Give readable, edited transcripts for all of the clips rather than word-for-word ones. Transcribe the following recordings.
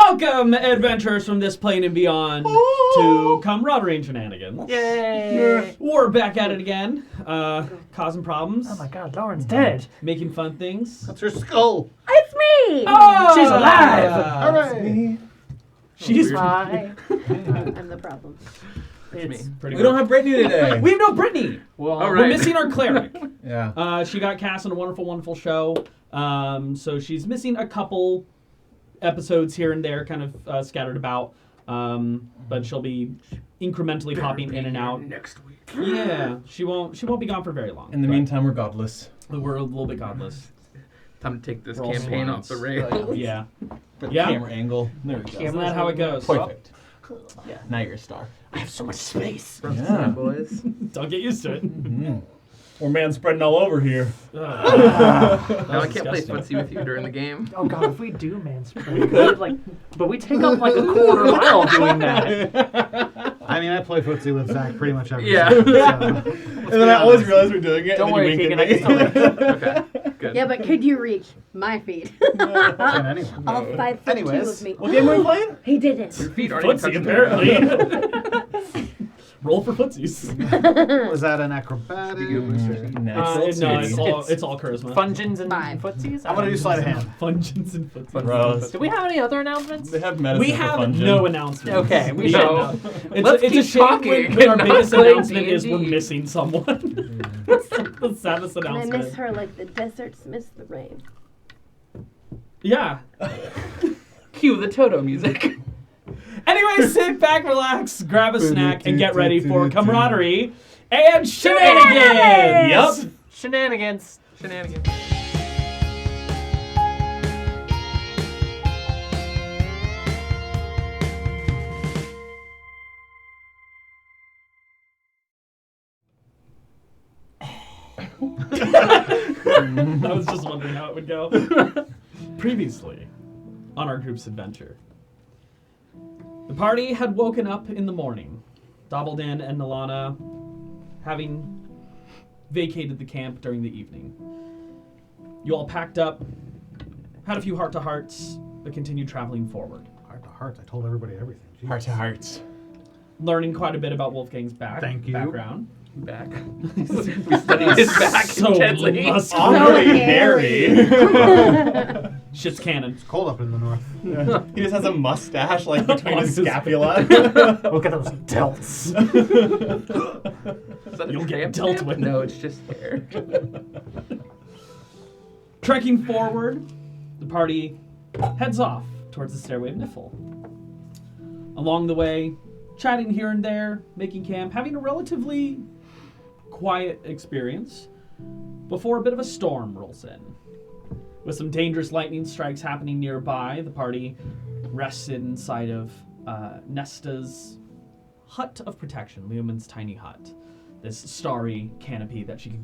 Welcome, adventurers from this plane and beyond, to Camaraderie and Shenanigans. Yay! We're back at it again, causing problems. Oh my god, Lauren's dead. Making fun things. That's her skull. It's me! Oh, She's alive! Hooray! She's Hi. I'm the problem. it's pretty We don't have Brittany today. We have no Brittany. Well, We're missing our cleric. Yeah. She got cast in a wonderful show. So she's missing a couple episodes here and there, kind of scattered about. But she'll be incrementally popping in and out Next week. Yeah, she won't be gone for very long. In the meantime, we're godless. We're a little bit godless. Time to take this We're all campaign off swans. the rails. Yeah. For the Yeah. camera angle. There we go. Isn't that how it goes? Perfect. Yeah, now you're a star. I have so much space. Yeah. boys. Don't get used to it. Mm. We're man spreading all over here. Now I can't play disgusting. footsie with you during the game. Oh god, if we do manspread, we could, but we take up like a quarter mile doing that. I mean, I play footsie with Zach pretty much every Yeah. day, And then I always realize we're doing it. Don't and worry, then you Keegan, wink I at can me. still Okay, good. Yeah, but could you reach my feet? Can anyone? All 5'2" Anyways, of me. What game are we playing? He did it. Your feet aren't even Footsie, touching the apparently. Roll for footsies. Was that an acrobatic? No, it's all charisma. Fungins and Five. footsies? I'm gonna do sleight of hand. Fungeons and footsies. Gross. Do we have any other announcements? They have medicine We for have fungin. no announcements. Okay, we No. should. Let's It's a keep shame talking when our and not biggest play announcement is we're D&D. missing someone. That's the saddest And I announcement. miss her like the deserts miss the rain. Yeah. Cue the Toto music. Anyway, sit back, relax, grab a snack, and get ready for camaraderie and shenanigans! Yep. Shenanigans. Shenanigans. I was just wondering how it would go. Previously, on our group's adventure, the party had woken up in the morning. Dobbledin and Nalana having vacated the camp during the evening. You all packed up, had a few heart-to-hearts, but continued traveling forward, Heart to heart. I told everybody everything. Jeez. Heart to hearts. learning quite a bit about Wolfgang's Thank you. background. Back. We studied his back So intently. muscular. So Very hairy. hairy. Shit's canon. It's cold up in the north. Yeah. He just has a mustache like between his scapula. Look at those delts. Is that a You'll get tramp dealt stamp? with. No, it's just hair. Trekking forward, the party heads off towards the Stairway of Niffle. Along the way, chatting here and there, making camp, having a relatively quiet experience before a bit of a storm rolls in. With some dangerous lightning strikes happening nearby, the party rested inside of Nesta's hut of protection, Leoman's tiny hut. This starry canopy that she can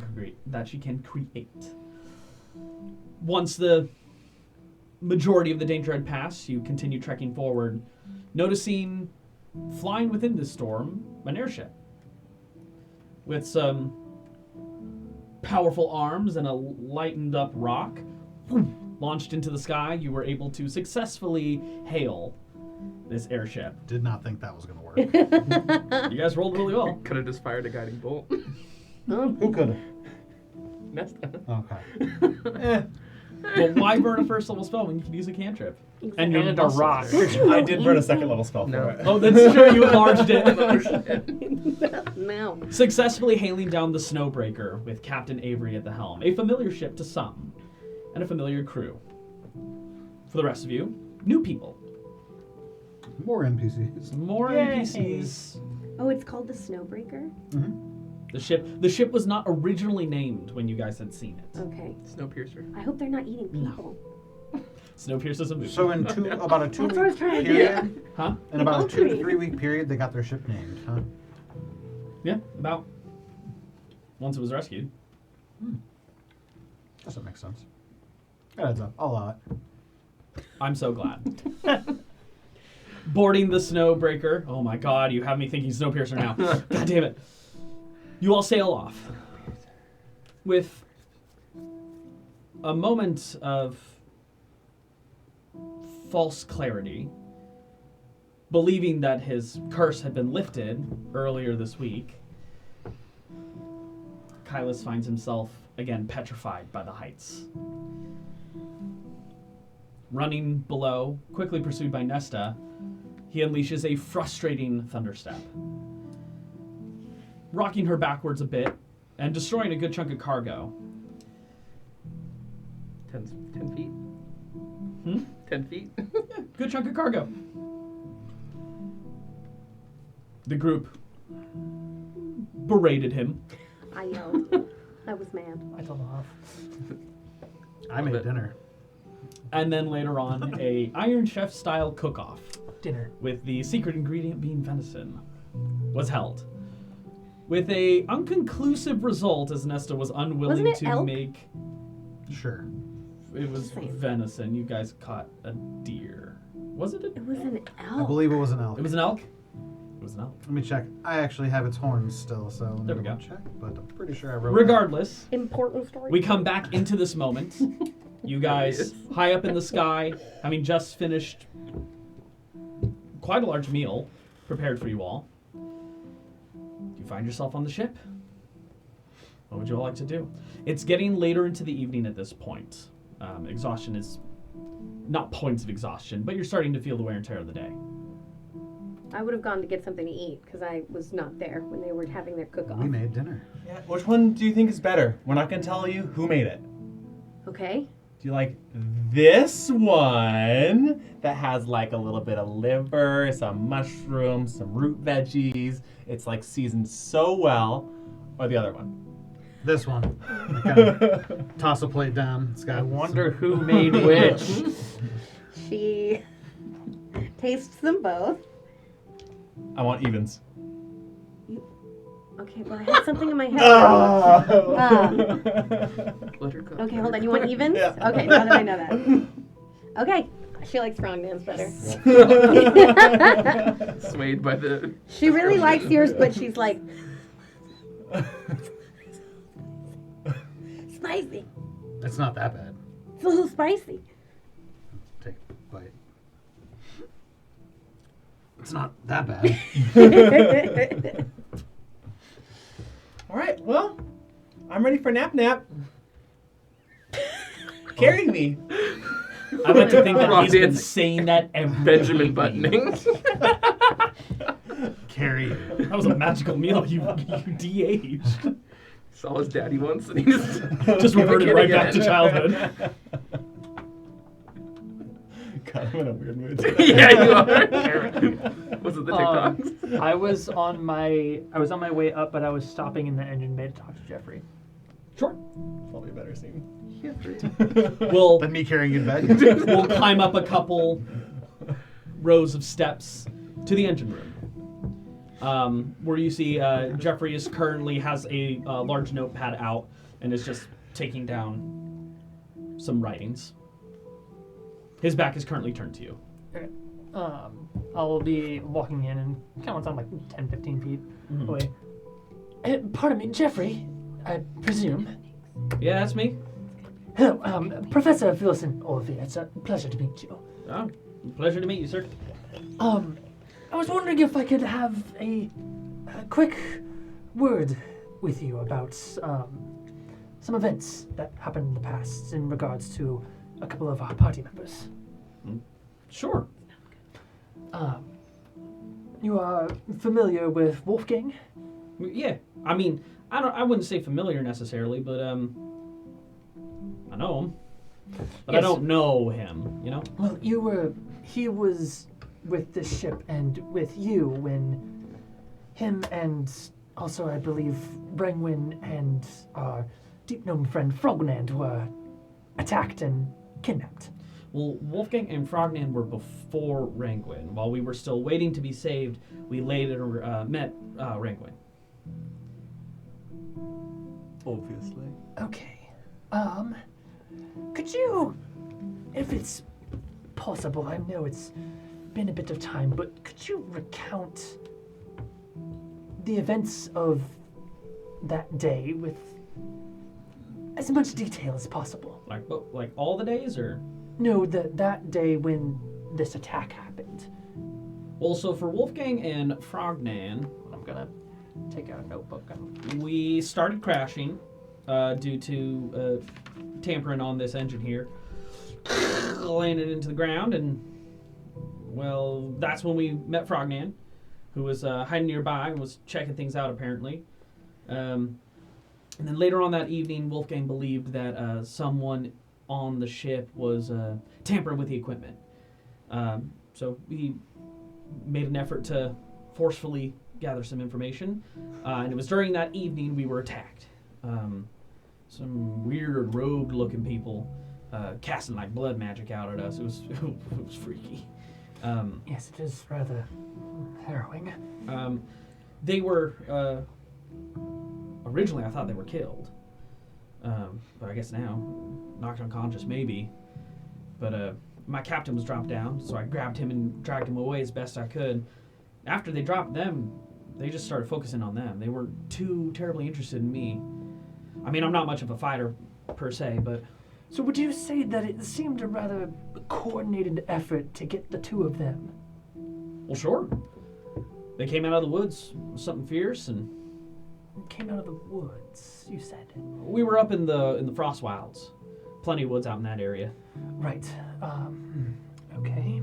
create. Once the majority of the danger had passed, you continue trekking forward, noticing flying within this storm an airship with some powerful arms and a lightened up rock. Launched into the sky, you were able to successfully hail this airship. Did not think that was gonna work. You guys rolled really well. Could have just fired a guiding bolt. Who could have? Nesta. Okay. But why burn a first level spell when you can use a cantrip? And your And a muscles. rock. I did burn a second level spell No. for it. Oh, that's true. You enlarged it. No. Successfully hailing down the Snowbreaker with Captain Avery at the helm, a familiar ship to some, and a familiar crew. For the rest of you, new people. More NPCs. More Yay. NPCs. Oh, it's called the Snowbreaker? The ship was not originally named when you guys had seen it. Okay. Snowpiercer. I hope they're not eating people. Snowpiercer's a movie. So in about a 2 That's what I was week trying to period, Huh? in about a 2 to Okay. 3 week period, they got their ship named, huh? Yeah, about once it was rescued. Doesn't make sense. That adds up. I'll allow it. I'm so glad. Boarding the Snowbreaker. Oh my god, you have me thinking Snowpiercer now. God damn it. You all sail off. With a moment of false clarity, believing that his curse had been lifted earlier this week, Kylus finds himself again petrified by the heights. Running below, quickly pursued by Nesta, he unleashes a frustrating thunderstep, rocking her backwards a bit and destroying a good chunk of cargo. 10 feet? 10 feet? Yeah, good chunk of cargo. The group berated him. I yelled. I was mad. I told him off. I made dinner. And then later on, a Iron Chef style cook-off Dinner. with the secret ingredient being venison was held. With a unconclusive result, as Nesta was unwilling Wasn't it to elk? make. Sure. It was Same. venison. You guys caught a deer. Was it? It was an I elk. believe it was an elk. It was an elk. It was an elk. Let me check. I actually have its horns still, so let me There we double go. check. But I'm pretty sure I wrote. Regardless, Important story. we come back into this moment. You guys, high up in the sky, having just finished quite a large meal prepared for you all. You find yourself on the ship. What would you all like to do? It's getting later into the evening at this point. Exhaustion is not points of exhaustion, but you're starting to feel the wear and tear of the day. I would have gone to get something to eat because I was not there when they were having their cook-off. We made dinner. Yeah, which one do you think is better? We're not going to tell you who made it. Okay. Do you like this one that has like a little bit of liver, some mushrooms, some root veggies? It's like seasoned so well. Or the other one? This one. I kind of toss a plate down. It's got I wonder who made which. She tastes them both. I want evens. Okay, well, I had something in my head. Let her cook. Okay, hold on. You want evens? Yeah. Okay, now that I know that. Okay. She likes Strongman's better. Swayed by the. She really likes yours, but she's like, spicy. It's not that bad. It's a little spicy. Take a bite. It's not that bad. All right, well, I'm ready for nap. Carry me. I like to think that he's been Roxanne's saying that every Benjamin buttoning. Carry. That was a magical meal. You de-aged. Saw his daddy once and he just Reverted Kid right again. back to childhood. God, I'm in a weird mood today. Yeah, you are. Was it the TikToks? I was on my way up, but I was stopping in the engine bay to talk to Jeffrey. Sure. Probably a better scene. We'll Than me carrying in bed. we'll climb up a couple rows of steps to the engine room, where you see Jeffrey is currently has a large notepad out and is just taking down some writings. His back is currently turned to you. Okay. I'll be walking in and kind of on like 10, 15 feet away. Pardon me, Jeffrey, I presume. Yeah, that's me. Hello, Professor Wilson Olivier. It's a pleasure to meet you. Oh, pleasure to meet you, sir. I was wondering if I could have a quick word with you about some events that happened in the past in regards to a couple of our party members. Sure. You are familiar with Wolfgang? Yeah. I mean, I wouldn't say familiar necessarily, but I know him. But I Yes. don't know him, you know? Well, he was with this ship and with you when him and also, I believe, Brengwin and our deep-known friend Frogland were attacked and kidnapped. Well, Wolfgang and Frognan were before Rangwin. While we were still waiting to be saved, we later met Rangwin. Obviously. Okay. Could you, if it's possible, I know it's been a bit of time, but could you recount the events of that day with as much detail as possible? Like all the days, or? No, that day when this attack happened. Also, for Wolfgang and Frognan, I'm gonna take out a notebook. And we started crashing due to tampering on this engine here. Landed into the ground, and, well, that's when we met Frognan, who was hiding nearby and was checking things out, apparently. And then later on that evening, Wolfgang believed that someone on the ship was tampering with the equipment. So we made an effort to forcefully gather some information, and it was during that evening we were attacked. Some weird rogue-looking people casting like blood magic out at us. It was freaky. yes, it is rather harrowing. They were originally I thought they were killed, but I guess now knocked unconscious maybe. But my captain was dropped down, so I grabbed him and dragged him away as best I could. After they dropped them, they just started focusing on them. They weren't too terribly interested in me. I mean, I'm not much of a fighter per se, but So would you say that it seemed a rather coordinated effort to get the two of them? well, sure. They came out of the woods with something fierce, and Came out of the woods, you said. we were up in the Frost Wilds. Plenty of woods out in that area. Right. Okay.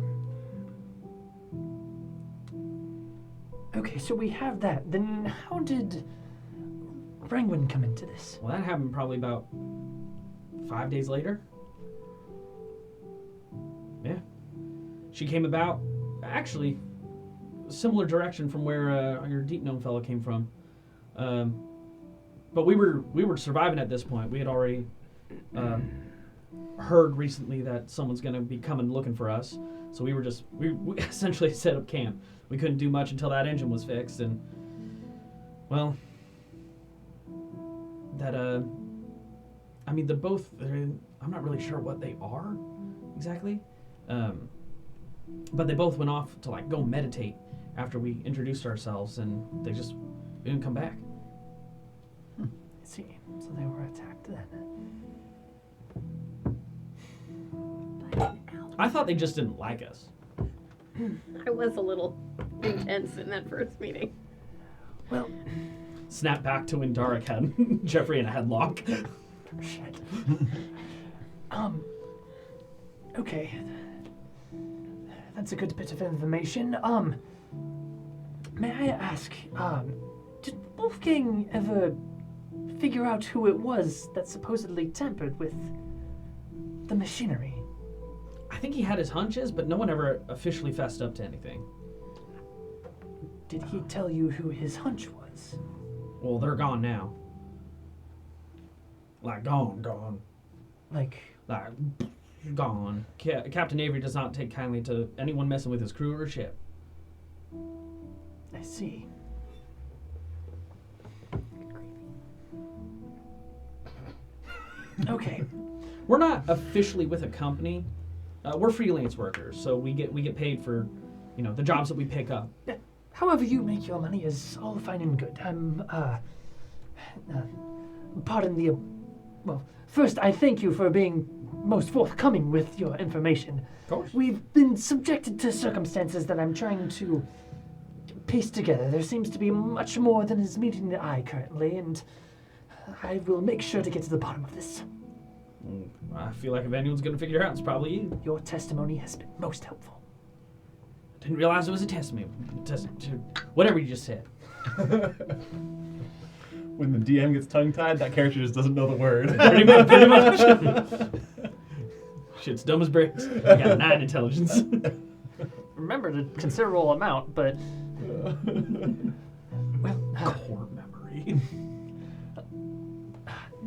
Okay, so we have that. Then how did Brangwyn come into this? Well, that happened probably about 5 days later. Yeah. She came about, actually, a similar direction from where your Deep Gnome fellow came from. But we were surviving at this point. We had already heard recently that someone's going to be coming looking for us. So we essentially set up camp. We couldn't do much until that engine was fixed, and, well, that, I mean, I'm not really sure what they are exactly, but they both went off to, like, go meditate after we introduced ourselves, and they didn't come back. I see. So they were attacked then. I thought they just didn't like us. I was a little intense in that first meeting. Well, Snap back to when Darek had Jeffrey in a headlock. shit. Okay. That's a good bit of information. May I ask, did Wolfgang ever figure out who it was that supposedly tampered with the machinery? I think he had his hunches, but no one ever officially fessed up to anything. Did he tell you who his hunch was? Well, they're gone now. Like, gone. Like, Gone. Captain Avery does not take kindly to anyone messing with his crew or ship. I see. Okay. We're not officially with a company. We're freelance workers, so we get paid for, the jobs that we pick up. However you make your money is all fine and good. Pardon the... Well, first, I thank you for being most forthcoming with your information. Of course. We've been subjected to circumstances that I'm trying to piece together. There seems to be much more than is meeting the eye currently, and I will make sure to get to the bottom of this. I feel like if anyone's going to figure it out, it's probably you. Your testimony has been most helpful. Didn't realize it was a testimony. Whatever you just said. When the DM gets tongue-tied, that character just doesn't know the word. Pretty much. Shit's dumb as bricks. I got 9 intelligence. Remembered a considerable amount, but... well, Core memory.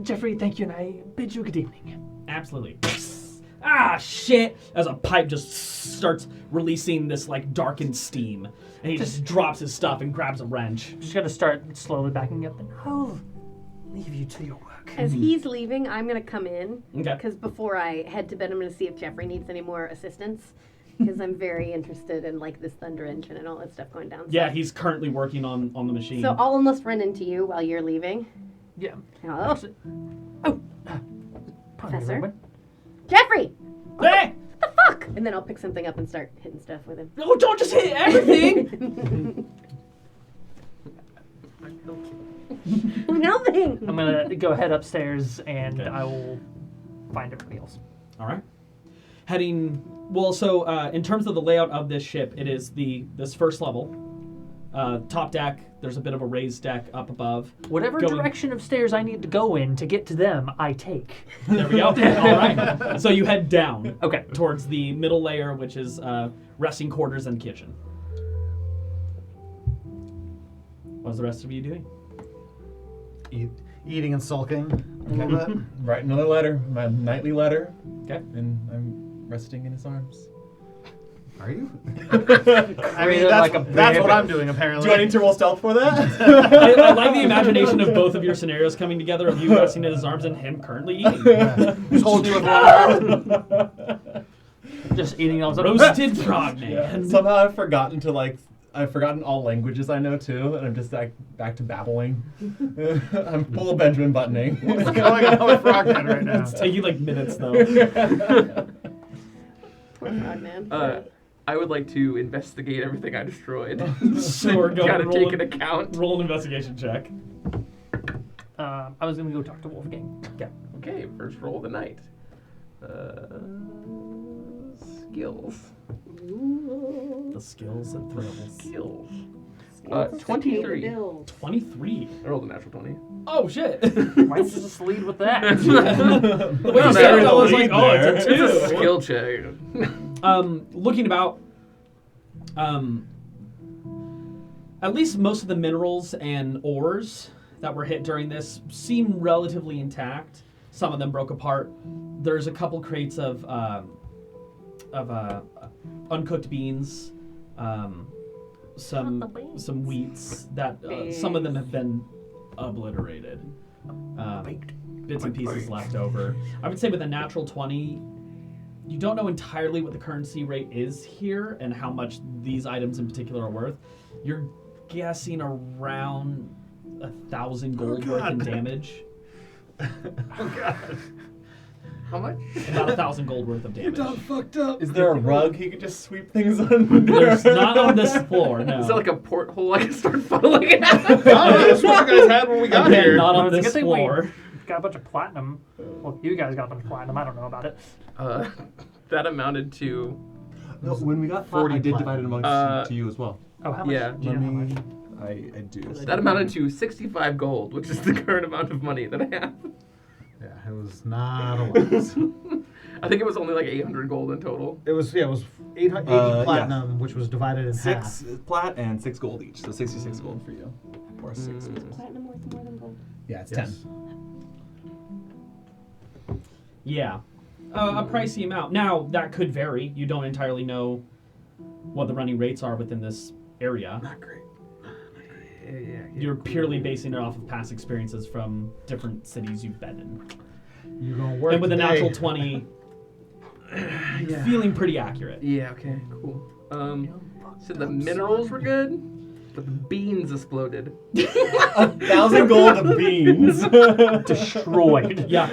Jeffrey, thank you, and I bid you good evening. Absolutely. Ah, shit! As a pipe just starts releasing this, darkened steam. And he just drops his stuff and grabs a wrench. Just gonna start slowly backing up, and I'll leave you to your work. As he's leaving, I'm going to come in. Okay. Because before I head to bed, I'm going to see if Jeffrey needs any more assistance. Because I'm very interested in, this thunder engine and all that stuff going down. Yeah, he's currently working on the machine. So I'll almost run into you while you're leaving. Yeah. Hello? Actually, oh, Professor? Ruland. Jeffrey! Hey! What the fuck? And And then I'll pick something up and start hitting stuff with him. No, don't just hit everything! I'm helping! I'm gonna go head upstairs and I will find everybody else. All right. Heading. Well, so in terms of the layout of this ship, it is this first level. Top deck. There's a bit of a raised deck up above. Whatever direction of stairs I need to go in to get to them, I take. There we go. All right. So you head down. Okay. Towards the middle layer, which is resting quarters and kitchen. What's the rest of you doing? Eating and sulking a little bit. Write another letter, my nightly letter, Okay. and I'm resting in his arms. Are you? I mean, that's what I'm doing apparently. Do I need to roll stealth for that? I like the imagination of both of your scenarios coming together, of you resting in his arms and him currently eating. Just hold you with one arm. Just eating all Roasted frog man. Yeah. Somehow I've forgotten all languages I know too, and I'm just back to babbling. I'm full Benjamin Buttoning. What's going on with Frogman right now? It's taking like minutes though. Poor frog man. I would like to investigate everything I destroyed. So we're going Gotta to take an account. roll an investigation check. I was gonna go talk to Wolfgang. Okay, first roll of the night. Skills. The skills and thrills. Skills. Skills to 23. pay the bills. 23. I rolled a natural 20. Oh shit. Why did you just lead with that? The way you Well, said it, I there's was a like, lead oh, there. it's a 2. It's a skill check. Looking about, at least most of the minerals and ores that were hit during this seem relatively intact. Some of them broke apart. There's a couple crates of uncooked beans, some wheats that some of them have been obliterated. Bits and pieces left over. I would say with a natural 20. You don't know entirely what the currency rate is here and how much these items in particular are worth. You're guessing around 1,000 gold worth in damage. Oh god. How much? About 1,000 gold worth of damage. Fucked up. Is there a rug he could just sweep things under? There's not on this floor, no. Is there like a porthole I can start funneling it out? Oh, that's what you guys had when we got Again, here. not on It's a good this thing floor. Got a bunch of platinum. Well, you guys got a bunch of platinum. I don't know about it. That amounted to... No, when we got 40 I did platinum. divide it amongst to you as well. Oh, how much? Yeah. Do you know how much? I do. That amounted to 65 gold, which is the current amount of money that I have. Yeah, it was not a lot. I think it was only like 800 gold in total. It was 80 platinum, which was divided in 6 plat and 6 gold each, so 66 gold for you. Or 6. Platinum worth more than gold. Yeah, it's Yes. 10. Yeah. A pricey amount. Now, that could vary. You don't entirely know what the running rates are within this area. Not great. Yeah. You're purely basing it off of past experiences from different cities you've been in. You're gonna work And with a today. natural 20, Yeah. feeling pretty accurate. Yeah, okay, cool. So the minerals were good, but the beans exploded. 1,000 gold of beans. Destroyed. Yeah.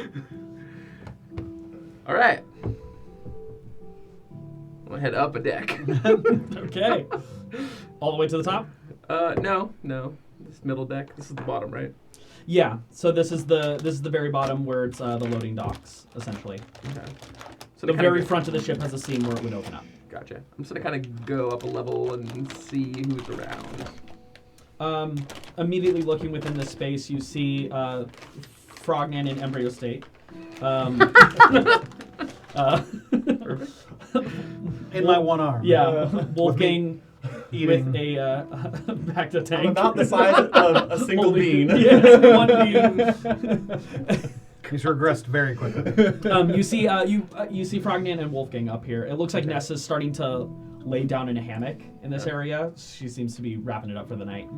All right. I'm gonna head up a deck. Okay. All the way to the top? No. This middle deck. This is the bottom, right? Yeah. So this is the very bottom where it's the loading docks, essentially. Okay. So The to kinda very go- front of the ship has a seam where it would open up. Gotcha. I'm just gonna kind of go up a level and see who's around. Immediately looking within this space, you see Frogman in embryo state. In my one arm. Yeah, Wolfgang eating. with a back to tank. I'm about the size of a single Holding- bean. Yes, one bean. He's regressed very quickly. You see, you see Frogman and Wolfgang up here. It looks like Nessa's starting to lay down in a hammock in this area. She seems to be wrapping it up for the night.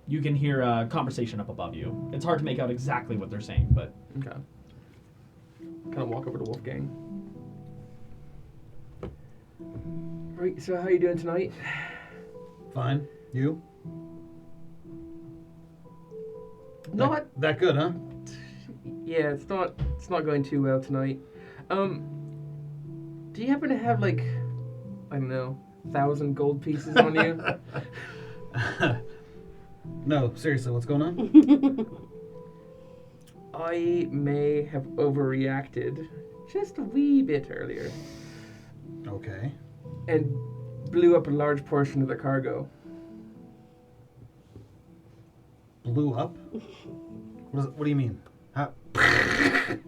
You can hear a conversation up above you. It's hard to make out exactly what they're saying, but Okay. Kind of walk over to Wolfgang. Right. So how you doing tonight? Fine. You? Not. That good, huh? Yeah, it's not going too well tonight. Do you happen to have, like, I don't know, 1,000 gold pieces on you? No, seriously, what's going on? I may have overreacted just a wee bit earlier Okay. and blew up a large portion of the cargo. Blew up? What do you mean? How?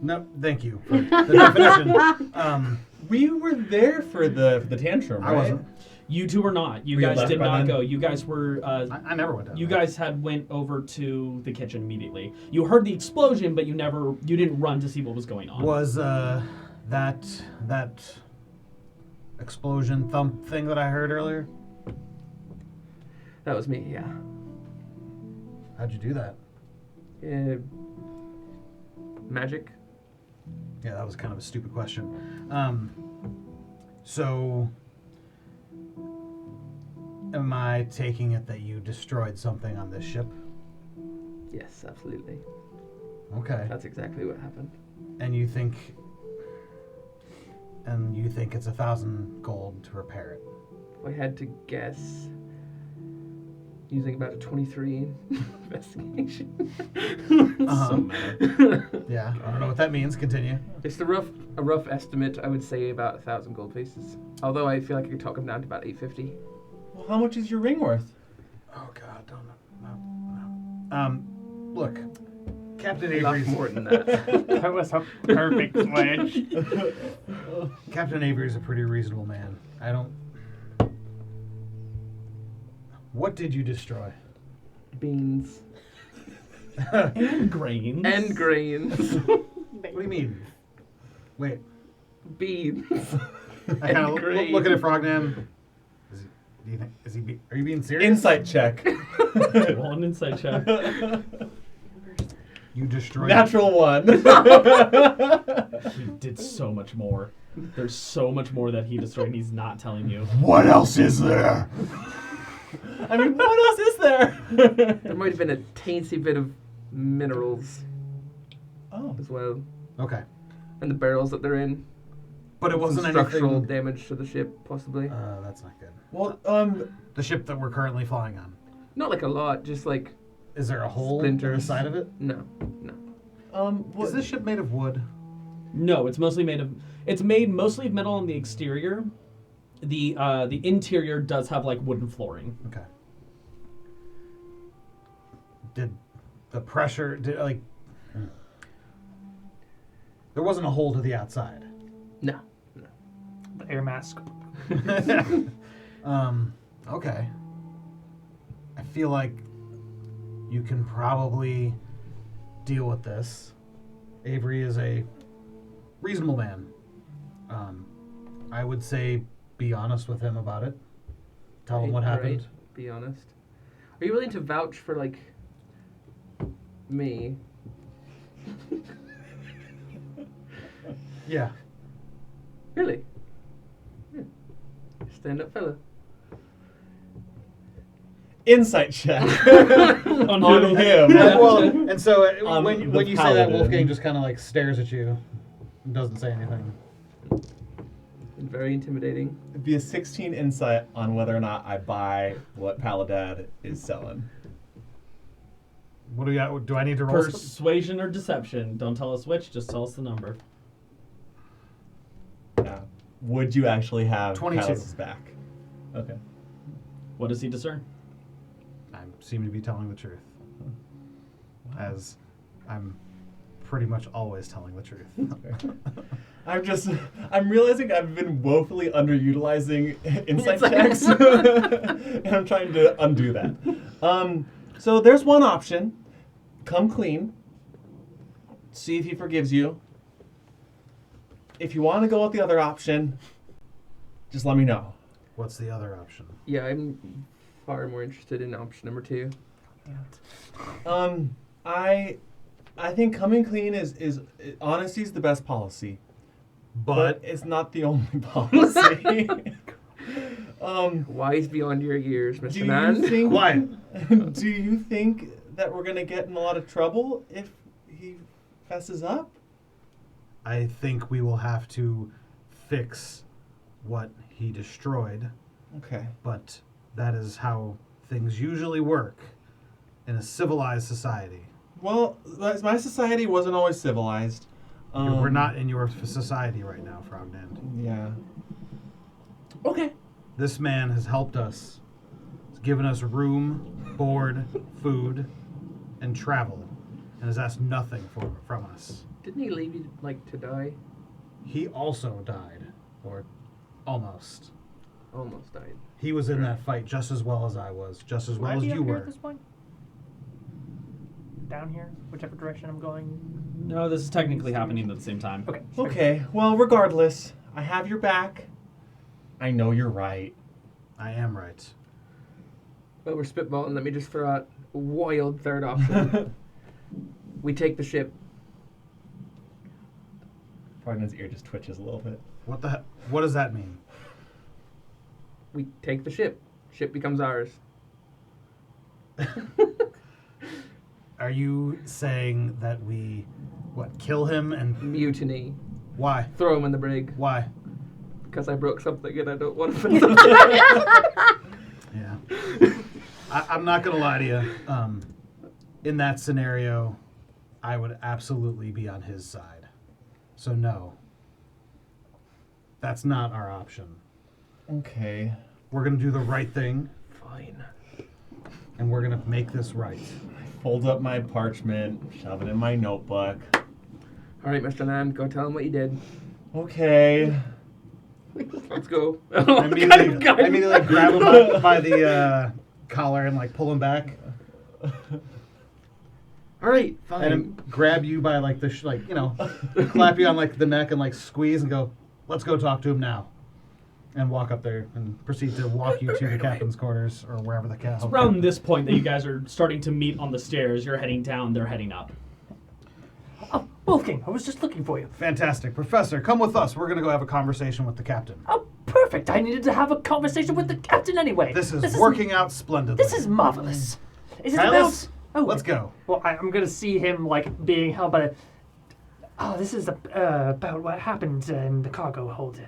No, thank you for the definition. We were there for the tantrum, right? I wasn't. You two were not. You We guys left did by not then? go. You guys were. I never went down You there. guys had went over to the kitchen immediately. You heard the explosion, but you didn't run to see what was going on. Was that explosion thump thing that I heard earlier? That was me, yeah. How'd you do that? Magic? Yeah, that was kind of a stupid question. So, am I taking it that you destroyed something on this ship? Yes, absolutely. Okay. That's exactly what happened. And you think it's 1,000 gold to repair it? If I had to guess, using about a 23 investigation. So meta. Yeah, I don't know what that means. Continue. It's a rough estimate. I would say about 1,000 gold pieces. Although I feel like I could talk them down to about 850. Well, how much is your ring worth? Oh God, don't no. Look, Captain A lot Avery's more than that. That was a perfect switch. Captain Avery's a pretty reasonable man. I don't. What did you destroy? Beans And grains. and grains. What do you mean? Wait, Beans. I kind of grain. look at it, Frogman. Do you think? Are you being serious? Insight check. Roll an insight check. You destroyed. Natural 1. He did so much more. There's so much more that he destroyed, and he's not telling you. What else is there? I mean, what else is there? There might have been a teensy bit of minerals Oh. as well. Okay, And the barrels that they're in. but it Some wasn't structural anything. damage to the ship, possibly. That's not good. Well, The ship that we're currently flying on. Not like a lot, just like Is there a hole in the Splinters. side of it? no. Is this ship made of wood? No, it's mostly made of. It's made mostly of metal on the exterior. The interior does have like wooden flooring. Okay. Did the pressure there wasn't a hole to the outside? No. The air mask. Okay. I feel like you can probably deal with this. Avery is a reasonable man. I would say be honest with him about it. Tell him what happened. Right, be honest. Are you willing to vouch for, like, me? Yeah. Really? Yeah. Stand up, fella. insight check On on who? him. Well, and so when the you say that, paladin. Wolfgang just kind of like stares at you and doesn't say anything. Very intimidating. It'd be a 16 insight on whether or not I buy what Paladad is selling. What do you do? I need to roll? Persuasion or deception. Don't tell us which, just tell us the number. Yeah. Would you actually have 22. Paladad's back? Okay. What does he discern? I seem to be telling the truth, as I'm pretty much always telling the truth. I'm realizing I've been woefully underutilizing insight checks. And I'm trying to undo that. So there's one option. Come clean. See if he forgives you. If you want to go with the other option, just let me know. What's the other option? Yeah, I'm far more interested in option number 2. I think coming clean is honesty is the best policy. But it's not the only policy. Wise beyond your years, Do Mr. you Man. think? Why? Do you think that we're gonna get in a lot of trouble if he fesses up? I think we will have to fix what he destroyed, Okay. but that is how things usually work in a civilized society. Well, my society wasn't always civilized. We're not in your society right now, Frogland. Yeah. Okay. This man has helped us. He's given us room, board, food, and travel, and has asked nothing from us. Didn't he leave you, like, to die? He also died, or almost. Almost died. He was in that fight just as well as I was, just as Would well I as be you up here were. at this point? Down here, whichever direction I'm going. No, this is technically happening at the same time. Okay. Okay. Well, regardless, I have your back. I know you're right. I am right. Well, we're spitballing. Let me just throw out a wild third option. We take the ship. Frogman's ear just twitches a little bit. What does that mean? We take the ship. Ship becomes ours. Are you saying that we, kill him and Mutiny. why? Throw him in the brig. Why? Because I broke something and I don't want to put something. Yeah. I'm not gonna lie to you. In that scenario, I would absolutely be on his side. So no. That's not our option. Okay. We're gonna do the right thing, Fine. and we're gonna make this right. Fold up my parchment, shove it in my notebook. All right, Mr. Land, go tell him what you did. Okay. Let's go. I immediately grab him up by the collar and pull him back, All right, fine. and then grab you by clap you on the neck and squeeze and go, let's go talk to him now. And walk up there and proceed to walk you to the captain's quarters or wherever the It's around this point that you guys are starting to meet on the stairs. You're heading down, they're heading up. Oh, Wolfgang, I was just looking for you. Fantastic. Professor, come with us. We're going to go have a conversation with the captain. Oh, perfect. I needed to have a conversation with the captain anyway. This is working out splendidly. This is marvelous. Is it Silas, about... Oh, let's go. Well, I'm going to see him, being held by the... Oh, this is about what happened in the cargo hold.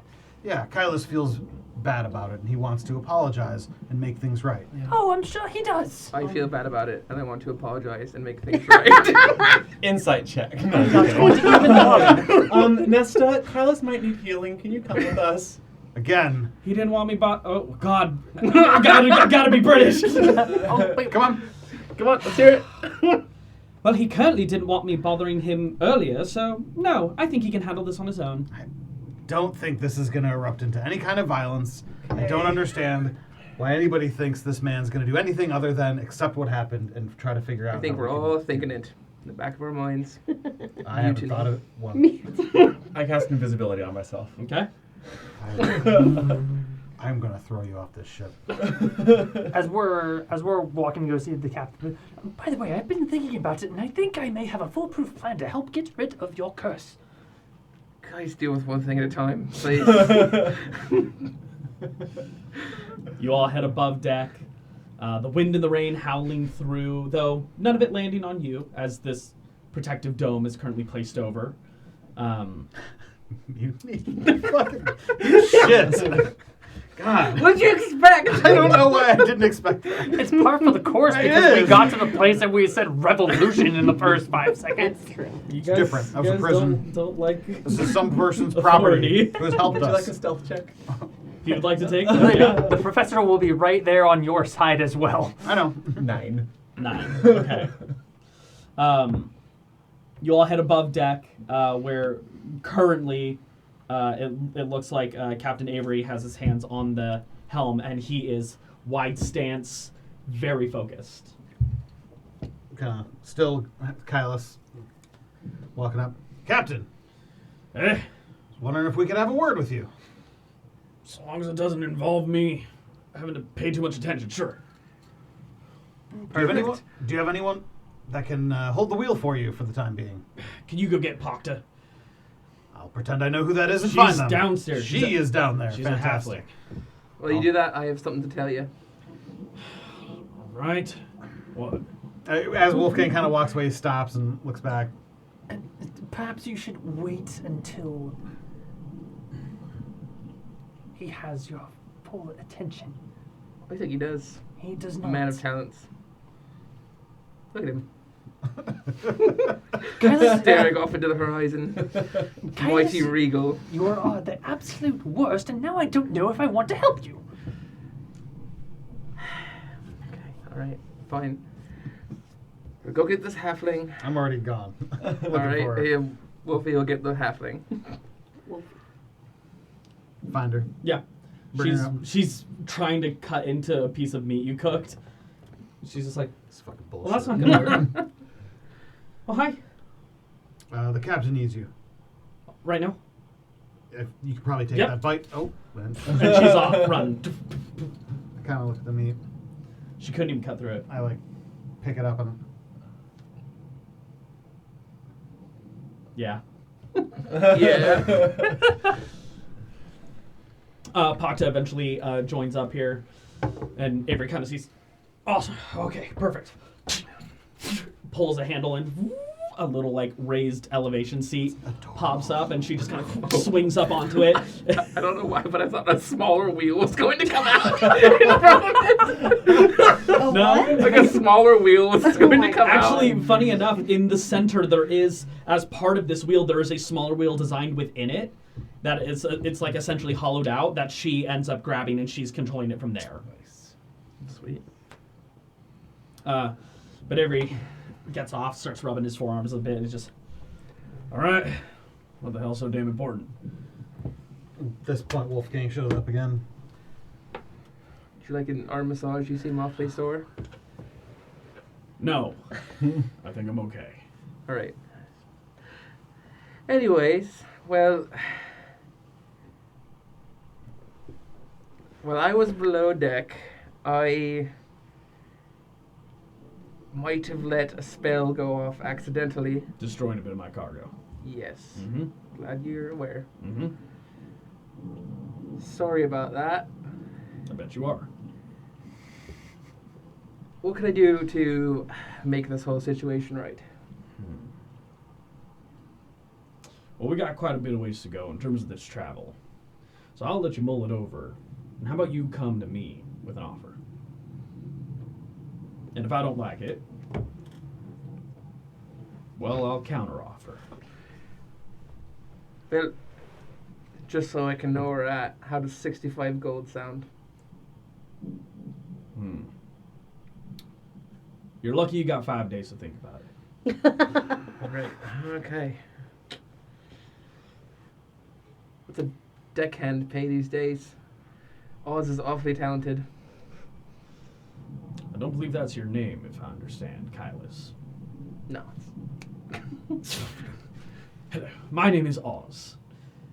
Yeah, Kylas feels bad about it, and he wants to apologize and make things right. Oh, I'm sure he does. I feel bad about it, and I want to apologize and make things right. Insight check. I'm not going to even know. Nesta, Kylas might need healing. Can you come with us? Again. He didn't want me oh, God. I gotta be British. Oh, wait, Come on. Come on, let's hear it. Well, he currently didn't want me bothering him earlier, so no, I think he can handle this on his own. Don't think this is going to erupt into any kind of violence. I don't understand why anybody thinks this man's going to do anything other than accept what happened and try to figure out. I think how we're we can- all thinking it in the back of our minds. I haven't Mutiny. thought of it once. I cast invisibility on myself. Okay? I'm going to throw you off this ship. As we're walking to go see the captain. By the way, I've been thinking about it, and I think I may have a foolproof plan to help get rid of your curse. Guys, deal with one thing at a time, please. You all head above deck. The wind and the rain howling through, though none of it landing on you, as this protective dome is currently placed over. You fucking shit. God. What'd you expect? I don't know why I didn't expect that. It's par for the course It because we is. got to the place and we said revolution in the first 5 seconds. That's true. You guys, different. I was you in guys prison. Don't like... This is some person's property who has helped Would you like us. a stealth check? If you'd like to take it, yeah. The professor will be right there on your side as well. I know. 9. 9. Okay. You all head above deck, where currently it looks like Captain Avery has his hands on the helm, and he is wide stance, very focused. Kind of still, Kylas walking up. Captain, Eh, wondering if we could have a word with you. as long as it doesn't involve me having to pay too much attention, sure. Do you have anyone that can hold the wheel for you for the time being? Can you go get Pakta? I'll pretend I know who that is and She's find them. downstairs. She is down there. She's Fantastic. While you do that, I have something to tell you. All right. What? As Wolfgang kind of walks away, he stops and looks back. Perhaps you should wait until he has your full attention. I think he does. He does A not. man of talents. Look at him. Staring off into the horizon. Mighty regal. You are the absolute worst, and now I don't know if I want to help you. Okay, alright, fine. We'll go get this halfling. I'm already gone. Looking for Alright, her. Wolfie will get the halfling. Find her. Yeah. Bring her up. She's trying to cut into a piece of meat you cooked. She's just like, It's fucking bullshit. well, that's not gonna work. Well, hi. The captain needs you. Right now. If you could probably take Yep. that bite. Oh, man. And she's off. Run. I kind of look at the meat. She couldn't even cut through it. I like pick it up and Yeah. Yeah. Pakta eventually joins up here, and Avery kind of sees. Awesome. Okay. Perfect. Pulls a handle and a little like raised elevation seat pops up, and she just kind of swings up onto it. I don't know why, but I thought a smaller wheel was going to come out in front of it. No. Like a smaller wheel was going to come Actually, out. funny enough, in the center there is, as part of this wheel, there is a smaller wheel designed within it. That is, it's like essentially hollowed out that she ends up grabbing, and she's controlling it from there. Nice. Sweet. But Avery gets off, starts rubbing his forearms a bit, and he's just, all right, what the hell's so damn important? at this point Wolfgang shows up again. Would you like an arm massage? You seem awfully sore. No, I think I'm okay. All right. Anyways, well, while I was below deck, I might have let a spell go off accidentally. Destroying a bit of my cargo. Yes. Mm-hmm. Glad you're aware. Mm-hmm. Sorry about that. I bet you are. What can I do to make this whole situation right? Well, we got quite a bit of ways to go in terms of this travel. So I'll let you mull it over. And how about you come to me with an offer? And if I don't like it, well, I'll counteroffer. Well, just so I can know where we're at, how does 65 gold sound? You're lucky you got 5 days to think about it. Right. Okay. What's a deckhand pay these days? Oz is awfully talented. I don't believe that's your name, if I understand, Kylus. No. Hello, my name is Oz.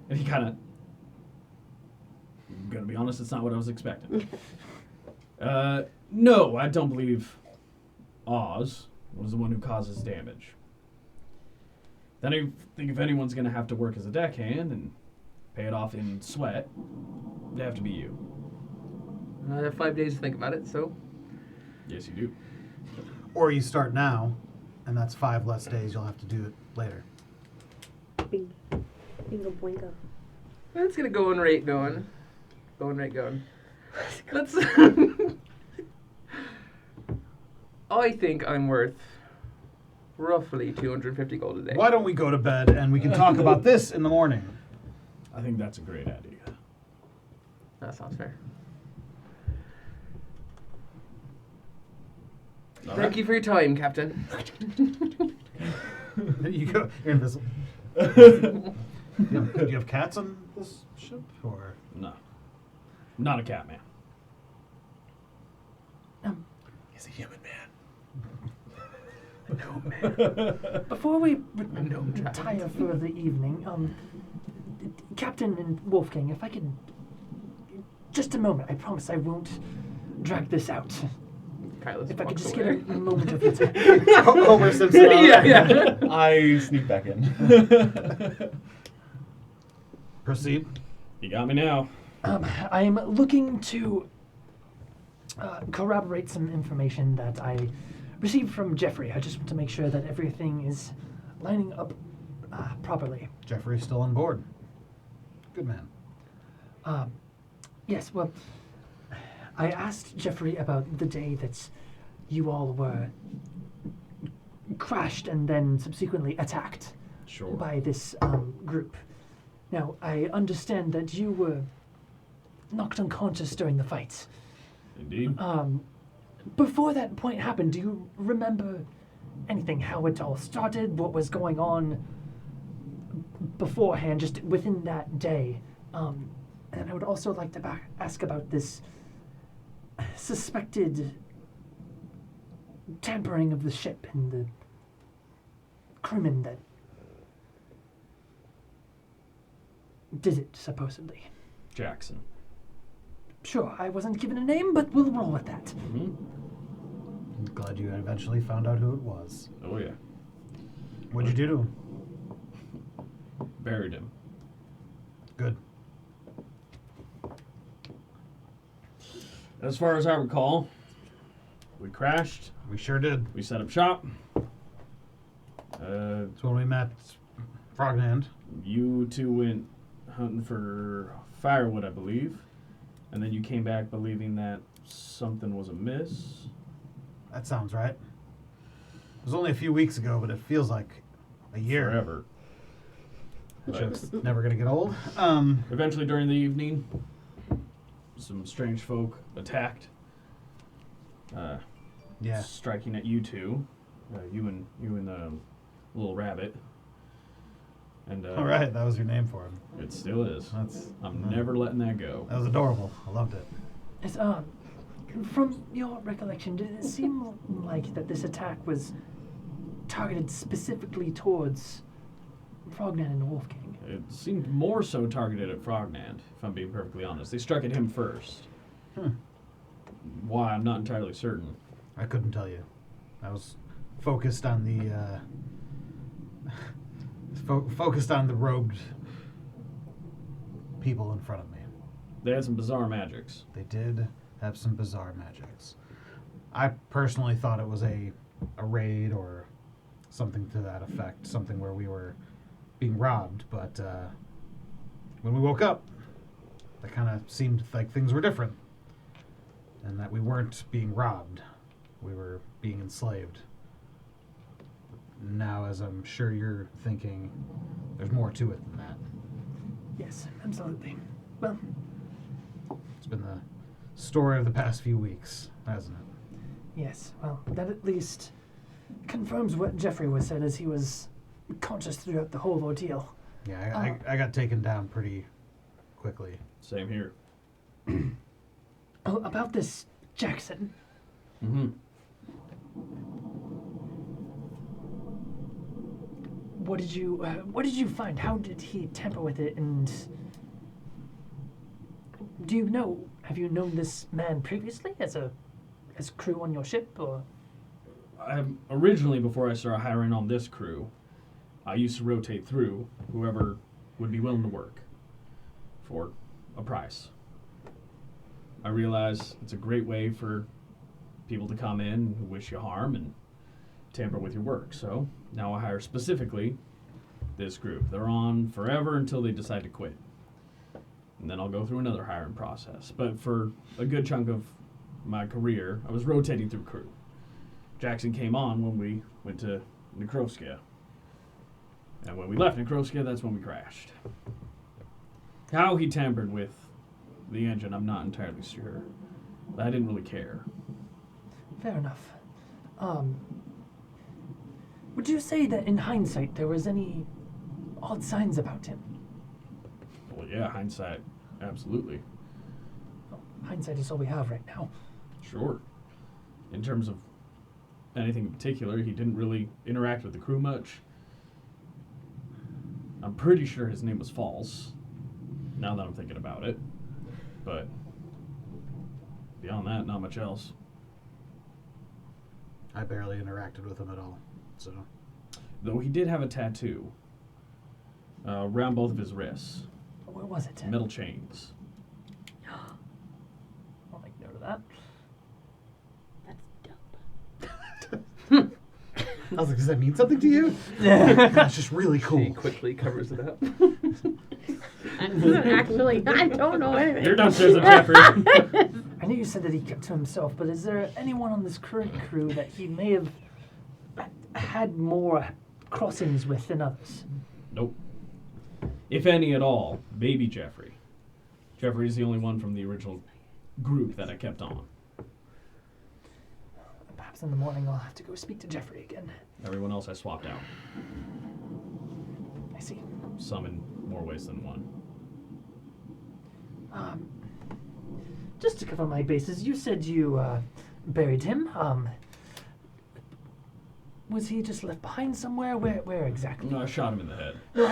And he kind of... I'm gonna be honest, it's not what I was expecting. No, I don't believe Oz was the one who causes damage. Then I think if anyone's gonna have to work as a deckhand and pay it off in sweat, it'd have to be you. I have 5 days to think about it, so... Yes, you do. Or you start now, and that's 5 less days you'll have to do it later. Bingo boingo. Let's get a going rate going. Let's... I think I'm worth roughly 250 gold a day. Why don't we go to bed and we can talk about this in the morning? I think that's a great idea. That sounds fair. Thank you for your time, Captain. You go. You're invisible. Do you have cats on this ship, or? No. Not a cat man. He's a human man. Before we gnome child. retire for the evening, Captain and Wolfgang, if I could... Just a moment, I promise I won't drag this out. Kylos If I could walks just away. get a moment of your time. Homer Simpson. yeah. I sneak back in. Proceed. You got me now. I'm looking to corroborate some information that I received from Jeffrey. I just want to make sure that everything is lining up properly. Jeffrey's still on board. Good man. Yes, well, I asked Jeffrey about the day that you all were crashed and then subsequently attacked Sure. by this group. Now, I understand that you were knocked unconscious during the fight. Indeed. Before that point happened, do you remember anything, how it all started, what was going on beforehand, just within that day? And I would also like to ask about this suspected tampering of the ship and the crewmen that did it, supposedly. Jackson. Sure, I wasn't given a name, but we'll roll with that. Mm-hmm. I'm glad you eventually found out who it was. Oh, yeah. What'd you do to him? Buried him. Good. As far as I recall, we crashed. We sure did. We set up shop. That's when we met Frognand. You two went hunting for firewood, I believe. And then you came back believing that something was amiss. That sounds right. It was only a few weeks ago, but it feels like a year. Forever. That But joke's never gonna get old. eventually, during the evening, some strange folk attacked. Yeah. Striking at you two. You and the little rabbit. And All right, that was your name for him. it still is. That's I'm never letting that go. That was adorable. I loved it. It's, from your recollection, did it seem like that this attack was targeted specifically towards Frognan and the Wolf King? It seemed more so targeted at Frognand, if I'm being perfectly honest. They struck at him first. Why, I'm not entirely certain. I couldn't tell you. I was focused on the focused on the robed people in front of me. They had some bizarre magics. They did have some bizarre magics. I personally thought it was a raid or something to that effect, something where we were being robbed, but when we woke up, that kind of seemed like things were different, and that we weren't being robbed, we were being enslaved. Now, as I'm sure you're thinking, there's more to it than that. Yes, absolutely. Well, It's been the story of the past few weeks, hasn't it? yes, well, that at least confirms what Jeffrey was said, as he was conscious throughout the whole ordeal. Yeah, I got taken down pretty quickly. Same here. Oh, about this Jackson. Mm-hmm. What did you find? How did he tamper with it? And do you know? Have you known this man previously as crew on your ship, or? Originally, before I started hiring on this crew, I used to rotate through whoever would be willing to work for a price. I realize it's a great way for people to come in who wish you harm and tamper with your work. So now I hire specifically this group. They're on forever until they decide to quit. And then I'll go through another hiring process. But for a good chunk of my career, I was rotating through crew. Jackson came on when we went to Nekrovskia. And when we left Nekrovskia, that's when we crashed. How he tampered with the engine, I'm not entirely sure. But I didn't really care. Fair enough. Would you say that in hindsight there was any odd signs about him? Well, yeah, hindsight, absolutely. Well, hindsight is all we have right now. Sure. In terms of anything in particular, he didn't really interact with the crew much. I'm pretty sure his name was false, now that I'm thinking about it. But beyond that, not much else. I barely interacted with him at all, so. Though he did have a tattoo around both of his wrists. Where was it? Metal chains. I'll make note of that. That's dope. I was like, does that mean something to you? That's just really She cool. quickly covers it up. Actually, I don't know anything. You're downstairs with Jeffrey. I know you said that he kept to himself, but is there anyone on this current crew that he may have had more crossings with than others? Nope. If any at all, baby Jeffrey. Jeffrey's the only one from the original group that I kept on. Perhaps in the morning I'll have to go speak to Jeffrey again. Everyone else I swapped out. I see. Some in more ways than one. Just to cover my bases, you said you buried him. Was he just left behind somewhere? Where exactly? No, I shot him in the head. No,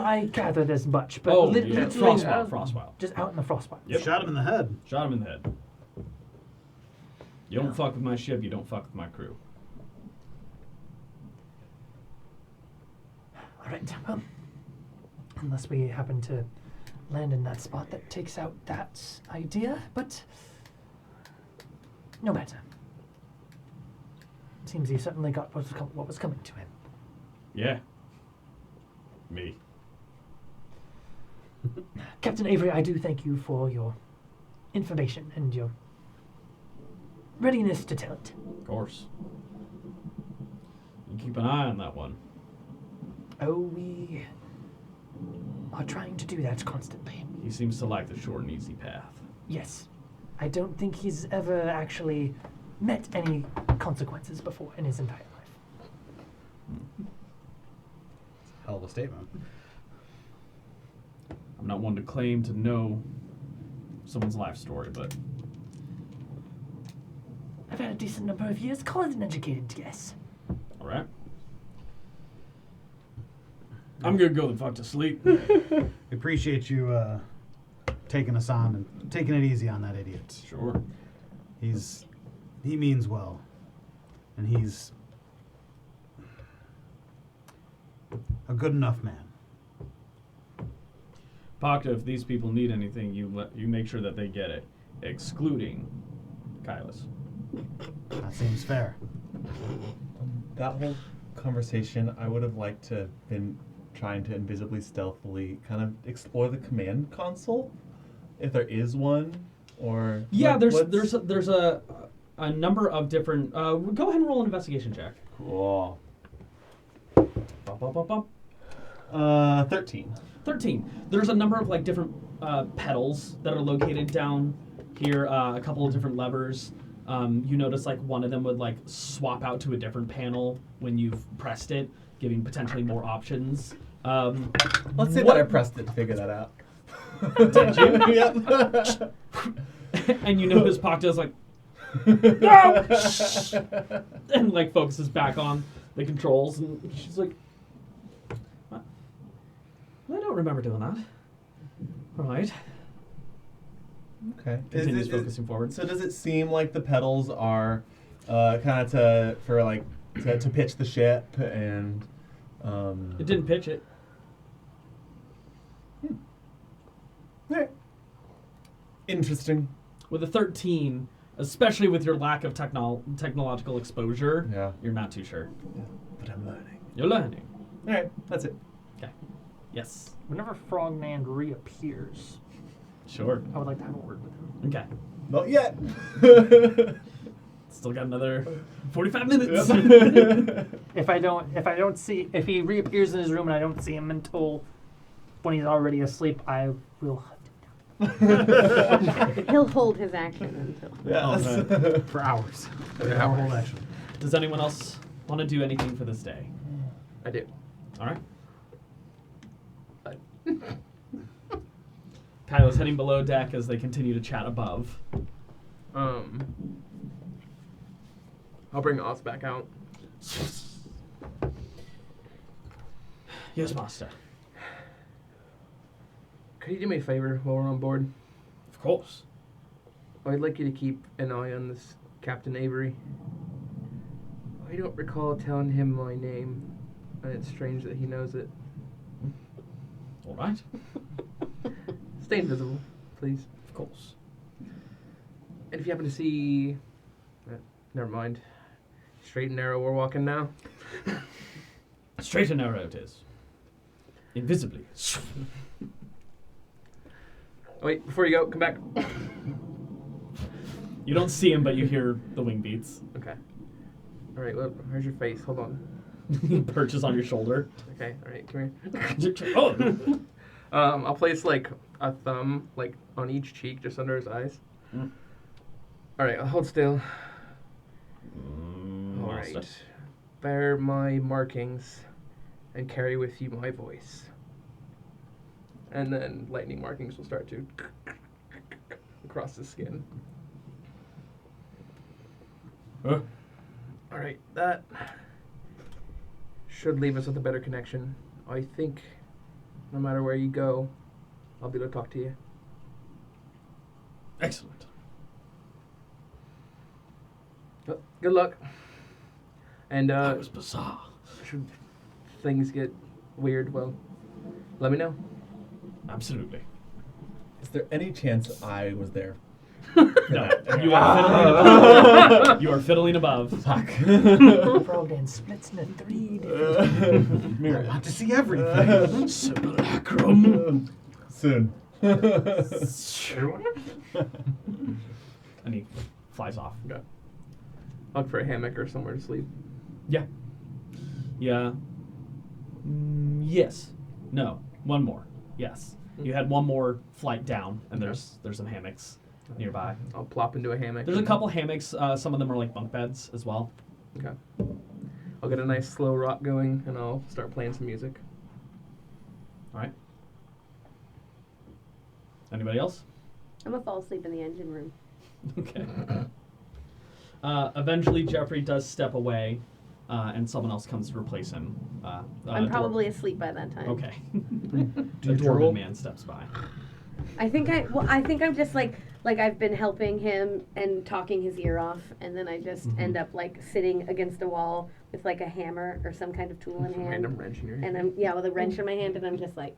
I gathered as much, but Oh, yeah, literally Frostwild. just out in the frostbite. Yep. Shot him in the head. Shot him in the head. You don't fuck with my ship, you don't fuck with my crew. All right. Well, unless we happen to land in that spot that takes out that idea, but no matter. Seems he certainly got what was coming to him. Yeah. Me. Captain Avery, I do thank you for your information and your readiness to tell it. Of course. You keep an eye on that one. Oh, we are trying to do that constantly. He seems to like the short and easy path. Yes. I don't think he's ever actually met any consequences before in his entire life. Hell of a statement. I'm not one to claim to know someone's life story, but I've had a decent number of years. Call it an educated guess. all right. I'm gonna go the fuck to sleep. We appreciate you taking us on and taking it easy on that idiot. Sure. He means well, and he's a good enough man. Pakta, if these people need anything, you make sure that they get it, excluding Kylus. That seems fair. That whole conversation, I would have liked to have been trying to invisibly, stealthily kind of explore the command console, if there is one, or Yeah, what- there's a number of different. Go ahead and roll an investigation check. Cool. Bum, bum, bum, bum. 13. 13. There's a number of like different pedals that are located down here. A couple of different levers. You notice like one of them would like swap out to a different panel when you've pressed it, giving potentially more options. Let's say what- that I pressed it to figure that out. Did you? Yep. And you notice Pakta's like, no! And like focuses back on the controls, and she's like, what? I don't remember doing that. Right. Okay. Continues focusing forward. So does it seem like the pedals are kind of to pitch the ship and? It didn't pitch it. Alright. Interesting. With a 13, especially with your lack of technological exposure, Yeah. you're not too sure. But I'm learning. You're learning. All right, that's it. Okay. Yes. Whenever Frogman reappears, Sure. I would like to have a word with him. Okay. Not yet. Still got another 45 minutes. If he reappears in his room and I don't see him until when he's already asleep, I will hunt him down. He'll hold his action until. Yes. For hours. Our whole action. Does anyone else want to do anything for this day? I do. All right. Kylo's heading below deck as they continue to chat above. I'll bring Oz back out. Yes, master. Could you do me a favor while we're on board? Of course. I'd like you to keep an eye on this Captain Avery. I don't recall telling him my name, and it's strange that he knows it. All right. Stay invisible, please. Of course. And if you happen to see... never mind. Straight and narrow we're walking now. Straight and narrow it is. Invisibly. Wait, before you go, come back. You don't see him, but you hear the wing beats. Okay. All right, well, where's your face? Hold on. He perches on your shoulder. Okay, all right, come here. Oh! I'll place like a thumb like on each cheek, just under his eyes. Mm. All right, I'll hold still. All Lost right. it. Bear my markings and carry with you my voice. And then lightning markings will start to across the skin. Huh? All right, that should leave us with a better connection. I think no matter where you go, I'll be able to talk to you. Excellent. Well, good luck. And That was bizarre. should things get weird, well, let me know. Absolutely. Is there any chance I was there? No, you are fiddling above. You are fiddling above. Fuck. Frog and splits into 3 different. I want to see everything. Simulacrum. Soon. And he flies off. Okay. Look for a hammock or somewhere to sleep. Yeah. Yeah. Yes. No. One more. Yes. You had one more flight down, and there's some hammocks nearby. I'll plop into a hammock. There's a couple hammocks. Some of them are like bunk beds as well. Okay. I'll get a nice slow rock going, and I'll start playing some music. All right. Anybody else? I'm gonna fall asleep in the engine room. Okay. Eventually, Jeffrey does step away, and someone else comes to replace him. I'm probably asleep by that time. Okay. Do The you twirl? dwarven man steps by. I think I'm just like I've been helping him and talking his ear off, and then I just end up like sitting against a wall with like a hammer or some kind of tool in hand. Random wrench in your hand. And I'm with a wrench in my hand, and I'm just like,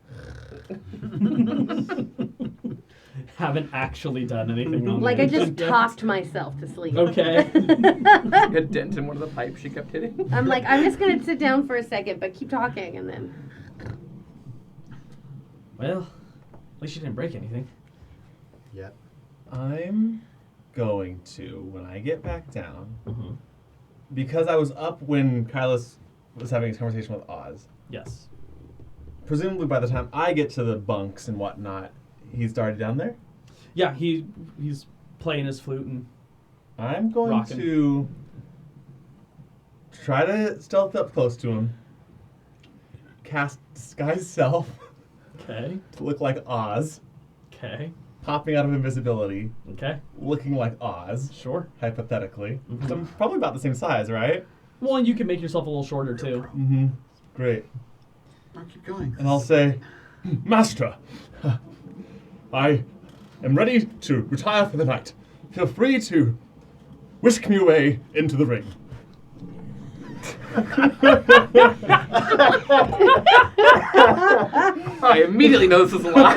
Haven't actually done anything wrong. I just talked myself to sleep. Okay. A dent in one of the pipes she kept hitting. I'm like, I'm just gonna sit down for a second, but keep talking, and then Well, at least you didn't break anything. Yet. I'm going to, when I get back down, Mm-hmm. because I was up when Kylos was having his conversation with Oz, Yes. presumably by the time I get to the bunks and whatnot, he's already down there. Yeah, he's playing his flute and I'm going Rockin'. to try to stealth up close to him, cast Disguise Self okay, to look like Oz, okay, popping out of invisibility, okay, looking like Oz, sure. hypothetically. Mhm. So I'm probably about the same size, right? Well, and you can make yourself a little shorter too. Mm-hmm. Great. I'll keep going. And I'll say, Master, I am ready to retire for the night. Feel free to whisk me away into the ring. I immediately know this is a lie.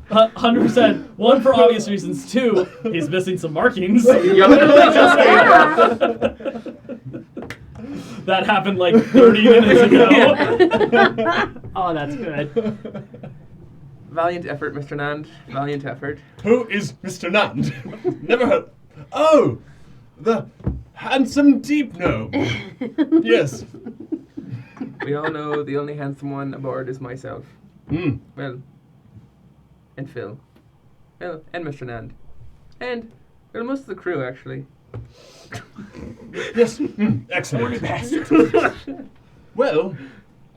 100%. One, for obvious reasons. Two, he's missing some markings. You literally just gave that. That happened like 30 minutes ago. Oh, that's good. Valiant effort, Mr. Nand. Valiant effort. Who is Mr. Nand? Never heard. Oh, the handsome deep gnome. Yes. We all know the only handsome one aboard is myself. Hmm. Well, and Phil. Well, and Mr. Nand. And, well, most of the crew, actually. Yes. Excellent. Well,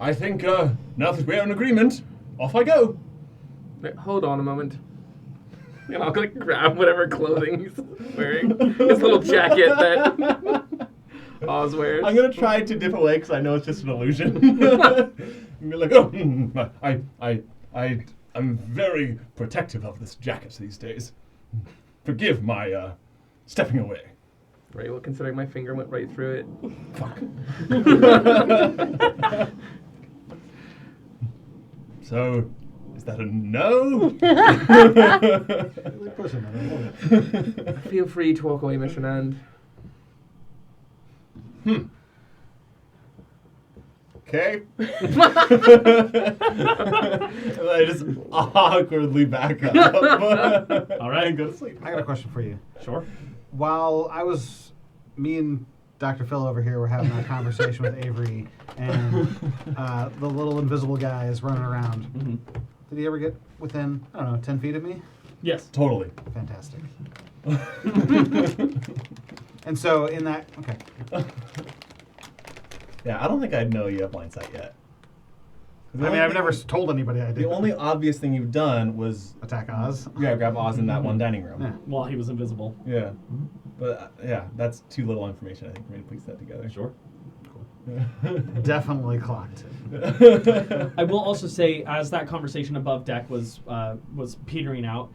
I think now that we're in agreement, off I go. Wait, hold on a moment. And I'll like grab whatever clothing he's wearing. His little jacket that Oz wears. I'm gonna try to dip away because I know it's just an illusion. And be like, oh, I'm very protective of this jacket these days. Forgive my stepping away. Right, well, considering my finger went right through it. Fuck. So, is that a no? Like pushing it, I love it. Feel free to walk away, Mr. Nand. okay. And I just awkwardly back up. All right. And go to sleep. I got a question for you. Sure. While me and Dr. Phil over here were having our conversation with Avery, and the little invisible guy is running around. Mm-hmm. Did he ever get within, 10 feet of me? Yes. Totally. Fantastic. And so in that, okay. Yeah, I don't think I'd know you have blind sight yet. I mean, I've never told anybody I did. The only obvious thing you've done was Attack Oz. grab Oz in that one dining room. Yeah. While he was invisible. Yeah. But that's too little information, I think, for me to piece that together. Sure. Definitely clocked it. I will also say, as that conversation above deck was petering out,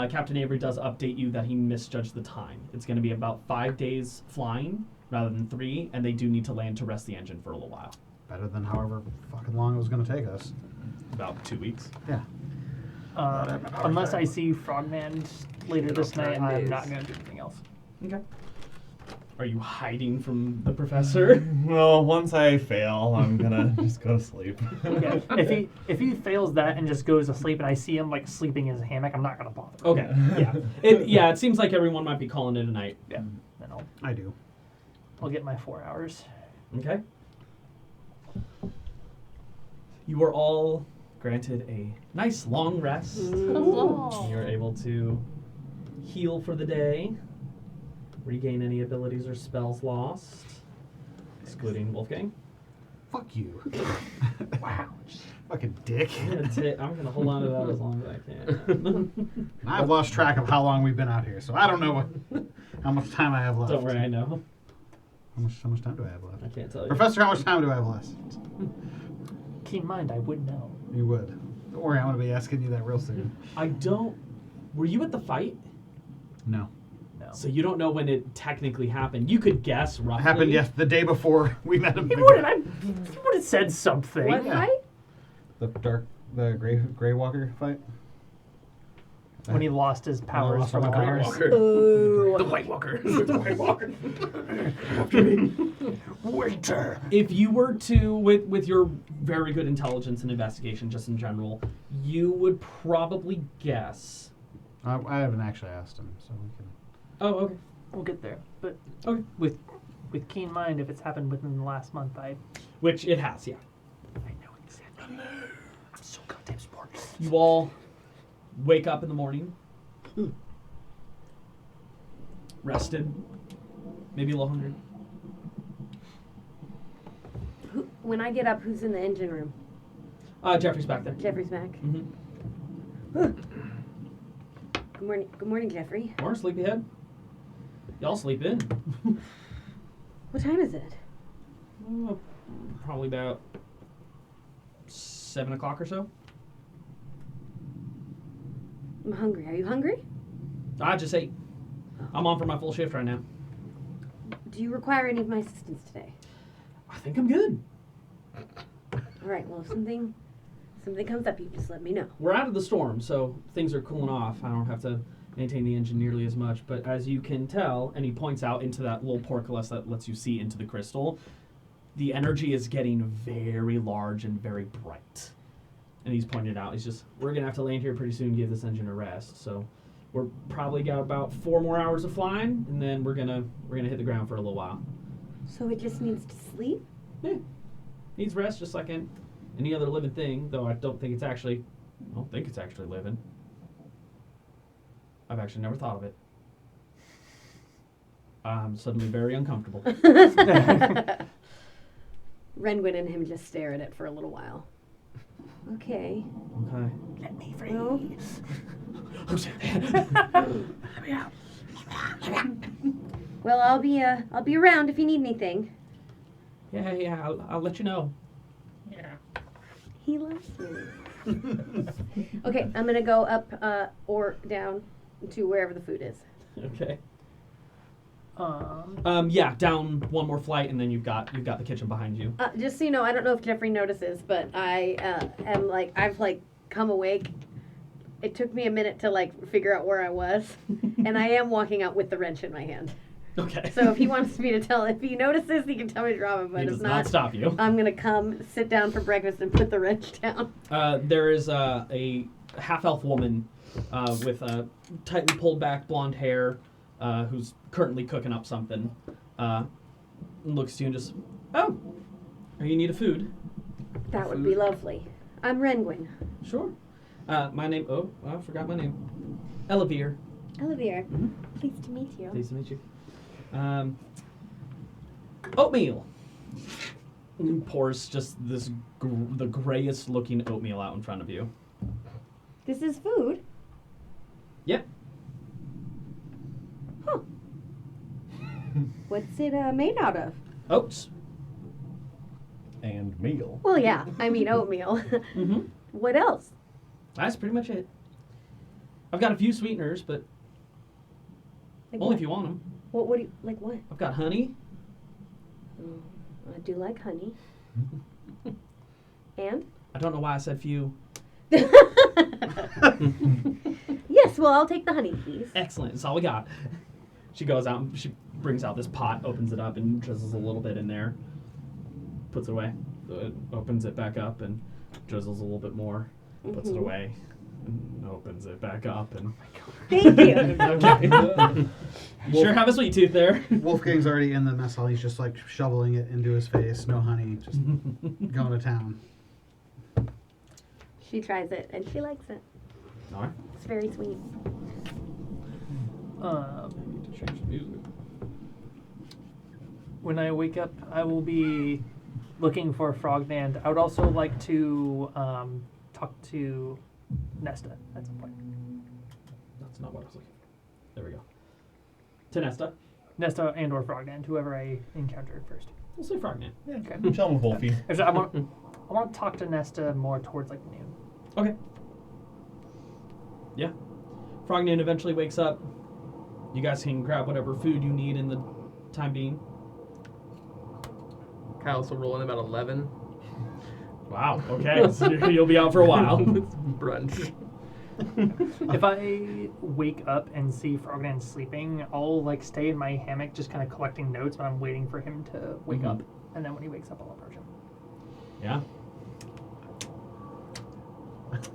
Captain Avery does update you that he misjudged the time. It's going to be about 5 days flying rather than 3, and they do need to land to rest the engine for a little while. Better than however fucking long it was going to take us. About 2 weeks. Yeah. Unless I see Frogman later this night, 9 I'm days. not going to do anything else. Okay. Are you hiding from the professor? Well, once I fail, I'm gonna just go to sleep. Yeah, if he fails that and just goes to sleep, and I see him like sleeping in his hammock, I'm not going to bother. Okay. Yeah. It seems like everyone might be calling it a night. Yeah. Then I do. I'll get my 4 hours. Okay. You are all granted a nice long rest. You're able to heal for the day, regain any abilities or spells lost, excluding Wolfgang. Fuck you. Wow. Fucking dick. I'm gonna hold on to that as long as I can. I've lost track of how long we've been out here, so I don't know how much time I have left. Don't worry, I know. How much time do I have left? I can't tell you. Professor, how much time do I have left? Keen mind, I would know. You would. Don't worry, I'm going to be asking you that real soon. Were you at the fight? No. No. So you don't know when it technically happened. You could guess roughly. It happened, yes, the day before we met him. He would have said something. What Yeah. fight? The Grey Walker fight? When he lost his powers lost from my powers. Walker. Ooh. The White Walker. The White Walker. Winter. If you were to, with your very good intelligence and investigation, just in general, you would probably guess. I haven't actually asked him, so we can. Oh, okay. We'll get there. But Okay. with keen mind, if it's happened within the last month, Which it has, yeah. I know exactly. I'm so goddamn smart. You all wake up in the morning, rested, maybe a little hungry. When I get up, who's in the engine room? Jeffrey's back there. Jeffrey's back. Mm-hmm. Good morning. Good morning, Jeffrey. Or sleepyhead. Y'all sleep in. What time is it? Probably about 7 o'clock or so. I'm hungry. Are you hungry? I just ate. I'm on for my full shift right now. Do you require any of my assistance today? I think I'm good. All right. Well, if something comes up, you just let me know. We're out of the storm, so things are cooling off. I don't have to maintain the engine nearly as much. But as you can tell, and he points out into that little portcullis that lets you see into the crystal, the energy is getting very large and very bright. And he's pointed out, we're going to have to land here pretty soon and give this engine a rest. So we're probably got about 4 more hours of flying, and then we're gonna hit the ground for a little while. So it just needs to sleep? Yeah. Needs rest just like any other living thing, though I don't think it's actually living. I've actually never thought of it. I'm suddenly very uncomfortable. Renwin and him just stare at it for a little while. Okay. Okay. Let me free. Well, Let me out. well, I'll be around if you need anything. Yeah, I'll let you know. Yeah. He loves me. Okay, I'm gonna go up or down to wherever the food is. Okay. Yeah, down one more flight, and then you've got the kitchen behind you. Just so you know, I don't know if Jeffrey notices, but I I've come awake. It took me a minute to figure out where I was, and I am walking out with the wrench in my hand. Okay. So if he wants me to tell, if he notices, he can tell me to drop it. But he if does not stop you. I'm gonna come sit down for breakfast and put the wrench down. There is a half-elf woman with tightly pulled back blonde hair who's currently cooking up something. Looks to you and just, oh, you need a food? That would be lovely. I'm Renwin. Sure. My name, I forgot my name. Elevere. Elevere. Pleased to meet you. Pleased to meet you. Oatmeal. And he pours just this the grayest looking oatmeal out in front of you. This is food? Yep. Huh. What's it made out of? Oats. And meal. Well, yeah, I mean oatmeal. Mm-hmm. What else? That's pretty much it. I've got a few sweeteners, but Like only what? if you want them. What do you, like what? I've got honey. I do like honey. And? I don't know why I said few. Yes, well, I'll take the honey, please. Excellent. That's all we got. She goes out and she brings out this pot, opens it up, and drizzles a little bit in there. Puts it away. Opens it back up and drizzles a little bit more. Puts it away. And opens it back up and. Thank you. Okay. Sure have a sweet tooth there. Wolfgang's already in the mess hall. He's just like shoveling it into his face. No honey, just going to town. She tries it and she likes it. All right. It's very sweet. Need to change the music. When I wake up, I will be looking for Frogman. I would also like to talk to Nesta at some point. That's not what I was looking for. There we go. To Nesta. Nesta and or Frogman, whoever I encounter first. We'll say Frogman. Yeah, Okay. I'm chilling with Wolfie. Actually, I want to talk to Nesta more towards like noon. Okay. Yeah. Frogman eventually wakes up. You guys can grab whatever food you need in the time being. Kyle's will roll in about 11. Wow. Okay. So you'll be out for a while. Brunch. If I wake up and see Frogman sleeping, I'll like stay in my hammock just kind of collecting notes when I'm waiting for him to wake up. And then when he wakes up, I'll approach him. Yeah. It's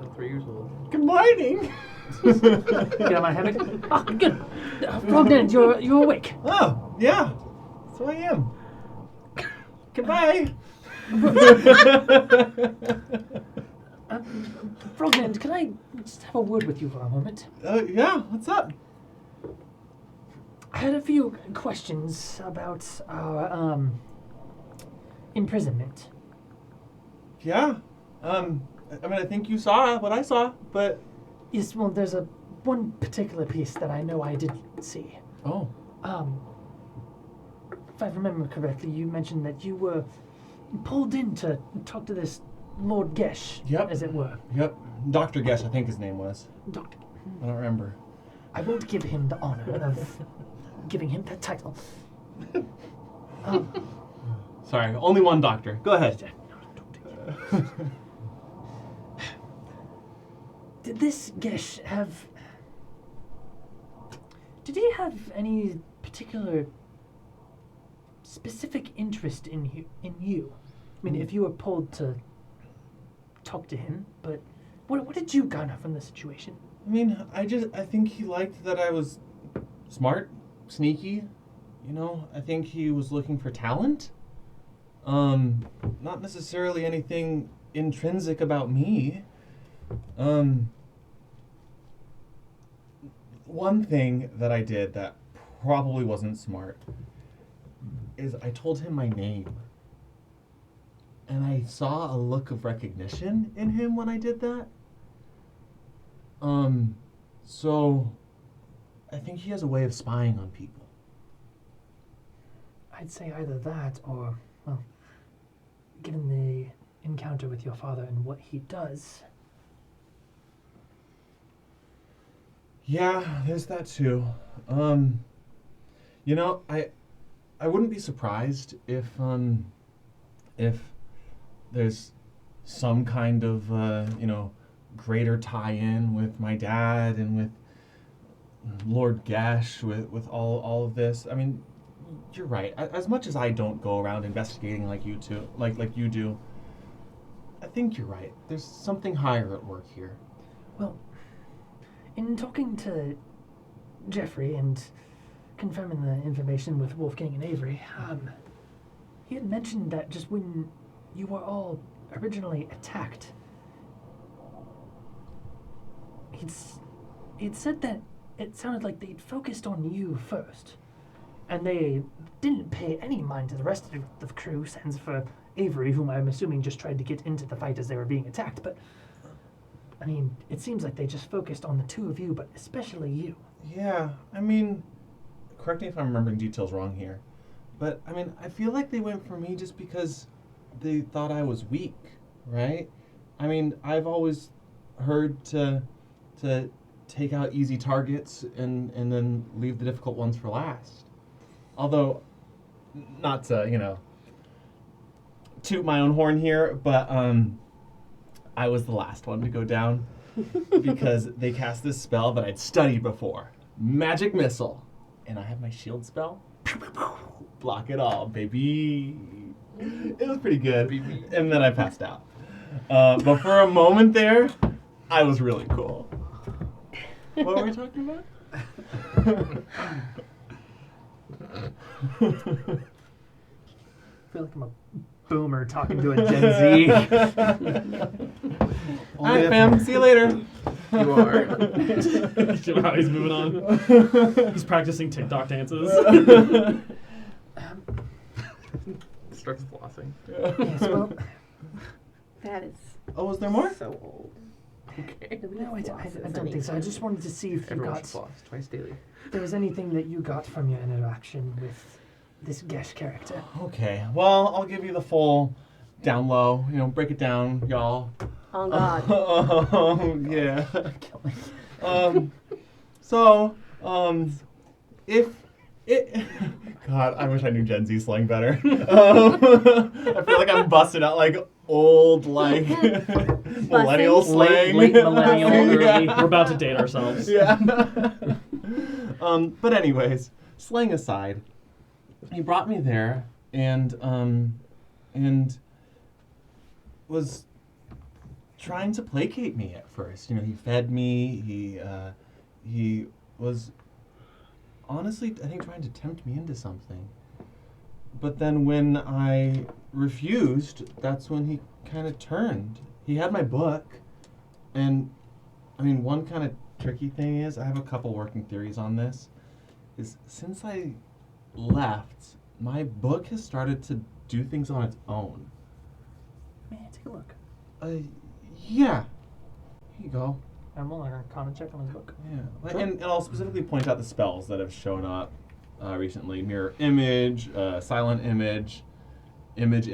not 3 years old. Good morning. Get out of my hammock. Ah, good. Frogman, you're awake. Oh, yeah. So I am. Goodbye. Frogman, can I just have a word with you for a moment? Yeah, what's up? I had a few questions about our imprisonment. Yeah. I mean, I think you saw what I saw, but... Yes, well, there's one particular piece that I know I didn't see. Oh. If I remember correctly, you mentioned that you were pulled in to talk to this Lord Gesh, Yep. as it were. Yep. Dr. Gesh, I think his name was. Doctor. I don't remember. I won't give him the honor of giving him that title. Sorry, only one doctor. Go ahead. Did this Gesh have... Did he have any particular specific interest in you? I mean, if you were pulled to talk to him, but what did you garner from the situation? I mean, I think he liked that I was smart, sneaky. You know, I think he was looking for talent. Not necessarily anything intrinsic about me. One thing that I did that probably wasn't smart is I told him my name. And I saw a look of recognition in him when I did that. So I think he has a way of spying on people. I'd say either that or, well, given the encounter with your father and what he does. Yeah, there's that too. You know, I wouldn't be surprised if there's some kind of greater tie-in with my dad and Lord Gash with all of this. I mean, you're right. As much as I don't go around investigating like you two, like you do, I think you're right. There's something higher at work here. Well, in talking to Jeffrey and confirming the information with Wolfgang and Avery, he had mentioned that just when you were all originally attacked, he'd said that it sounded like they'd focused on you first, and they didn't pay any mind to the rest of the crew, sans for Avery, whom I'm assuming just tried to get into the fight as they were being attacked. But I mean, it seems like they just focused on the two of you, but especially you. Yeah, I mean, correct me if I'm remembering details wrong here, but I mean, I feel like they went for me just because they thought I was weak, right? I mean, I've always heard to take out easy targets and then leave the difficult ones for last. Although, not to, toot my own horn here, but I was the last one to go down because they cast this spell that I'd studied before. Magic Missile. And I had my shield spell. Block it all, baby. It was pretty good. And then I passed out. But for a moment there, I was really cool. What were we talking about? I feel like I'm a boomer talking to a Gen Z. All right, fam. See you later. You are. Wow, he's moving on. He's practicing TikTok dances. Starts flossing. Yes, well, That is Oh, was there more? so old. Okay. no, I don't think so. I just wanted to see if you Everyone got, should floss twice daily. if there was anything that you got from your interaction with this Gesh character. Okay. Well, I'll give you the full down low. Break it down, y'all. On God. Yeah. So, if it, God, I wish I knew Gen Z slang better. I feel like I'm busting out like old millennial slang. Late millennial, early. Yeah. We're about to date ourselves. Yeah. But anyways, slang aside, he brought me there and was trying to placate me at first. He fed me. He was honestly, I think, trying to tempt me into something. But then when I refused, that's when he kind of turned. He had my book, and I mean, one kind of tricky thing is, I have a couple working theories on this, is since I left, my book has started to do things on its own. Man, take a look. Yeah. Here you go. I'm only going to kind of check on his book. Yeah. Sure. And I'll specifically point out the spells that have shown up recently. Mirror image, silent image, image.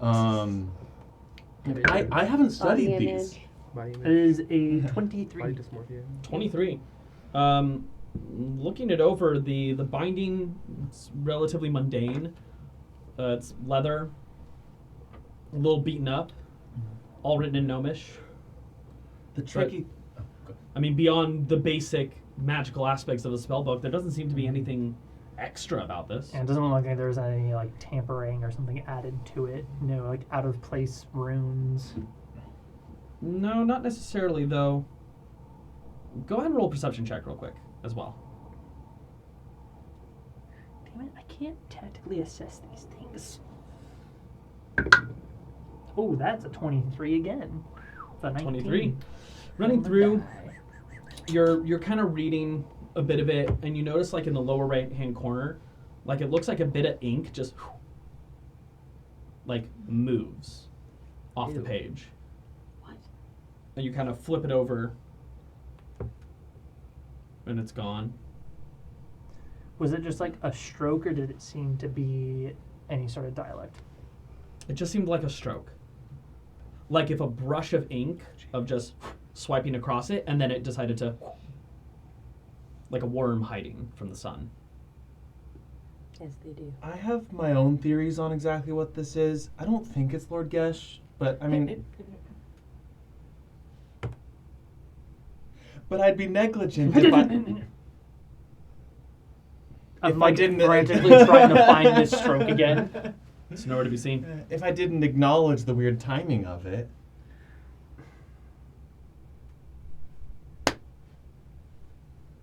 I haven't studied Body these. image. Body It image. is a 23. Body dysmorphia. 23. Looking it over, the binding, it's relatively mundane. It's leather, a little beaten up, all written in Gnomish. The tricky... I mean, beyond the basic magical aspects of the spellbook, there doesn't seem to be anything extra about this. And it doesn't look like there's any like tampering or something added to it. No, like out of place runes. No, not necessarily, though. Go ahead and roll a perception check real quick as well. Damn it, I can't tactically assess these things. Oh, that's a 23 again. The 19. 23. Running through, you're kind of reading a bit of it, and you notice, like, in the lower right-hand corner, like, it looks like a bit of ink just, like, moves off the Ew. page. What? And you kind of flip it over, and it's gone. Was it just like a stroke, or did it seem to be any sort of dialect? It just seemed like a stroke. Like if a brush of ink of just swiping across it, and then it decided to, like a worm hiding from the sun. Yes, they do. I have my own theories on exactly what this is. I don't think it's Lord Gesh, but I mean... But I'd be negligent if I... I'm If I like didn't- frantically trying to find this stroke again. It's nowhere to be seen. If I didn't acknowledge the weird timing of it.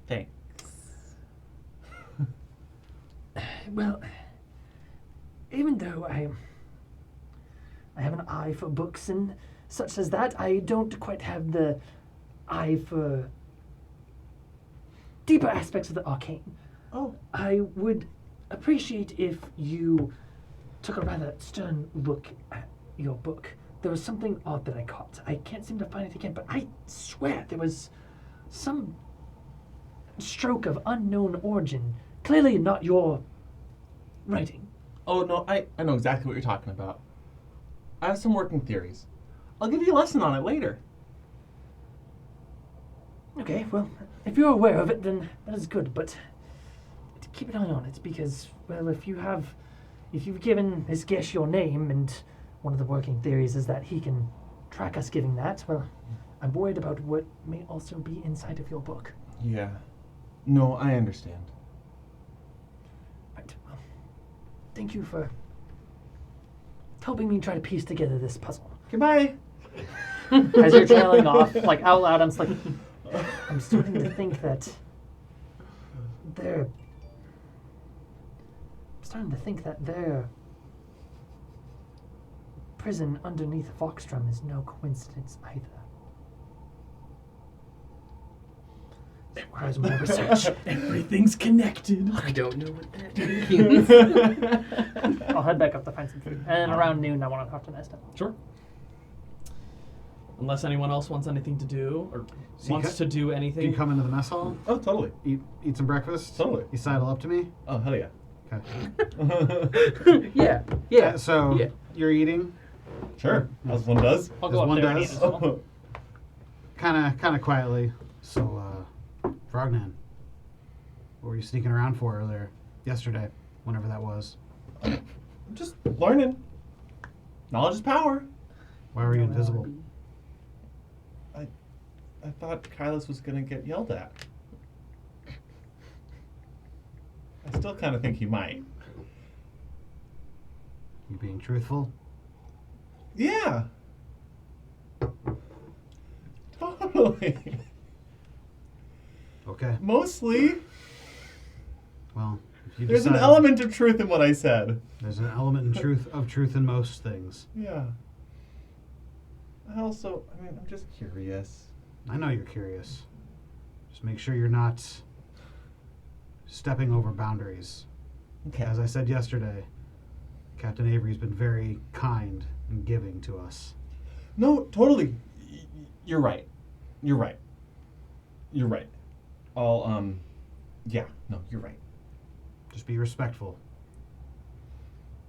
Thanks. Well, even though I have an eye for books and such as that, I don't quite have the eye for deeper aspects of the arcane. Oh. I would appreciate if you took a rather stern look at your book. There was something odd that I caught. I can't seem to find it again, but I swear there was some stroke of unknown origin. Clearly not your writing. Oh, no, I know exactly what you're talking about. I have some working theories. I'll give you a lesson on it later. Okay, well, if you're aware of it, then that is good, but keep an eye on it, because, well, if you've given this guest your name, and one of the working theories is that he can track us giving that, well, I'm worried about what may also be inside of your book. Yeah. No, I understand. Right, well, thank you for helping me try to piece together this puzzle. Goodbye. As you're trailing off, like, out loud, I'm just like, I'm starting to think that their prison underneath Foxdrum is no coincidence either. It requires more research. Everything's connected. I don't know what that means. I'll head back up to find some food. And around noon, I want to talk to Nesta. Sure. Unless anyone else wants anything to do, or So you wants ca- to do Do anything. you come into the mess hall? Oh, totally. Eat some breakfast? Totally. You sidle up to me? Oh, hell yeah. Okay. Yeah. So Yeah. you're eating, Sure, as one does. I'll As go up one there and eat does. as well. kind of quietly. So, Frognan, what were you sneaking around for yesterday, whenever that was? Just learning. Knowledge is power. Why were you invisible? I thought Kylus was gonna get yelled at. I still kind of think he might. You being truthful? Yeah. Totally. Okay. Mostly, Well, if you there's an decide- element of truth in what I said. There's an element of truth in most things. Yeah. I'm just curious. I know you're curious. Just make sure you're not stepping over boundaries. Okay. As I said yesterday, Captain Avery's been very kind and giving to us. No, totally. You're right. You're right. You're right. Yeah, no, you're right. Just be respectful.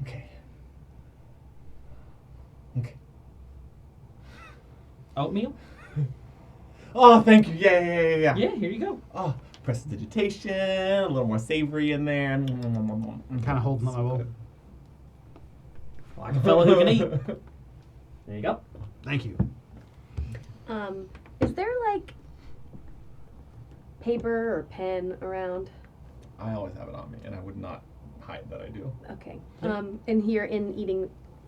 Okay. Okay. Oatmeal? Oh, thank you. Yeah. Yeah, here you go. Oh, prestidigitation, a little more savory in there. I'm kind of holding up my bowl. Like a fella who can eat. There you go. Thank you. Is there like paper or pen around? I always have it on me, and I would not hide that I do. Okay. Yeah. In here in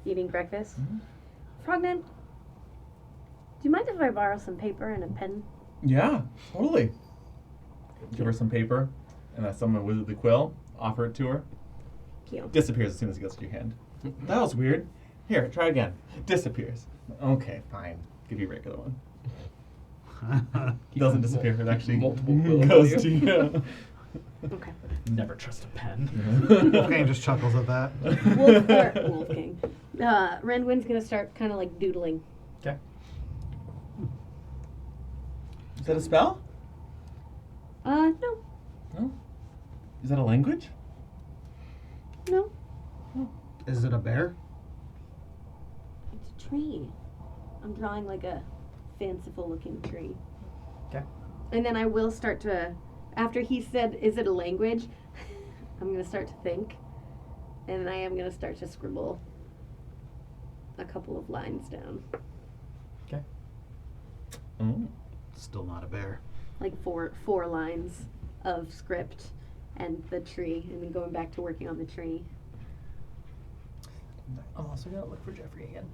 eating breakfast. Mhm. Frognan, do you mind if I borrow some paper and a pen? Yeah, totally. Give her some paper, and as someone with the quill, offer it to her. Cute. Disappears as soon as it gets to your hand. That was weird. Here, try again. Disappears. Okay, fine. Give you a regular one. Doesn't disappear. It actually Multiple quills goes on to you. you. Okay. Never trust a pen. Wolfgang just chuckles at that. Wolfgang. Renwin's gonna start kind of like doodling. Okay. Is that a spell? No. No. Is that a language? No. Is it a bear? It's a tree. I'm drawing like a fanciful looking tree. Okay. And then I will start to, after he said, is it a language? I'm going to start to think. And I am going to start to scribble a couple of lines down. Okay. Oh. Still not a bear. like four lines of script and the tree, and then going back to working on the tree. I'm also gonna look for Jeffrey again.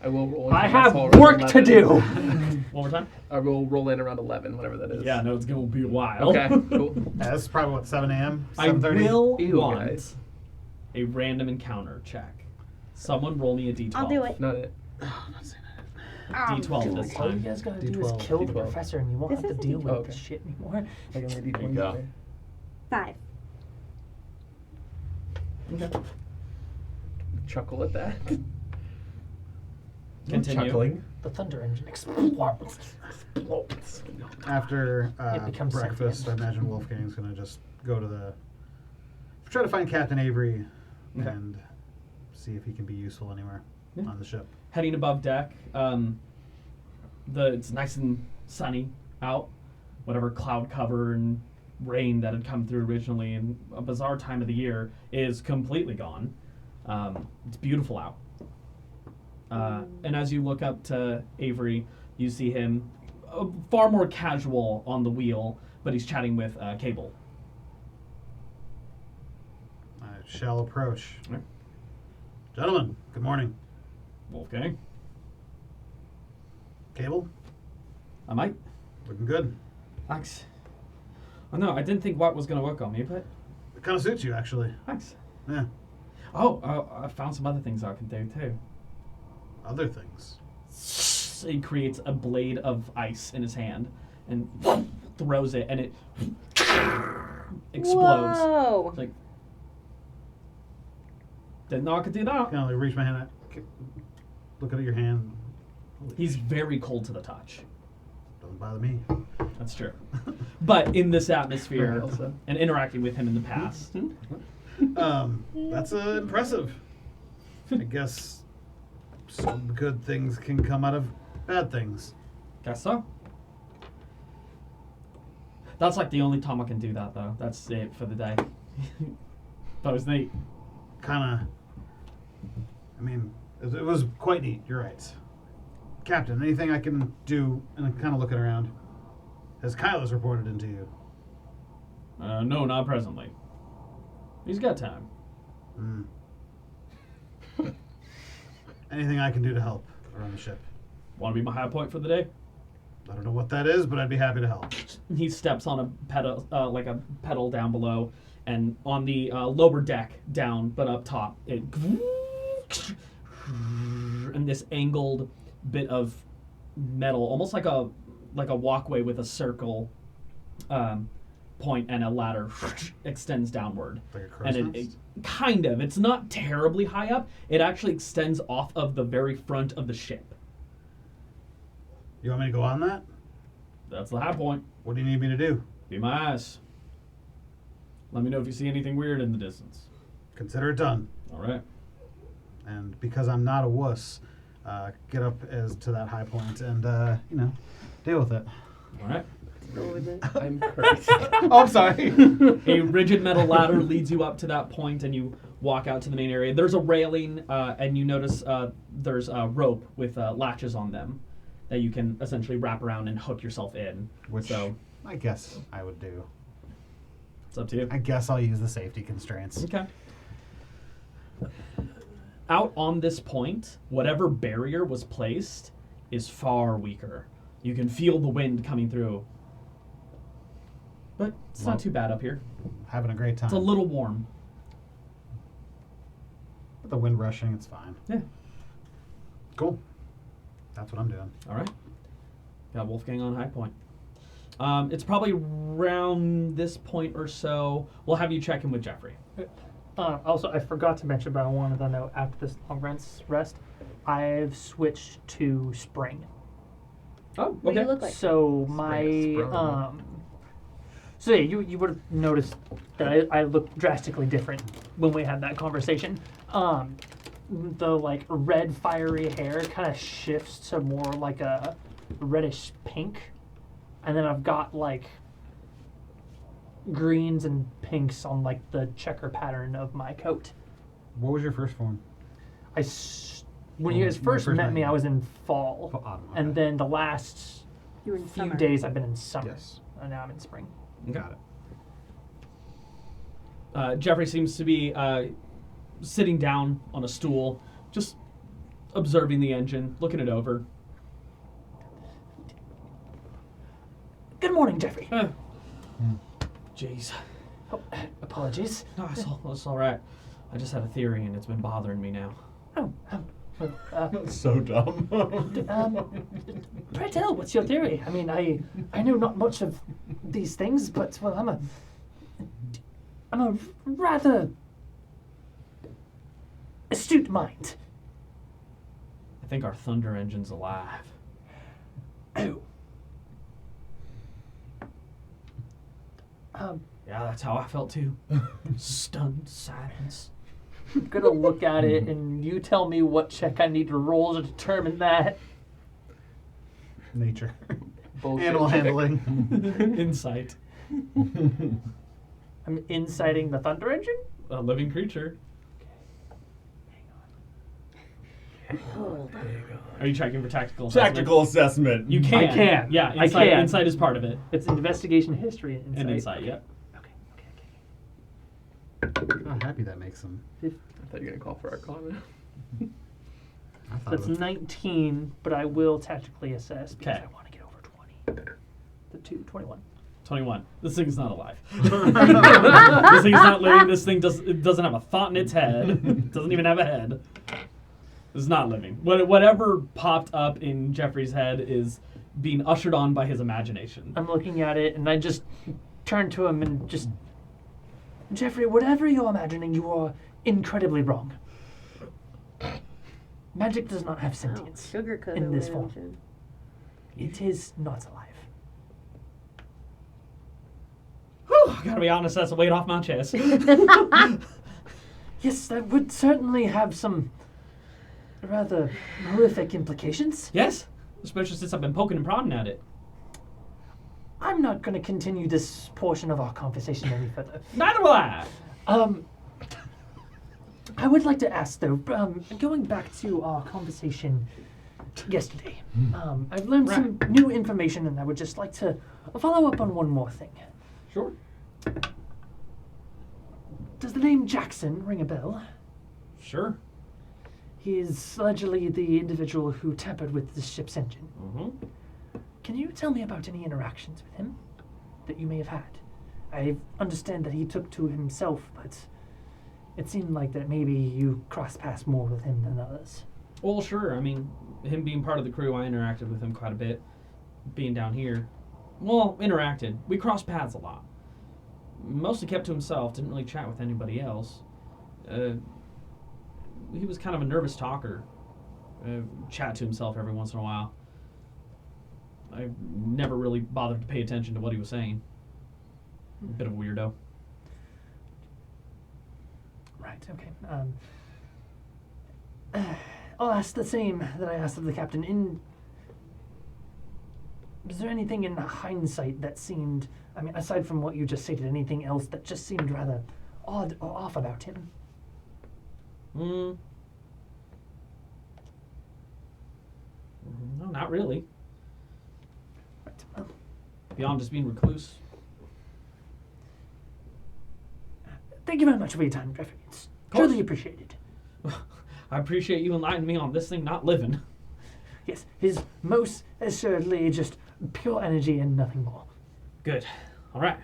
I will roll. I into my have soul around work to 11. do. One more time. I will roll in around 11, whatever that is. Yeah, no, it's gonna be a while. Okay. Cool. Yeah, this is probably what 7 a.m. I 7:30. will Ew, want guys. a random encounter check. Someone roll me a d12. I'll do it. Not it. D12 this All you time. guys gotta do D12, is kill the D12. professor, and you won't This have to is a deal with D12. this shit anymore. Like I'm There you go. 5. Okay. Chuckle at that. Continue. Chuckling. The thunder engine explodes. After It becomes breakfast, sentient. I imagine Wolfgang's going to just go to try to find Captain Avery Okay. and see if he can be useful anywhere Yeah. on the ship. Heading above deck. It's nice and sunny out. Whatever cloud cover and rain that had come through originally in a bizarre time of the year is completely gone. It's beautiful out. And as you look up to Avery, you see him far more casual on the wheel, but he's chatting with Cable. I shall approach. Right. Gentlemen, good morning. Wolfgang, Cable, I might. looking good. Thanks. Oh no, I didn't think White was going to work on me, but It kind of suits you, actually. thanks. Yeah. Oh, I found some other things I can do too. Other things. So he creates a blade of ice in his hand and throws it, and it explodes. Whoa! It's like, didn't know I could do that. Kind of like reach my hand out, looking at your hand. Holy He's very cold to the touch. Doesn't bother me. That's true. But in this atmosphere Very well said. and interacting with him in the past, That's impressive. I guess some good things can come out of bad things. guess so. That's like the only time I can do that, though. That's it for the day. That was neat. Kind of. I mean, it was quite neat. You're right, Captain. Anything I can do? And I'm kind of looking around. Has Kylos reported into you? No, not presently. He's got time. Mm. Anything I can do to help around the ship? Want to be my high point for the day? I don't know what that is, but I'd be happy to help. He steps on a pedal, like a pedal down below, and on the lower deck down, but up top, it and this angled bit of metal, almost like a walkway with a circle point and a ladder extends downward. Like a crow's And it nest? kind of, it's not terribly high up. It actually extends off of the very front of the ship. You want me to go on that? That's the high point. What do you need me to do? Be my eyes. Let me know if you see anything weird in the distance. Consider it done. All right. And because I'm not a wuss, get up as to that high point and deal with it. All right. Roll with it. I'm cursed. Oh, I'm sorry. A rigid metal ladder leads you up to that point, and you walk out to the main area. There's a railing, and you notice there's a rope with latches on them that you can essentially wrap around and hook yourself in. Which So I guess I would do. it's up to you. I guess I'll use the safety constraints. Okay. Out on this point, whatever barrier was placed is far weaker. You can feel the wind coming through. But it's Well, not too bad up here. Having a great time. It's a little warm. With the wind rushing, it's fine. Yeah. Cool. That's what I'm doing. All right. Got Wolfgang on high point. It's probably around this point or so. We'll have you check in with Jeffrey. Also, I forgot to mention, but I wanted to know after this long rest, I've switched to spring. Oh, What do you look like? So Spring my is sprung. so yeah, you would have noticed that I look drastically different when we had that conversation. The like red fiery hair kind of shifts to more like a reddish pink, and then I've got like greens and pinks on like the checker pattern of my coat. What was your first form? I When you guys first met me, night. I was in fall. Autumn, And okay. then the last You were in few summer. days I've been in summer. Yes. And now I'm in spring. Got it. Jeffrey seems to be sitting down on a stool, just observing the engine, looking it over. Good morning, Jeffrey. Jeez. Oh, apologies. No, it's all right. I just had a theory, and it's been bothering me now. Oh, So dumb. pray tell, what's your theory? I mean, I know not much of these things, but, well, I'm a rather astute mind. I think our thunder engine's alive. Oh. Yeah, that's how I felt too. Stunned silence. I'm gonna look at it, and you tell me what check I need to roll to determine that. Nature. Bullshit Animal check. handling. Insight. I'm inciting the thunder engine? A living creature. Hold on. Are you checking for tactical assessment? Tactical assessment. You can. I can. Yeah, I insight, can. insight is part of it. It's investigation history and insight. And insight, Okay. yep. Okay. How happy that makes them. I thought you were gonna call for Arcana. I thought That's it was 19, but I will tactically assess because Okay. I want to get over 20. The 21. 21. This thing's not alive. This thing's not living. This thing doesn't have a thought in its head. It doesn't even have a head. It's not living. Whatever popped up in Jeffrey's head is being ushered on by his imagination. I'm looking at it, and I just turn to him and just... Jeffrey, whatever you're imagining, you are incredibly wrong. Magic does not have Oh, sentience. sugarcoat in this away, form. don't It is not alive. Whew, I gotta be honest, that's a weight off my chest. Yes, that would certainly have some rather horrific implications. Yes? Especially since I've been poking and prodding at it. I'm not going to continue this portion of our conversation any further. Neither will I. I would like to ask, though, going back to our conversation yesterday, I've learned some new information, and I would just like to follow up on one more thing. Sure. Does the name Jackson ring a bell? Sure. He is allegedly the individual who tampered with the ship's engine. Mm-hmm. Can you tell me about any interactions with him that you may have had? I understand that he took to himself, but it seemed like that maybe you crossed paths more with him than others. Well, sure. I mean, him being part of the crew, I interacted with him quite a bit. Being down here, well, interacted. We crossed paths a lot. Mostly kept to himself. Didn't really chat with anybody else. He was kind of a nervous talker. Chat to himself every once in a while. I never really bothered to pay attention to what he was saying. A bit of a weirdo. Right, okay. I'll ask the same that I asked of the captain. Is there anything in hindsight that seemed, I mean, aside from what you just stated, anything else that just seemed rather odd or off about him? No, not really. Right. Well, Beyond just being recluse. thank you very much for your time, Jeffrey. It's course. truly appreciated. I appreciate you enlightening me on this thing not living. Yes, he's most assuredly just pure energy and nothing more. Good. All right.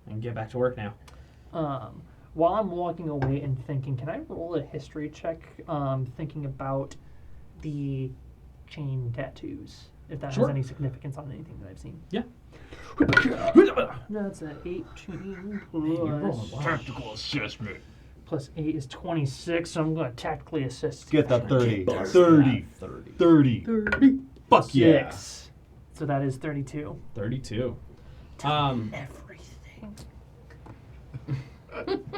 I can get back to work now. While I'm walking away and thinking, can I roll a history check? Thinking about the chain tattoos, if that Sure. has any significance on anything that I've seen. Yeah. That's an 18 you're rolling plus, well. Tactical assessment. plus 8 is 26, so I'm going to tactically assist. Get that 30. Get 30. 30. 30. 30. Fuck yeah. 6. So that is 32. 32. Everything.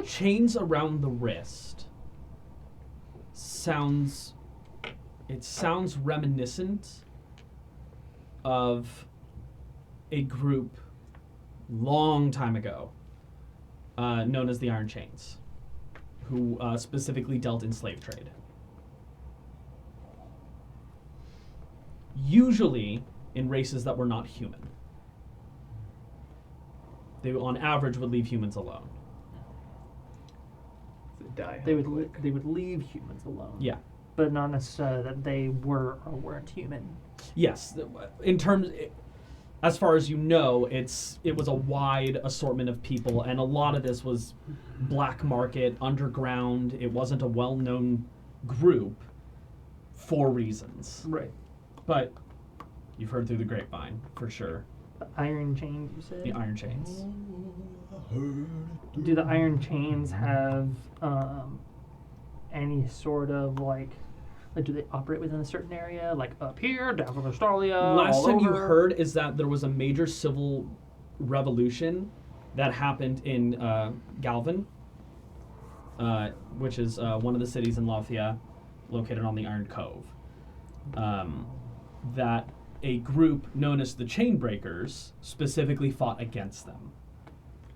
Chains around the wrist sounds reminiscent of a group long time ago known as the Iron Chains, who specifically dealt in slave trade. usually in races that were not human. They, on average, would leave humans alone. They would leave humans alone. Yeah. But not necessarily that they were or weren't human. Yes. In terms, as far as you know, it was a wide assortment of people, and a lot of this was black market, underground. It wasn't a well-known group for reasons. Right. But you've heard through the grapevine, for sure. The iron chains, you said? The iron chains. Do the iron chains have any sort of like do they operate within a certain area, like up here, down from Australia? Last time you over? heard is that there was a major civil revolution that happened in Galvin, which is one of the cities in Lothian, located on the Iron Cove. That a group known as the Chainbreakers specifically fought against them.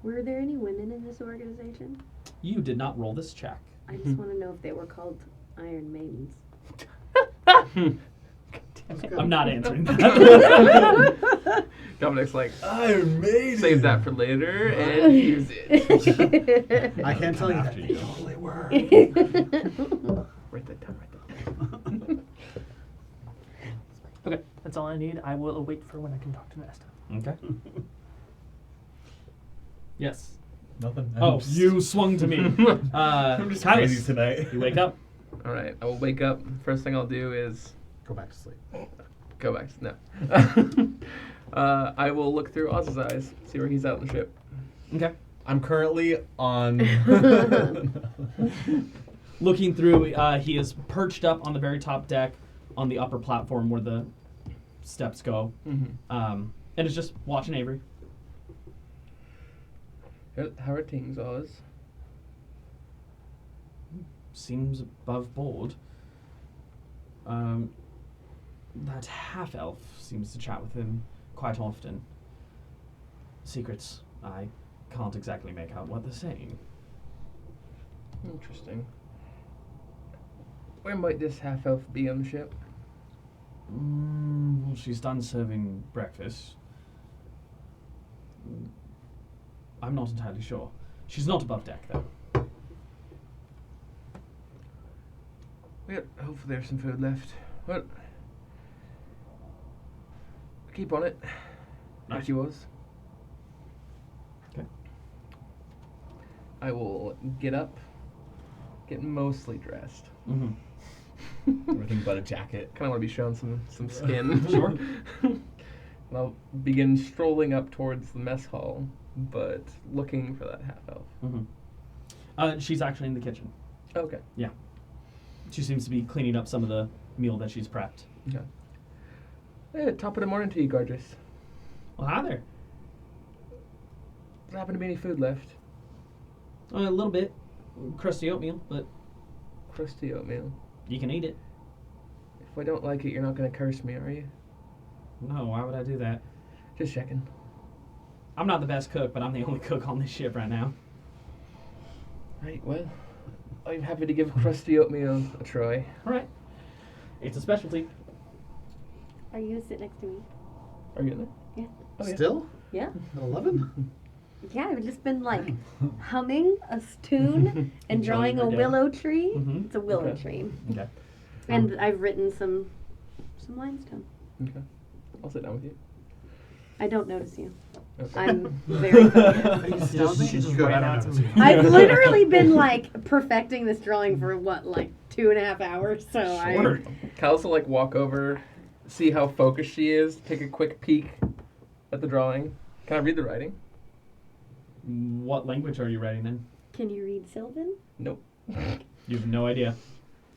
Were there any women in this organization? You did not roll this check. I just want to know if they were called Iron Maidens. I'm not answering that. Dominic's like, Iron Maiden. save that for later and use it. I can't tell you that. After They you. totally were. Write that down. Okay, that's all I need. I will wait for when I can talk to Nesta. Okay. Yes. Nothing. Oh, you swung to me. I'm just Tyler, crazy tonight. you wake up. All right, I will wake up. First thing I'll do is Go back to sleep. go back to no. I will look through Oz's eyes, see where he's out in the ship. Okay. I'm currently on. Looking through, he is perched up on the very top deck on the upper platform where the steps go, and is just watching Avery. How are things, Oz? Seems above board. That half-elf seems to chat with him quite often. Secrets, I can't exactly make out what they're saying. Interesting. Where might this half-elf be on the ship? Well, she's done serving breakfast. I'm not entirely sure. She's not above deck, though. Well, hopefully there's some food left. Well, keep on it. Like she was. Okay. I will get up, get mostly dressed. Mm-hmm. Everything but a jacket. Kind of want to be showing some skin. Sure. And I'll begin strolling up towards the mess hall, but looking for that half-elf. Mm-hmm. She's actually in the kitchen. Okay. Yeah. She seems to be cleaning up some of the meal that she's prepped. Okay. Hey, top of the morning to you, gorgeous. Well, hi there. Does there happen to be any food left? A little bit. Crusty oatmeal, but Crusty oatmeal. you can eat it. If I don't like it, you're not going to curse me, are you? No, why would I do that? Just checking. I'm not the best cook, but I'm the only cook on this ship right now. Right, well, I'm happy to give crusty oatmeal a try. All right. It's a specialty. Are you gonna sit next to me? Are you in there? Yeah. Oh, yeah. Still? Yeah. At 11? Yeah, I've just been like humming a tune and drawing a your day. willow tree. Mhm. It's a willow Okay. tree. Okay. And I've written some lines down. Okay. I'll sit down with you. I don't notice you. Okay. I'm very focused. She's Just good. write I don't out notice some- you. I've literally been like perfecting this drawing for what, like 2.5 hours. So Sure. Can I also like walk over, see how focused she is, take a quick peek at the drawing? Can I read the writing? What language are you writing in? Can you read Sylvan? Nope. You have no idea.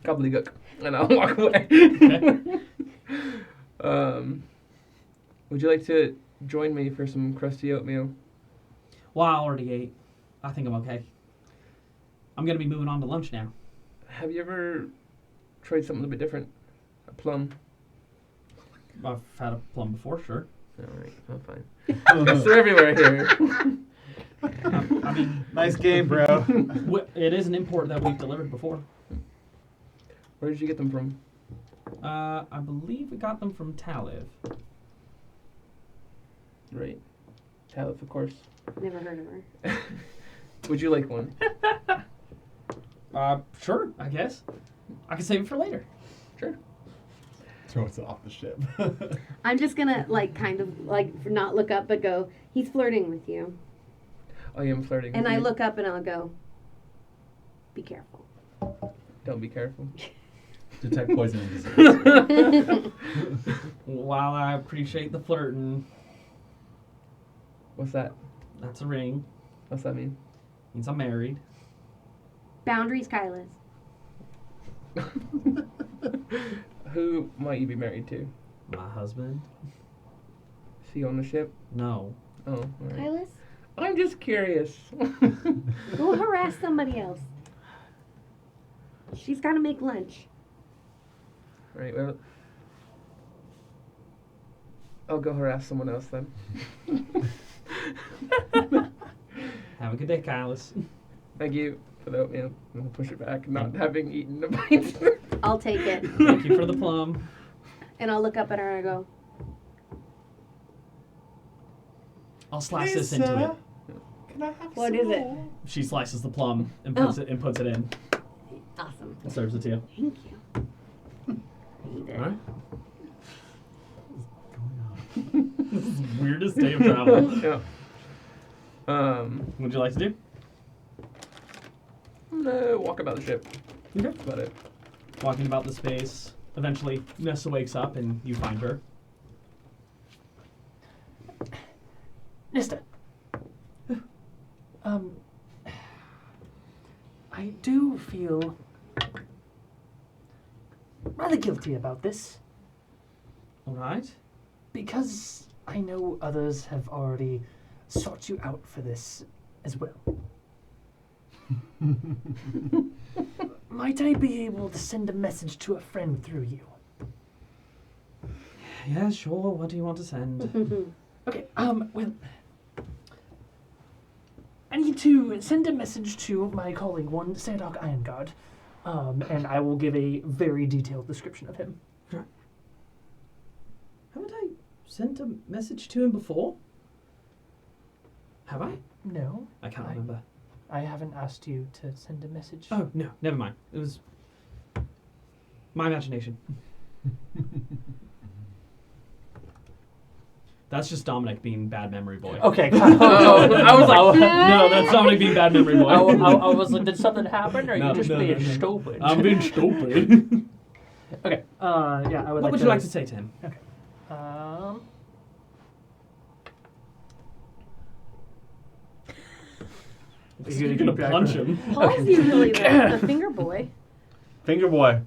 Gobbledygook. And I'll walk away. Okay. Would you like to join me for some crusty oatmeal? Well, I already ate. I think I'm okay. I'm going to be moving on to lunch now. Have you ever tried something a bit different? A plum? I've had a plum before, sure. Alright, I'm fine. Guess they're everywhere here. I mean, Nice game, bro. it is an import that we've delivered before. Where did you get them from? I believe we got them from Taliv. Right. Talith, of course. Never heard of her. Would you like one? Sure, I guess. I can save it for later. Sure. Throws it off the ship. I'm just gonna not look up, but go. He's flirting with you, I am flirting. and with I you. look up and I'll go. Be careful. Don't be careful. Detect poison and disease. While I appreciate the flirting, What's that? that's a ring. What's that mean? Means I'm married. Boundaries, Kylas. Who might you be married to? My husband? Is he on the ship? No. Oh, all right. Kylas, I'm just curious. go harass somebody else. She's got to make lunch. Right, well, I'll go harass someone else then. Have a good day, Kylas. Thank you for the oatmeal. I'm gonna push it back, not having eaten a bite. I'll take it, Thank you for the plum. and I'll look up at her and I go. I'll slice this into it. Can I have What some is it? more? She slices the plum and puts Oh. it in. Awesome. And serves it to you. Thank you. Eat it. All right. What's going on? This is the weirdest day of travel. Yeah. What would you like to do? No, walk about the ship. Okay. That's about it. Walking about the space. Eventually, Nessa wakes up and you find her. Nista. I do feel rather guilty about this All right. because I know others have already sought you out for this as well. Might I be able to send a message to a friend through you? Yeah, sure. What do you want to send? Okay, well, I need to send a message to my colleague, one Serdok Ironguard, and I will give a very detailed description of him. Haven't I sent a message to him before? Have I? No, I can't remember. I haven't asked you to send a message. Oh, no. Never mind. It was my imagination. That's just Dominic being bad memory boy. Okay. I was like, No, that's Dominic being bad memory boy. I was like, did something happen, or are No, you just no, being no, no. stupid? I'm being stupid. Okay. Yeah, I would. What would you like to say to him? You're gonna punch him. Paul's usually the finger boy. Finger boy.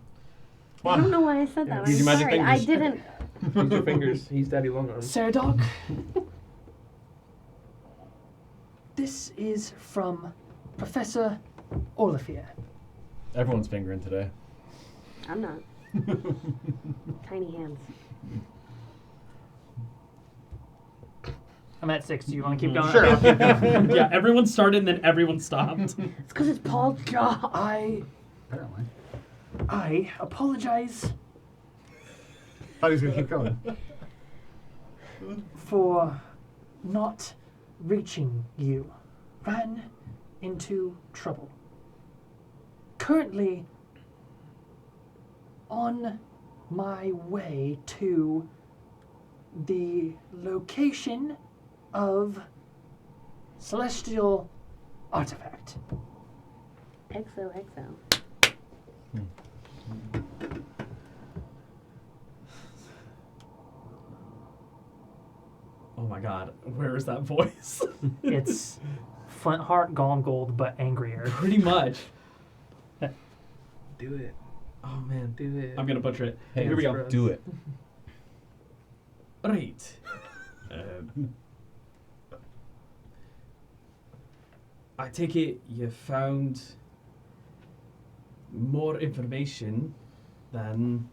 I don't know why I said that. Use I'm your magic sorry. I fingers. didn't. use your fingers. He's Daddy Longarm. Serdok. This is from Professor Olivier. Everyone's fingering today. I'm not. Tiny hands. I'm at 6. Do you want to keep going? Sure. Yeah, everyone started and then everyone stopped. It's because it's Paul's job. Apparently. I apologize Thought he was gonna keep going. for not reaching you. Ran into trouble. Currently on my way to the location of celestial artifact. XOXO. Oh my god, where is that voice? It's Flint Heart Golem Gold, but angrier. Pretty much. Do it. Oh man, Do it. I'm gonna butcher it. Hey, Here we go. for us. Do it. Right. I take it you found more information than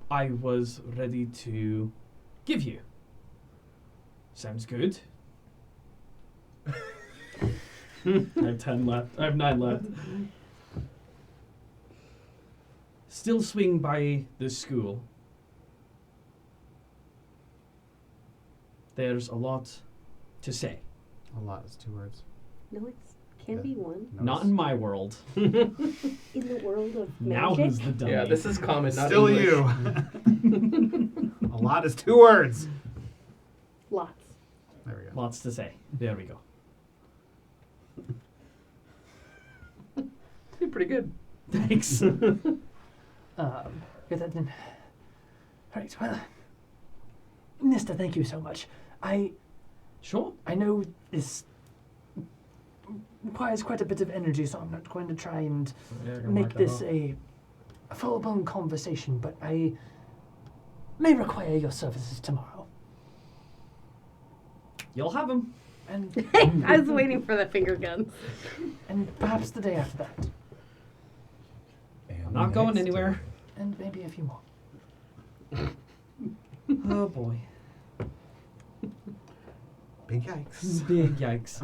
I was ready to give you. Sounds good. I have 10 left. I have 9 left. still swing by the school. There's a lot to say. A lot is 2 words. No, it can't be one. No, Not in my world. In the world of Now magic. who's the dummy? Yeah, this is common, not Still English. you. A lot is 2 words. Lots. There we go. Lots to say. There we go. Did pretty good. Thanks. Good then. Right, well, Nista, thank you so much. Sure. I know this requires quite a bit of energy, so I'm not going to try and make this a full-blown conversation, but I may require your services tomorrow. You'll have them. And I was waiting for the finger guns. and perhaps the day after that. I'm not going anywhere. And maybe a few more. Oh boy. Big yikes. Big yikes.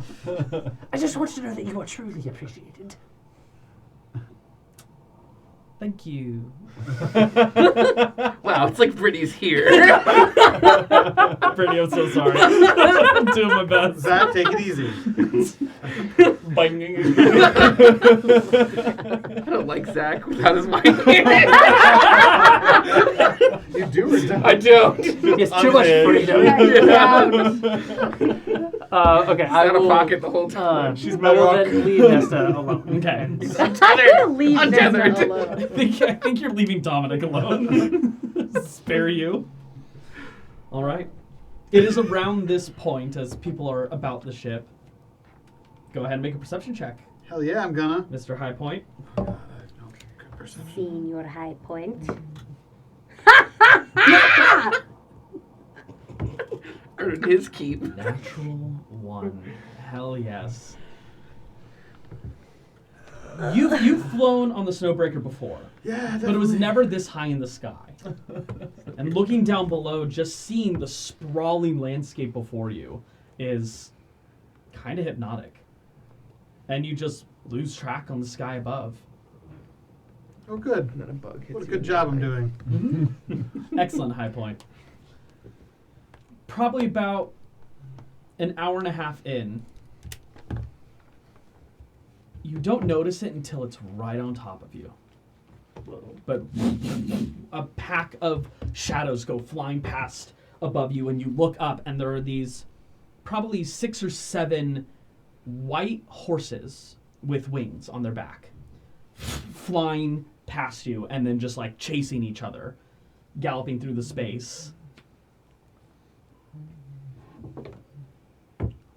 I just want you to know that you are truly appreciated. Thank you. Wow, it's like Brittany's here. Brittany, I'm so sorry. I'm doing my best. Zach, take it easy. Banging. I don't like Zach without his mic. You do or don't? I don't. It's too much freedom. Okay, He's out of pocket the whole time. She's I will Bedrock. then leave Nesta alone. Okay. I'm gonna leave Untethered. Nesta alone. I think you're leaving Dominic alone. Spare you. All right. It is around this point as people are about the ship. Go ahead and make a perception check, Hell yeah, I'm gonna. Mr. High Point. Seeing your high point. Earned his keep. Natural 1. Hell yes. You've flown on the Snowbreaker before, Yeah, but it was never this high in the sky. And looking down below, just seeing the sprawling landscape before you is kind of hypnotic. And you just lose track on the sky above. Oh, good. And then a bug hits What a you good in the job I'm eye. doing. Excellent, High Point. Probably about an hour and a half in, you don't notice it until it's right on top of you. But a pack of shadows go flying past above you, and you look up, and there are these probably 6 or 7 white horses with wings on their back, flying past you, and then just like chasing each other, galloping through the space.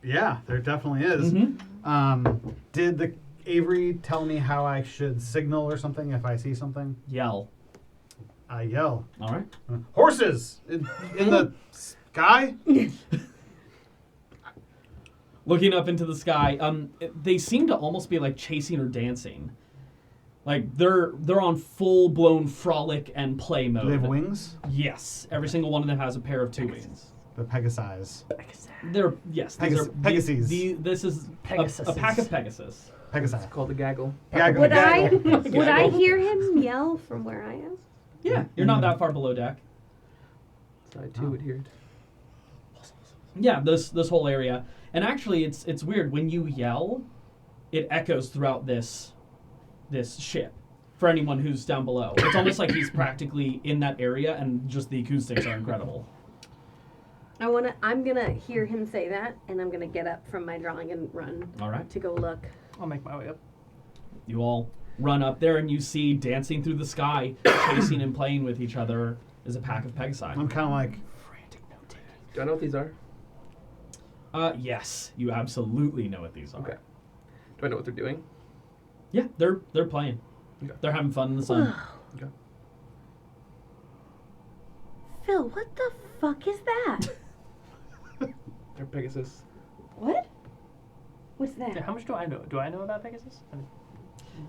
Yeah, there definitely is. Mhm. Did the Avery tell me how I should signal or something if I see something? Yell. I yell. All right. Horses! In the sky? Looking up into the sky, they seem to almost be like chasing or dancing. Like they're on full blown frolic and play mode. Do they have wings? Yes, every single one of them has a pair of 2 wings. The Pegasi. They're yes, these are Pegasus. this is Pegasus. a pack of Pegasus. It's Pegasi. called a gaggle. Gaggle. Would I Gaggle. would I hear him yell from where I am? Yeah, you're not that far below deck. Side 2 adhered. Yeah, this whole area, and actually it's weird when you yell, it echoes throughout this ship. For anyone who's down below, it's almost like he's practically in that area, and just the acoustics are incredible. I'm gonna hear him say that, and I'm gonna get up from my drawing and run All right. to go look. I'll make my way up. You all run up there, and you see dancing through the sky, chasing and playing with each other, is a pack of Pegasi. I'm kind of like, Frantic note taking. Do I know what these are? Yes, you absolutely know what these are. Okay. Do I know what they're doing? Yeah, they're playing. Okay. They're having fun in the sun. Okay. Phil, what the fuck is that? They're Pegasus. What? What's Yeah, that? how much do I know? Do I know about Pegasus? I mean,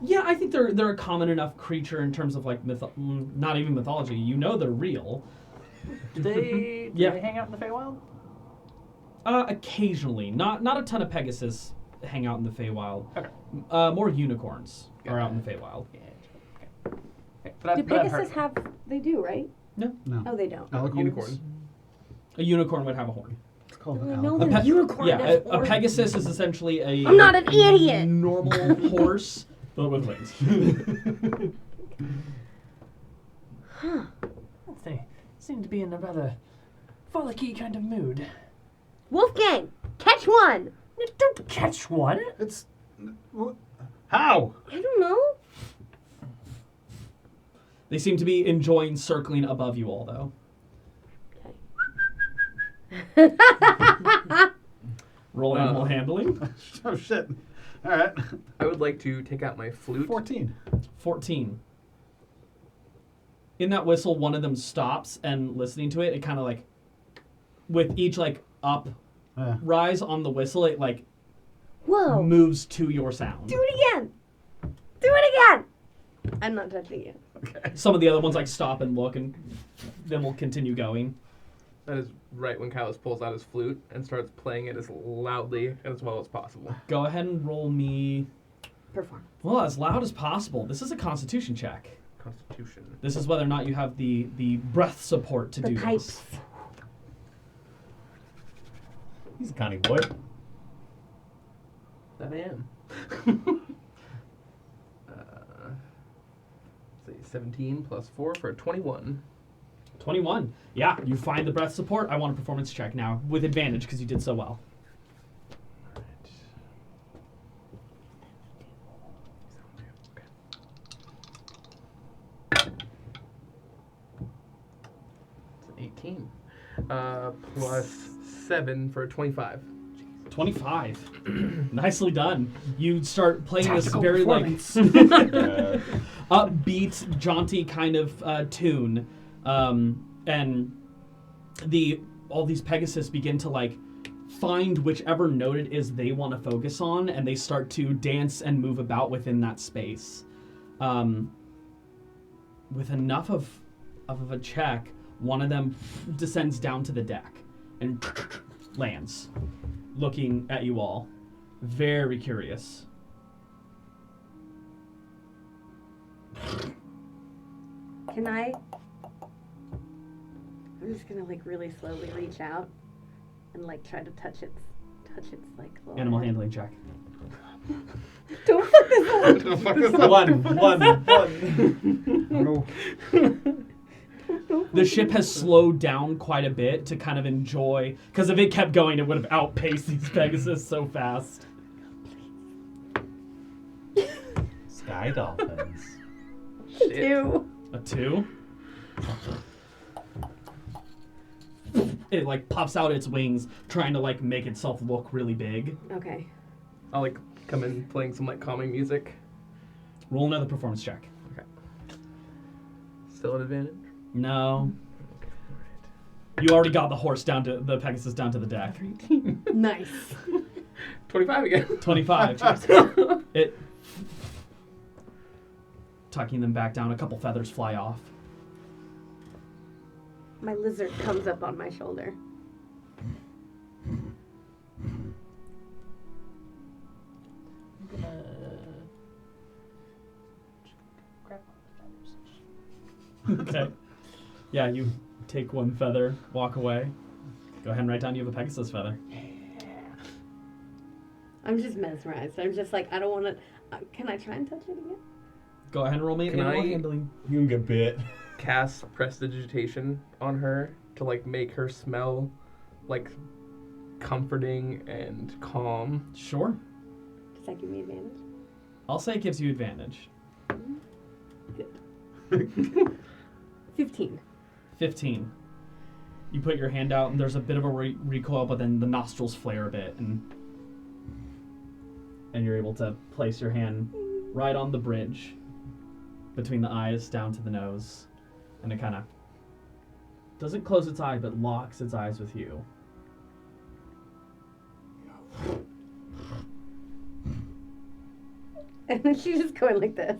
Yeah, I think they're a common enough creature in terms of like not even mythology. You know they're real. do they Yeah. hang out in the Feywild? Occasionally, not a ton of Pegasus hang out in the Feywild. Okay. More unicorns are out in the Feywild. Yeah. Okay. Do Pegasus have? They do, right? No. Oh, they don't. Alicorns? Unicorn. A unicorn would have a horn. It's called Oh, I an know alicorn. the unicorn Yeah, has a horns. Pegasus is essentially a. I'm not an idiot. Normal horse, but with wings. They seem to be in a rather frolicky kind of mood. Wolfgang, catch one. Don't catch one. It's... How? I don't know. They seem to be enjoying circling above you all, though. Roll animal handling. Oh, shit. All right. I would like to take out my flute. 14. 14. In that whistle, one of them stops, and listening to it, it kind of like, with each like up rise on the whistle, it like Whoa. moves to your sound. Do it again. Do it again. I'm not touching you. Okay. Some of the other ones like stop and look, and then we'll continue going. That is right when Callus pulls out his flute and starts playing it as loudly and as well as possible. Go ahead and roll me, Perform. well, as loud as possible. This is a Constitution check. Constitution. This is whether or not you have the breath support to The do pipes. this. He's a conny boy. That I am. Let's see, 17 plus 4 for 21. 21. Yeah, you find the breath support. I want a performance check now with advantage because you did so well. It's an 18. Plus 7 for 25. 25. Nicely done. You start playing this Tactical very like performance. upbeat, jaunty kind of tune, and all these Pegasus begin to like find whichever note it is they want to focus on, and they start to dance and move about within that space. With enough of a check, one of them descends down to the deck and lands, looking at you all, very curious. Can I? I'm just gonna like really slowly reach out and like try to touch its like little Animal head. handling check. Don't fuck this up. One. No. The ship has slowed down quite a bit to kind of enjoy, because if it kept going, it would have outpaced these Pegasus so fast. Sky dolphins. Two. A 2. It like pops out its wings, trying to like make itself look really big. Okay. I'll like come in playing some like calming music. Roll another performance check. Still an advantage? No. Okay, alright. You already got the Pegasus down to the deck. Nice. 25 again. 25. It tucking them back down, a couple feathers fly off. My lizard comes up on my shoulder. Okay. Yeah, you take one feather, walk away. Go ahead and write down you have a Pegasus feather. I'm just mesmerized. I'm just like, I don't want to. Can I try and touch it again? Go ahead and roll me Can animal I- handling. You can get bit. Cast prestidigitation on her to like make her smell like comforting and calm. Sure. Does that give me advantage? I'll say it gives you advantage. 15. 15. You put your hand out, and there's a bit of a recoil, but then the nostrils flare a bit, and you're able to place your hand right on the bridge between the eyes down to the nose, and it kind of doesn't close its eye, but locks its eyes with you. And then she's just going like this.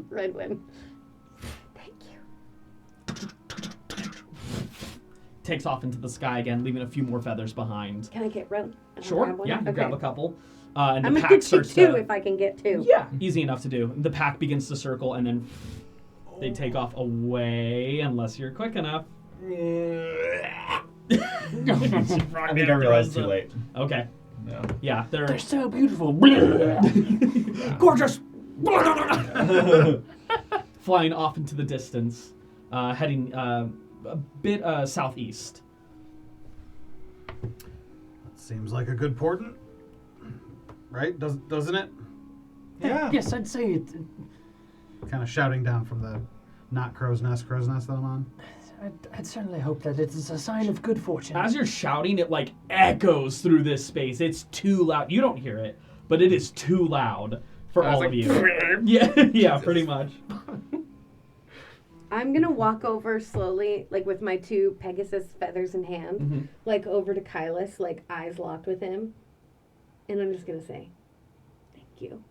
Red wind. Thank you. Takes off into the sky again, leaving a few more feathers behind. Can I get Red? Sure. Yeah, you grab a couple. And I'm the gonna pack do starts two to... if I can get two. Yeah, easy enough to do. The pack begins to circle, and then They take off away unless you're quick enough. I think I realized too late. Okay. No. Yeah, They're so beautiful. gorgeous. Flying off into the distance, heading a bit southeast. Seems like a good port, right? Doesn't it? Yeah. Yes, I'd say it. Kind of shouting down from the not crow's nest that I'm on. I'd certainly hope that it is a sign of good fortune. As you're shouting, it like echoes through this space. It's too loud. You don't hear it, but it is too loud for all of you. Yeah, pretty much. I'm gonna walk over slowly, like with my 2 Pegasus feathers in hand, like over to Kylus, like eyes locked with him, and I'm just gonna say, "Thank you."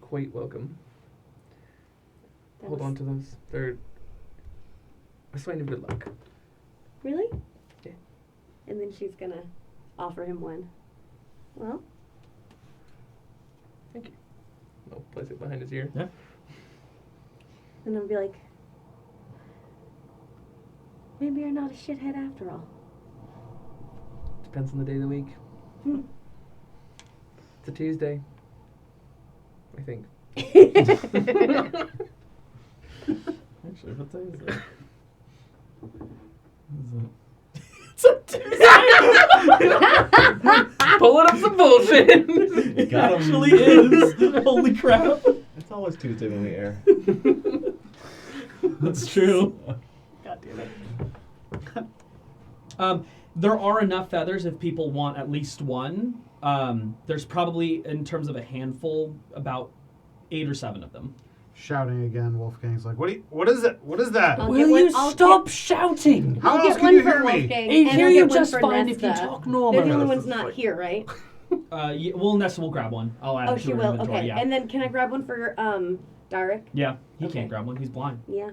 Quite welcome. That Hold was- on to those. They're a sign of good luck. Really? Yeah. And then she's gonna offer him one. Well, Thank you. I'll place it behind his ear. Yeah. and I'll be like, maybe you're not a shithead after all. Depends on the day of the week. It's a Tuesday. I think. Actually, what day is it? Pulling up some bullshit. It Got 'em. actually is. Holy crap. It's always Tuesday when we air. That's true. God damn it. There are enough feathers if people want at least one. There's probably, in terms of a handful, about 8 or 7 of them. Shouting again, Wolfgang's like, what is it? What is that? I'll Will get one- you I'll stop shouting? How I'll else get can one you for hear me? Wolfgang, I and hear I'll you get one just for fine if you Nesta. talk They're the normally. only ones not here, right? Well, Nessa will grab one. I'll add Oh, it to she her will. inventory. Okay, Yeah. and then can I grab one for Derek? Yeah, he Okay. can't grab one. He's blind. Yeah.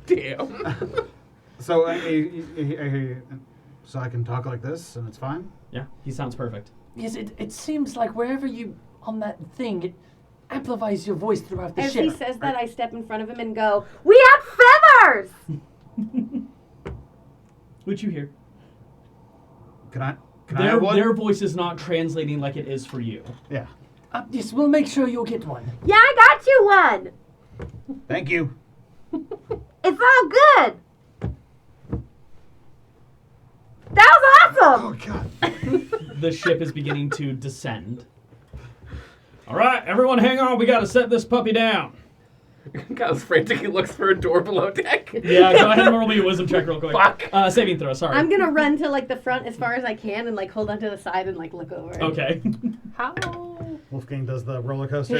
Damn. So so I can talk like this and it's fine? Yeah, he sounds perfect. Yes, it seems like wherever you on that thing, it amplifies your voice throughout the As ship. he says that, I step in front of him and go, "We have feathers!" Which you hear. Can I have one? Their voice is not translating like it is for you. Yeah. Yes, we'll make sure you'll get one. Yeah, I got you one. Thank you. It's all good. That was awesome. God. The ship is beginning to descend. All right, everyone hang on. We got to set this puppy down. Kyle's frantically looks for a door below deck. Yeah, go ahead and roll me a wisdom check real quick. Fuck. Saving throw, sorry. I'm gonna run to like the front as far as I can and like hold onto the side and like look over. Okay. How? Wolfgang does the roller coaster.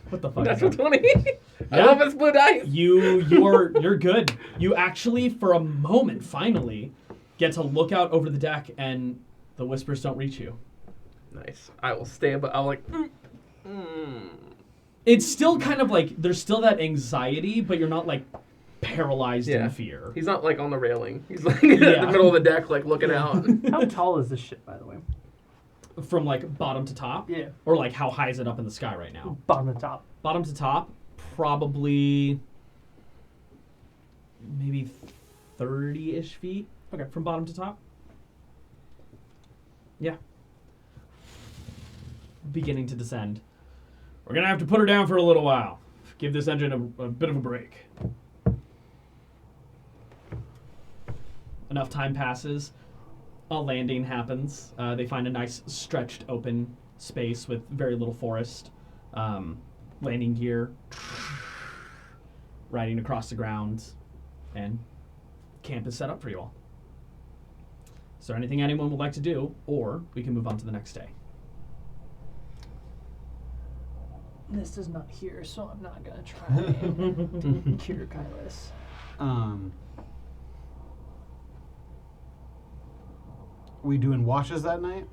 What the fuck? That's is what that? 20. I love his blue dice. You're good. You actually, for a moment, finally, get to look out over the deck, and the whispers don't reach you. Nice. I will stay, but I'll like. It's still kind of like there's still that anxiety, but you're not like paralyzed in fear. He's not like on the railing. He's like in the middle of the deck, like looking out. How tall is this ship, by the way? From like bottom to top? Yeah. Or like how high is it up in the sky right now? Bottom to top. Bottom to top, probably maybe 30-ish feet. Okay. From bottom to top. Yeah. Beginning to descend. We're gonna have to put her down for a little while. Give this engine a bit of a break. Enough time passes. A landing happens. They find a nice stretched open space with very little forest. Landing gear. Riding across the ground. And camp is set up for you all. Is there anything anyone would like to do? Or we can move on to the next day. This is not here, so I'm not gonna try and cure Kylus. We doing watches that night?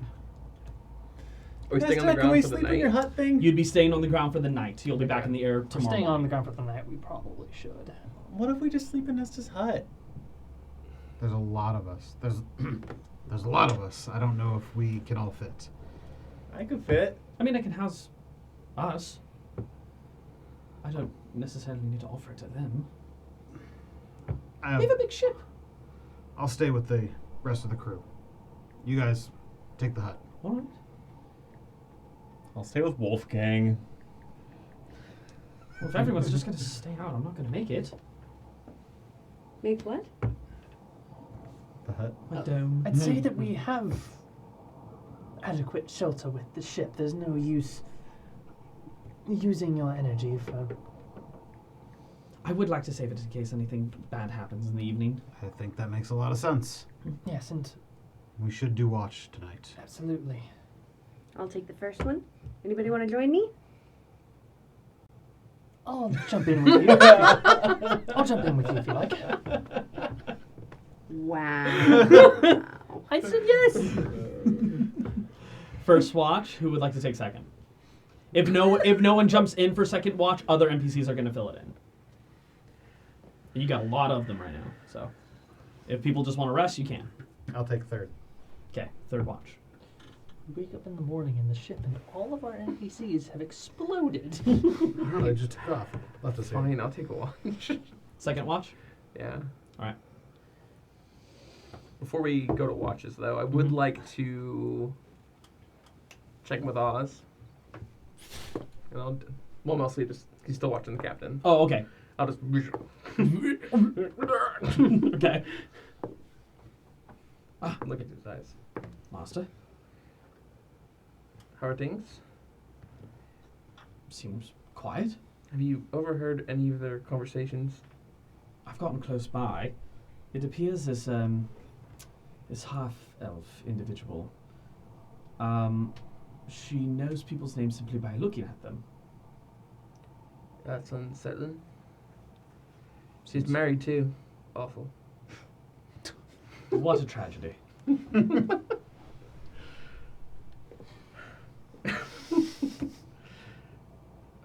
Are we staying on the Can we ground for the sleep in your night? hut thing? You'd be staying on the ground for the night. You'll be back Okay. in the air If we're tomorrow. staying on morning. the ground for the night, we probably should. What if we just sleep in Nesta's hut? There's a lot of us. There's a lot of us. I don't know if we can all fit. I could fit. I mean, I can house us. I don't necessarily need to offer it to them. I We have a big ship. I'll stay with the rest of the crew. You guys take the hut. All right. I'll stay with Wolfgang. Well, if everyone's just going to stay out, I'm not going to make it. Make what? The hut? I don't. I'd say that we have adequate shelter with the ship. There's no use using your energy for... I would like to save it in case anything bad happens in the evening. I think that makes a lot of sense. Yes, and We should do watch tonight. absolutely. I'll take the first one. Anybody want to join me? I'll jump in with you. I'll jump in with you if you like. Wow. I said yes. First watch, who would like to take second? If no one jumps in for second watch, other NPCs are going to fill it in. You got a lot of them right now, so if people just want to rest, you can. I'll take third. Okay, third watch. We wake up in the morning in the ship and all of our NPCs have exploded. No, they just took off. Left us here. Fine, I'll take a watch. Second watch? Yeah. All right. Before we go to watches, though, I would Mhm. like to check in with Oz. And well, mostly just he's still watching the captain. Oh, okay. I'll just. Okay. Look into his eyes. Master, How are things? seems quiet. Have you overheard any of their conversations? I've gotten close by. It appears this half-elf individual. She knows people's names simply by looking at them. That's unsettling. She's married too. Awful. What a tragedy.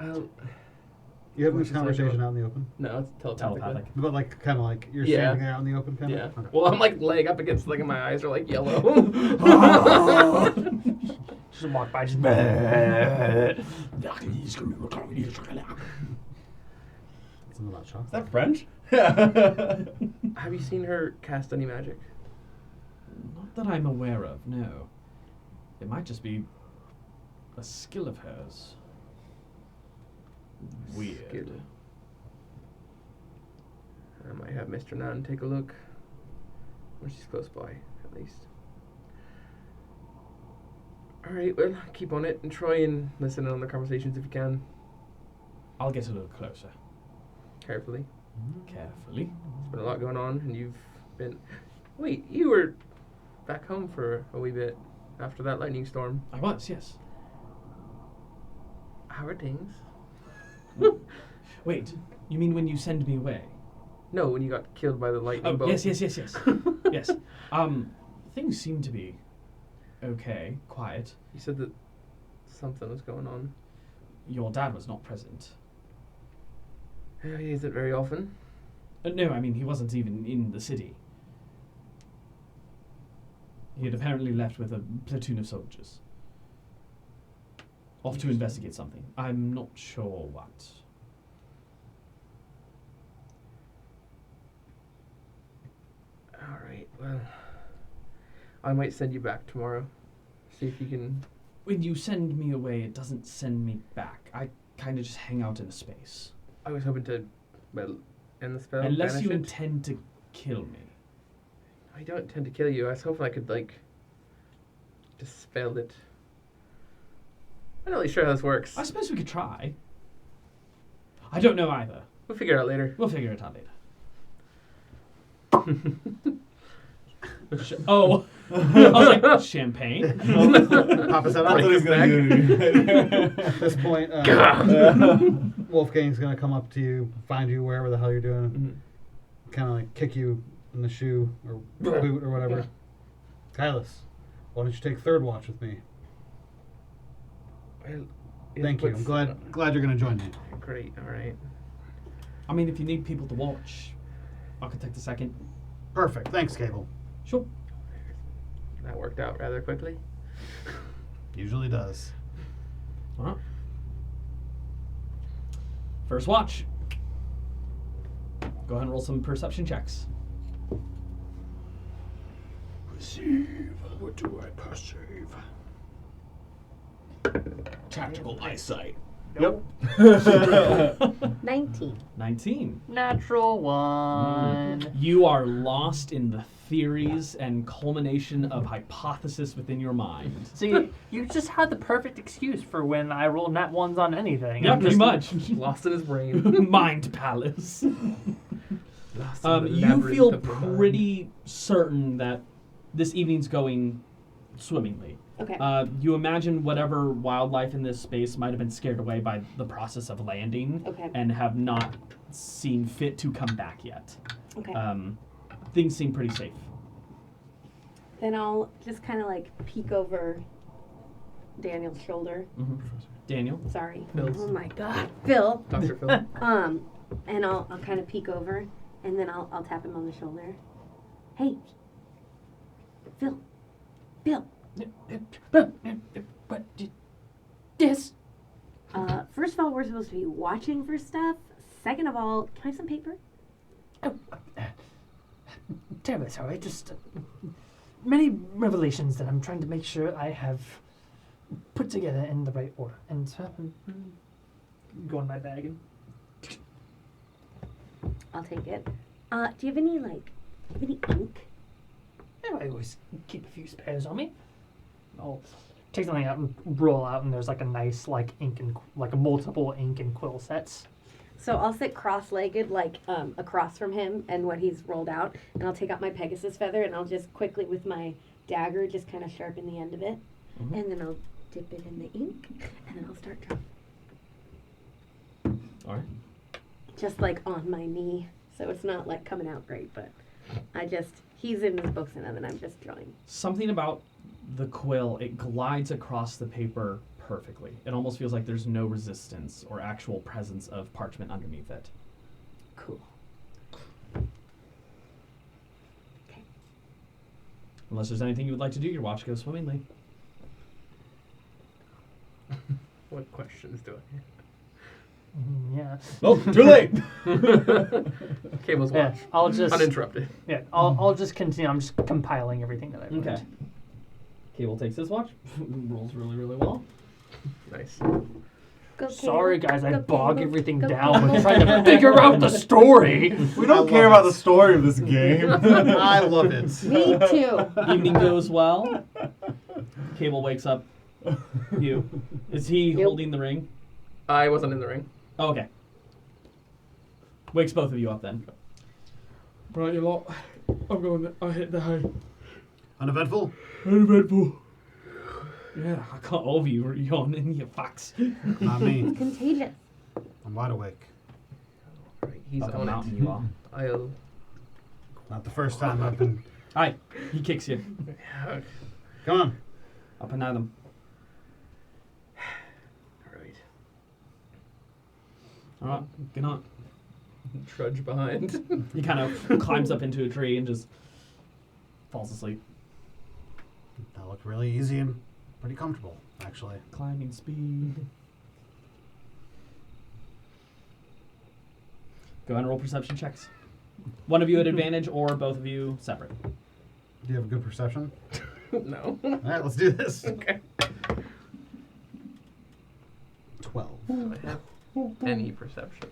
Well, You having Which this is like conversation a- out in the open? no, it's telepathically. Telepathic. But like, kind of like you're Yeah. standing there out in the open, kind Yeah. of. Okay. Well, I'm like leg up against like my eyes are like yellow. Just walk by, just... Something about chocolate. Is that French? Have you seen her cast any magic? Not that I'm aware of, no. It might just be a skill of hers. Weird. Skill. I might have Mr. Nan take a look when she's close by, at least. Alright, well, keep on it and try and listen in on the conversations if you can, I'll get a little closer. carefully. Carefully. There's been a lot going on, and you've been... Wait, you were back home for a wee bit after that lightning storm. I was, yes. How are things? Wait, you mean when you send me away? No, when you got killed by the lightning Oh, bolt. yes. Yes. Things seem to be okay, quiet. You said that something was going on. Your dad was not present. Yeah, he is it very often. No, I mean, he wasn't even in the city. He had apparently left with a platoon of soldiers. Off to investigate something. I'm not sure what. Alright, well, I might send you back tomorrow. See if you can... When you send me away, it doesn't send me back. I kind of just hang out in a space. I was hoping to, well, end the spell. Unless banish you it. intend to kill me. I don't intend to kill you. I was hoping I could, like, dispel it. I'm not really sure how this works. I suppose we could try. I don't know either. We'll figure it out later. We'll figure it out later. Oh, I was like, champagne? Papa said, That's what he's gonna do. At this point, Wolfgang's gonna come up to you, find you wherever the hell you're doing, Mhm. kind of like kick you in the shoe or boot or whatever. Kylas, why don't you take third watch with me? Well, Thank you. I'm glad you're gonna join me. Great, alright. I mean, if you need people to watch, I could take the second. Perfect. Thanks, Cable. Sure. That worked out rather quickly. Usually does. All right. First watch. Go ahead and roll some perception checks. Perceive. What do I perceive? Tactical eyesight. Yep. 19. 19. Natural one. You are lost in the theories and culmination of hypothesis within your mind. See, you just had the perfect excuse for when I roll nat ones on anything. Yeah, I'm pretty just- much. Lost in his brain. Mind palace. Lost in the You labyrinth feel of your mind. pretty certain that this evening's going swimmingly. Okay. You imagine whatever wildlife in this space might have been scared away by the process of landing Okay. and have not seen fit to come back yet. Okay. Things seem pretty safe. Then I'll just kind of like peek over Daniel's shoulder. Daniel? Sorry. Phil's. Oh my God, Phil. Dr. Phil. And I'll kind of peek over, and then I'll tap him on the shoulder. Hey, Phil. Phil. But yes. First of all, we're supposed to be watching for stuff. Second of all, can I have some paper? Terribly sorry. Just many revelations that I'm trying to make sure I have put together in the right order. And go in my bag and I'll take it. Do you have any ink? I always keep a few spares on me. I'll take something out and roll out, and there's like a nice ink and like a multiple ink and quill sets. So I'll sit cross-legged, across from him and what he's rolled out, and I'll take out my Pegasus feather, and I'll just quickly with my dagger just kind of sharpen the end of it, and then I'll dip it in the ink, and then I'll start drawing. All right. Just on my knee, so it's not coming out great, but he's in his books, and then I'm just drawing. Something about the quill, it glides across the paper perfectly. It almost feels like there's no resistance or actual presence of parchment underneath it. Cool. Okay. Unless there's anything you would like to do, your watch goes swimmingly. What questions do I have? Yeah. Oh, too late. Cable's Yeah. watch. I'll just Uninterrupted. Yeah. I'll just continue. I'm just compiling everything that I've learned. Okay. Cable takes his watch, rolls really, really well. Nice. Go, Sorry, Cable. guys. I Go, bog Cable. everything Go, down Cable. with trying to figure out the story. We don't care about the story of this game. I love it. Me too. Evening goes well. Cable wakes up. You. Is he Yep. holding the ring? I wasn't in the ring. Oh, okay. Wakes both of you up then. Right, you lot. I hit the hay. Uneventful? Uneventful. Yeah, I can't all of you are yawning, you fucks. Not me. Contagious. I'm wide awake. Right, he's Up a on mountain it. you are. I'll. Not the first time I've been. Hi. He kicks you. Come on. Up and at him. Right. All right, good night. Trudge behind. He kind of climbs up into a tree and just falls asleep. That looked really easy and pretty comfortable, actually. Climbing speed. Go ahead and roll perception checks. One of you at advantage or both of you separate. Do you have a good perception? No. All right, let's do this. Okay. 12. Do I have any perception?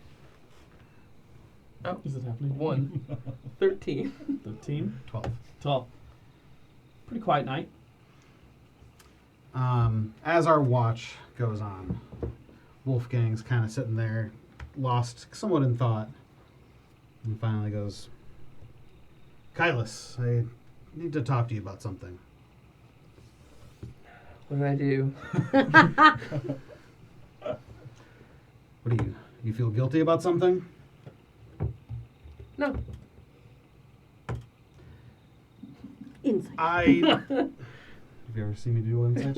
Oh, Is it happening? 1. 13. 13. 12. 12. Pretty quiet night. As our watch goes on, Wolfgang's kind of sitting there, lost somewhat in thought, and finally goes, Kylus, I need to talk to you about something. What did I do? What do you feel guilty about something? No. Insight. Have you ever seen me do an insight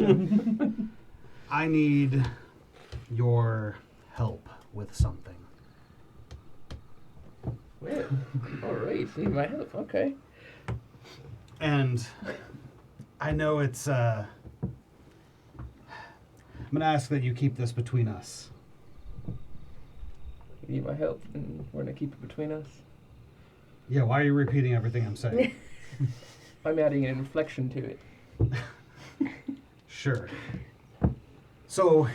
check? I need your help with something. Well, all right. Need my help. Okay. And I know it's, I'm going to ask that you keep this between us. You need my help, and we're gonna keep it between us. Yeah, why are you repeating everything I'm saying? I'm adding an inflection to it. Sure. So,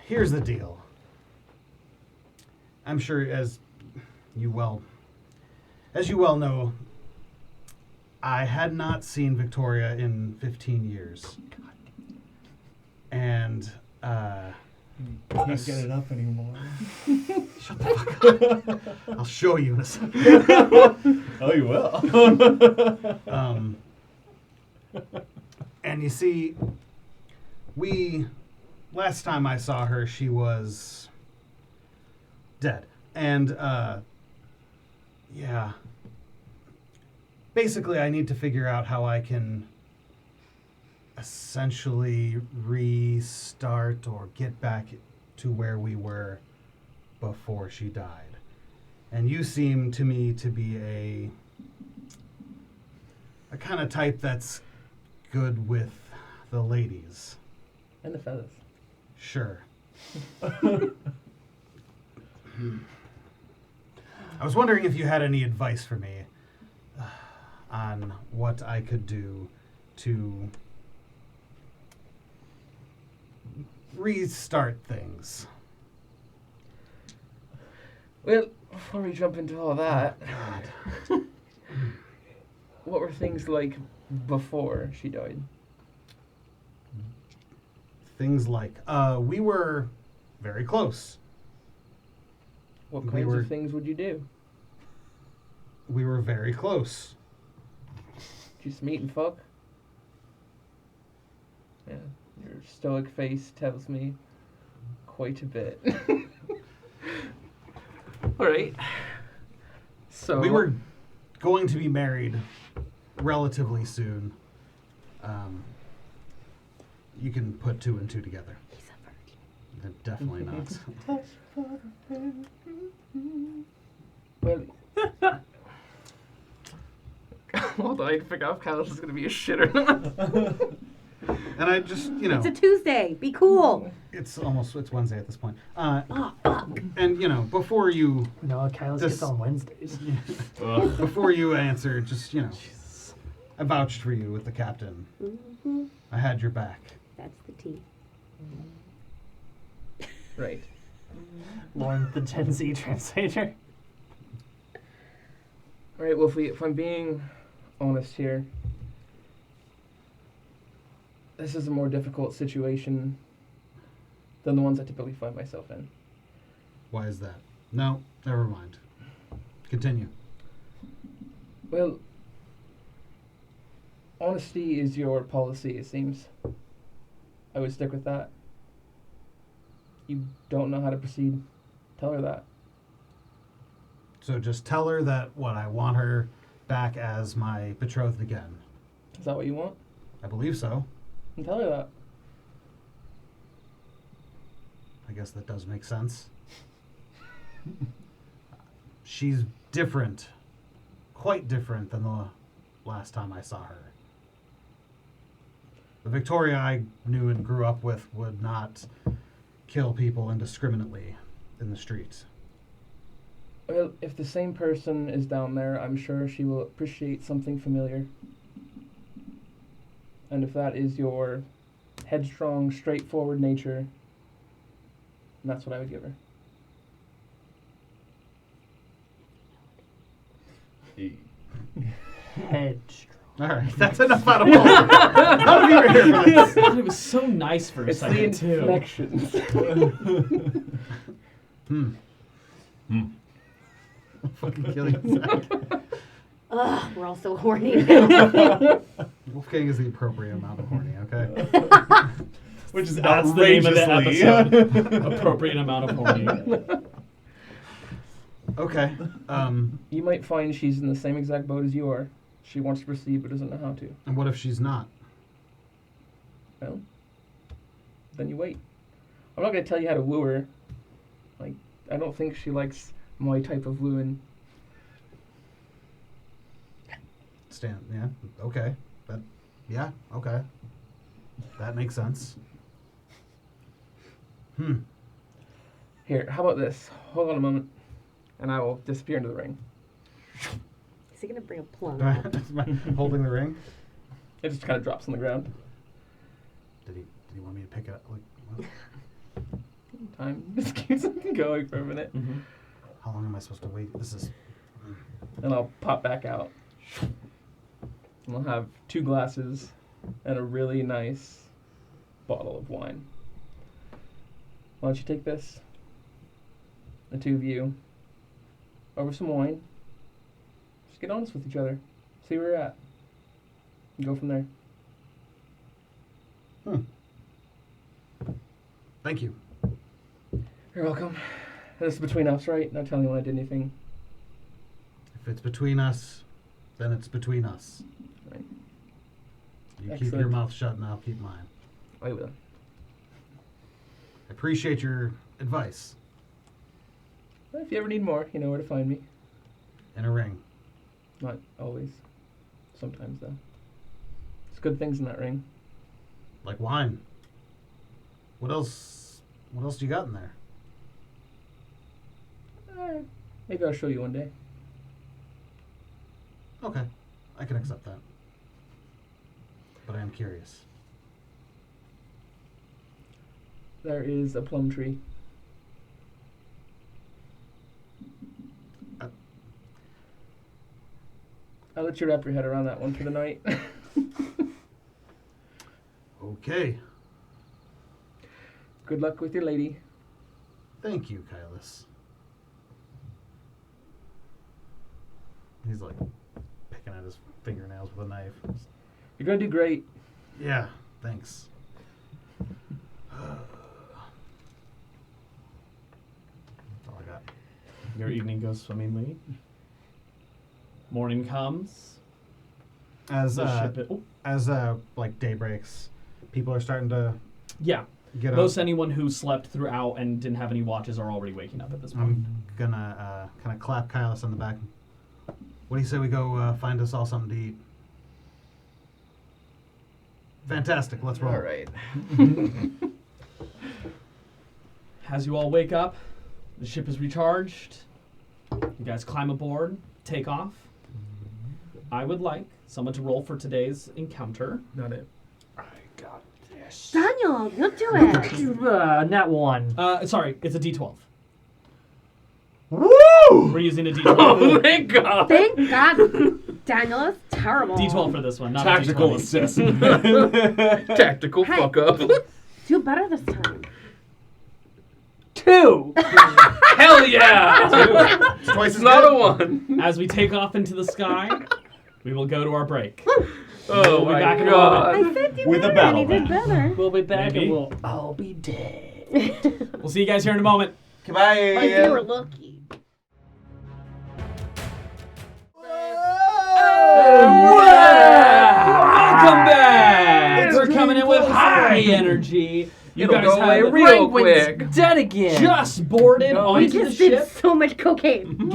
here's the deal. I'm sure as you well know, I had not seen Victoria in 15 years. And, Can't get it up anymore. shut the fuck up. I'll show you in a second. Oh, you will. And you see, last time I saw her, she was dead. And, yeah. Basically, I need to figure out how I can essentially restart or get back to where we were before she died. And you seem to me to be a kind of type that's good with the ladies. And the fellas. Sure. I was wondering if you had any advice for me on what I could do to restart things. Well, before we jump into all that, God. what were things like before she died? Things like, we were very close. What We kinds were- of things would you do? We were very close. Just meet and fuck? Yeah, your stoic face tells me quite a bit. Alright. So We were going to be married relatively soon. You can put two and two together. He's a virgin. Definitely not. Well, hold on, I can figure out if Kyle's is gonna be a shit or not. And I just, It's a Tuesday. Be cool. it's Wednesday at this point. Oh, fuck. And, before you No, Kyle's This- gets on Wednesdays. before you answer, just, I vouched for you with the captain. Mm-hmm. I had your back. That's the tea. Right. Lauren, the Gen Z translator. Alright, well, if I'm being honest here, this is a more difficult situation than the ones I typically find myself in. Why is that? No, never mind. Continue. Well, honesty is your policy, it seems. I would stick with that. You don't know how to proceed. Tell her that. So just tell her that I want her back as my betrothed again. Is that what you want? I believe so. And tell her that. I guess that does make sense. She's different. Quite different than the last time I saw her. The Victoria I knew and grew up with would not kill people indiscriminately in the streets. Well, if the same person is down there, I'm sure she will appreciate something familiar. And if that is your headstrong, straightforward nature, that's what I would give her. Headstrong. All right, that's enough out of all. None of you are here for this. God, it was so nice for a It's the second, too. inflections. Fucking kill you, Zach. Ugh, we're all so horny now. Wolfgang is the appropriate amount of horny, okay? Which is That's the name of the outrageously. episode. Appropriate amount of horny. Okay. You might find she's in the same exact boat as you are. She wants to proceed but doesn't know how to. And what if she's not? Well, then you wait. I'm not going to tell you how to woo her. Like, I don't think she likes my type of wooing. Yeah, okay. Okay. That makes sense. Here, how about this? Hold on a moment. and I will disappear into the ring. Is he gonna bring a plum? Holding the ring. It just kind of drops on the ground. Did he want me to pick it up? Like, what? Time just keeps going for a minute, Mm-hmm. How long am I supposed to wait? This is. and I'll pop back out. And I'll have 2 glasses and a really nice bottle of wine. Why don't you take this, the 2 of you, over some wine. Just get honest with each other. See where you're at. And go from there. Thank you. You're welcome. This is between us, right? Not telling anyone I did anything. If it's between us, then it's between us. Right. You keep Excellent. your mouth shut, and I'll keep mine. I will. I appreciate your advice. Well, if you ever need more, you know where to find me. In a ring. Not always. Sometimes, though. There's good things in that ring. Like wine. What else? What else do you got in there? Maybe I'll show you one day. Okay, I can accept that. But I am curious. There is a plum tree. I'll let you wrap your head around that one for the night. Okay. Good luck with your lady. Thank you, Kylus. He's like picking at his fingernails with a knife. You're gonna do great. Yeah, thanks. That's all I got. Your evening goes swimmingly. Morning comes. As The ship like day breaks, people are starting to yeah. get up. Most anyone who slept throughout and didn't have any watches are already waking up at this point. I'm gonna kind of clap Kylus on the back. What do you say we go find us all something to eat? Fantastic. Let's roll. All right. As you all wake up, the ship is recharged. You guys climb aboard, take off. I would like someone to roll for today's encounter. Not it. I got this. Daniel, you'll do it. Nat 1. Sorry, it's a D12. Woo! We're using a D12. Oh, thank God. Thank God. Daniel, that's terrible. D12 for this one, not Tactical a D20. assessment. Tactical Hey. fuck up. Do better this time. 2! Hell yeah! It's twice It's as not good. a 1. As we take off into the sky, we will go to our break. Oh We'll be my back in a God. I said do With a better, battle and he did map. better. We'll be back Maybe. and we'll all be dead. We'll see you guys here in a moment. Goodbye. Like you were lucky. Welcome back! We're coming in with high energy. You It'll guys go away have real quick. Dead again. just boarded We onto the just did ship. so much cocaine.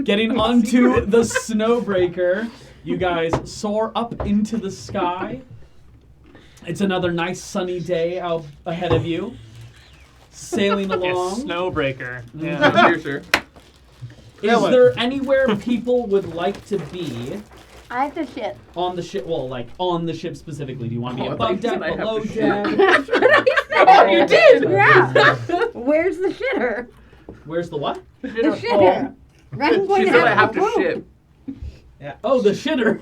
Getting onto the snowbreaker, you guys soar up into the sky. It's another nice sunny day out ahead of you. Sailing along. Snowbreaker. Here, sir. Is there anywhere people would like to be I have to shit. on the ship? Well, like on the ship specifically. Do you want to be Oh, I above thought you deck, said I have below to shit. deck? That's what I said. Oh, you did? Yeah. Where's the shitter? Where's the what? The shitter. I'm going She to said I have have to to poop. shit. Oh, the shitter.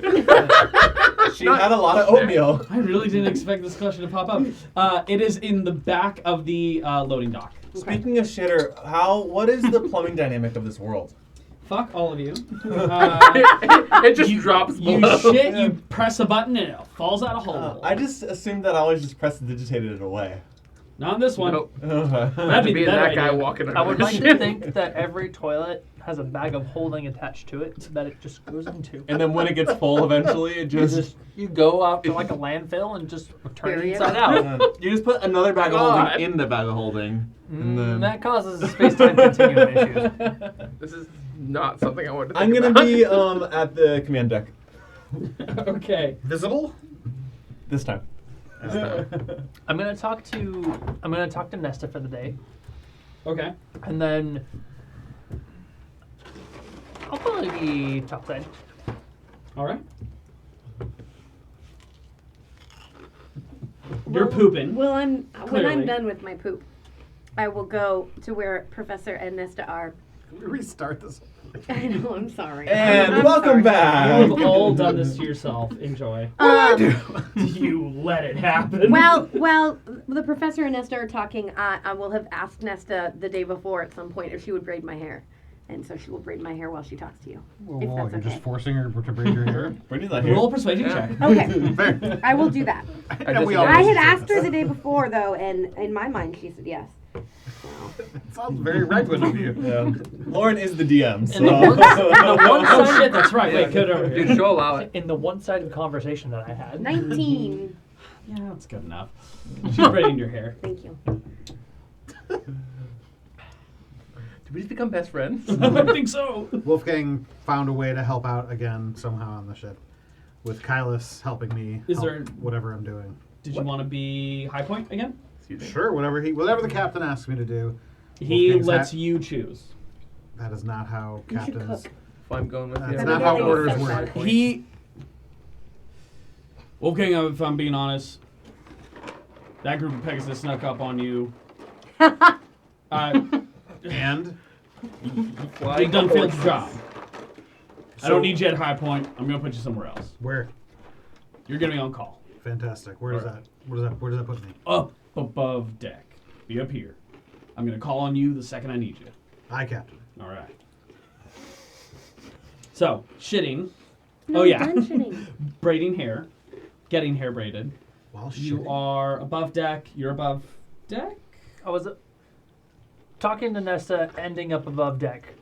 She had a lot of oatmeal. I really didn't expect this question to pop up. It is in the back of the loading dock. Speaking of shitter, what is the plumbing dynamic of this world? Fuck all of you. It just drops You below. shit, you press a button, and it falls out a hole. I just assumed that I always just prestidigitated it away. Not this one. Nope. That'd Imagine be being the that better guy idea. walking around. I would the like to ship. think that every toilet has a bag of holding attached to it that it just goes into. And then when it gets full, eventually, it just You go out to like a landfill and just return it Period. inside out. you just put another bag of God. holding in the bag of holding, and then That causes space-time continuum issues. This is not something I wanted to I'm think gonna about. be at the command deck Okay. Visible? this time. I'm gonna talk to Nesta for the day, Okay. and then I'll probably be topside. All right. You're pooping. Well, when Clearly. I'm done with my poop, I will go to where Professor and Nesta are. Can we restart this? I know, I'm sorry. And I'm welcome sorry. back. You've all done this to yourself. Enjoy. You let it happen. Well, the Professor and Nesta are talking. I will have asked Nesta the day before at some point if she would braid my hair. And so she will braid my hair while she talks to you. If Whoa, that's you're okay. just forcing her to braid your hair? Brittany's not here. Roll a persuasion check. Okay, Fair. I will do that. And we all I had know asked her this. the day before, though, and in my mind, she said yes. It sounds very reckless of you. Yeah. Lauren is the DM, so. And the one Oh side, shit, that's right. Wait, good over Dude, here. she'll allow it. in the one-sided conversation that I had. 19. Yeah, that's good enough. She's braiding your hair. Thank you. Did we just become best friends? I think so. Wolfgang found a way to help out again somehow on the ship, with Kylus helping me. Is help there- whatever I'm doing? Did you want to be high point again? Excuse me. Sure, whatever the captain asks me to do. He Wolfgang's lets hat- you choose. That is not how You should captains. cook. If I'm going with That's you. not how orders work. He. Wolfgang, if I'm being honest, that group of Pegasus snuck up on you. And They done failed the job. I So- don't need you at high point. I'm gonna put you somewhere else. where? You're gonna be on call. Fantastic. Where does that? Where does that put me? Up above deck. Be up here. I'm gonna call on you the second I need you. Aye, Captain. All right. So shitting. No, Oh, yeah. done shitting. Braiding hair. Getting hair braided. While You shitting. are above deck. You're above deck. I was talking to Nesta, ending up above deck.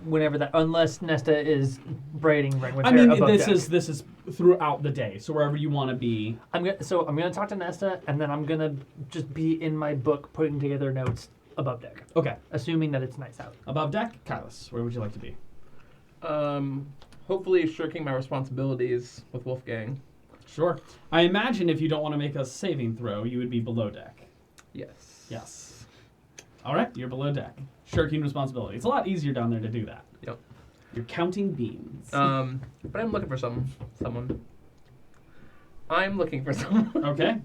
Whenever that, unless Nesta is braiding right with I hair mean, above this deck. is throughout the day. So wherever you want to be. I'm gonna talk to Nesta, and then I'm gonna just be in my book putting together notes above deck, Okay. assuming that it's nice out. Above deck, Kylus. Where would you like to be? Hopefully shirking my responsibilities with Wolfgang. Sure. I imagine if you don't want to make a saving throw, you would be below deck. Yes. Yes. All right, you're below deck. Shirking responsibility. It's a lot easier down there to do that. Yep. You're counting beans. But I'm looking for someone. I'm looking for someone. Okay.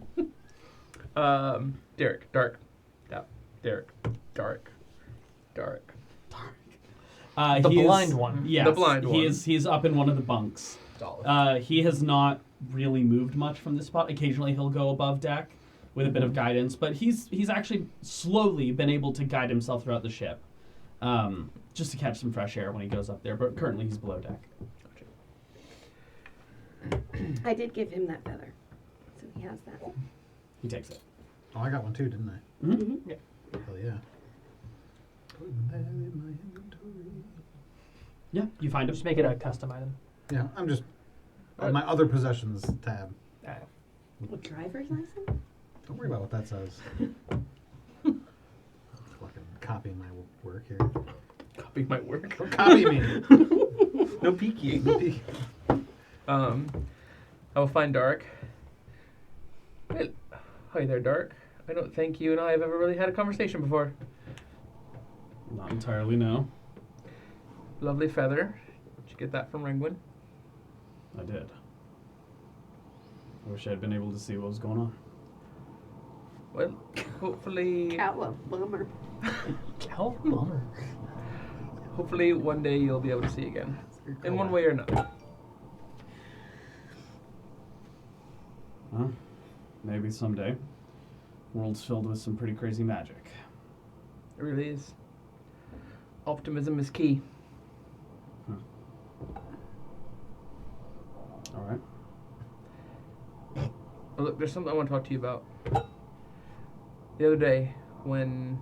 Derek. Dark. Yeah. Derek. Dark. The he is- blind one. Yes. The blind one. He's up in one of the bunks. He has not really moved much from this spot. Occasionally he'll go above deck with a bit of guidance, but he's actually slowly been able to guide himself throughout the ship, just to catch some fresh air when he goes up there. But currently he's below deck. I did give him that feather. So he has that. He takes it. Oh, I got one too, didn't I? Mhm. Yeah. Hell yeah. Putting that in my inventory. Yeah, you find him. Just make it a custom item. Yeah, I'm just on my other possessions tab. What, driver's license? Don't worry about what that says. Fucking copying my work here. Copy my work. Don't copy me. No peeking. I will find Dark. Hey, hi there, Dark. I don't think you and I have ever really had a conversation before. Not entirely, no. Lovely feather. Did you get that from Ringwin? I did. I wish I had been able to see what was going on. Well, hopefully, Oh, well, bummer. Oh, bummer. hopefully one day you'll be able to see again, in one way or another. Well, maybe someday. World's filled with some pretty crazy magic. It really is. Optimism is key. All right. Oh, look, there's something I want to talk to you about. The other day, when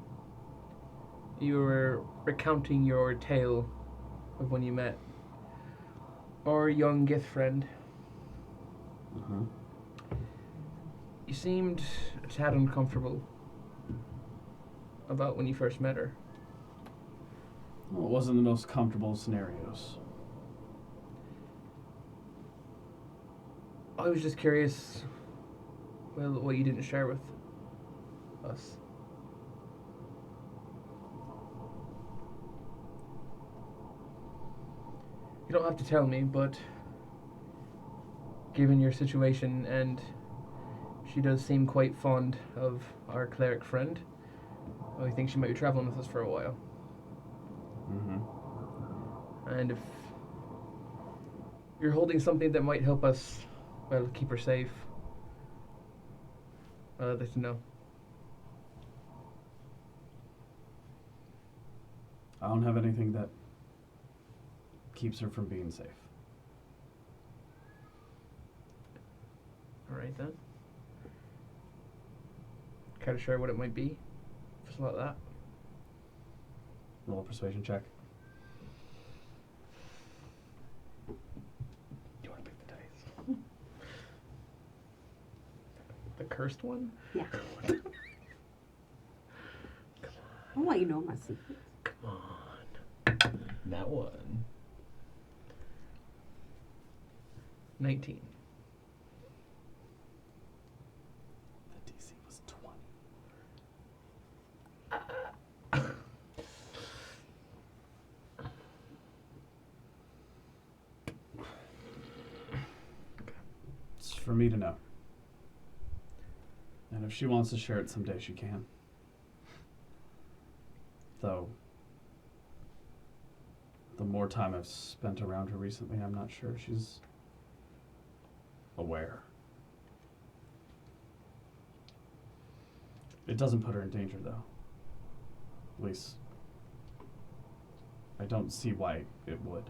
you were recounting your tale of when you met our young Gith friend, Uh-huh. you seemed a tad uncomfortable about when you first met her. Well, it wasn't the most comfortable of scenarios. I was just curious, well, what you didn't share with us. You don't have to tell me, but given your situation, and she does seem quite fond of our cleric friend, I think she might be traveling with us for a while. Mm-hmm. And if you're holding something that might help us, well, keep her safe, I'd like to know. I don't have anything that keeps her from being safe. All right then. Kind of sure what it might be. Just like that. Roll a persuasion check. Do you want to pick the dice? The cursed one? Yeah. I'll let you know my secret. Come on. That one. 19. The DC was 20. It's for me to know. And if she wants to share it someday, she can. Though, the more time I've spent around her recently, I'm not sure she's aware. It doesn't put her in danger, though. At least, I don't see why it would.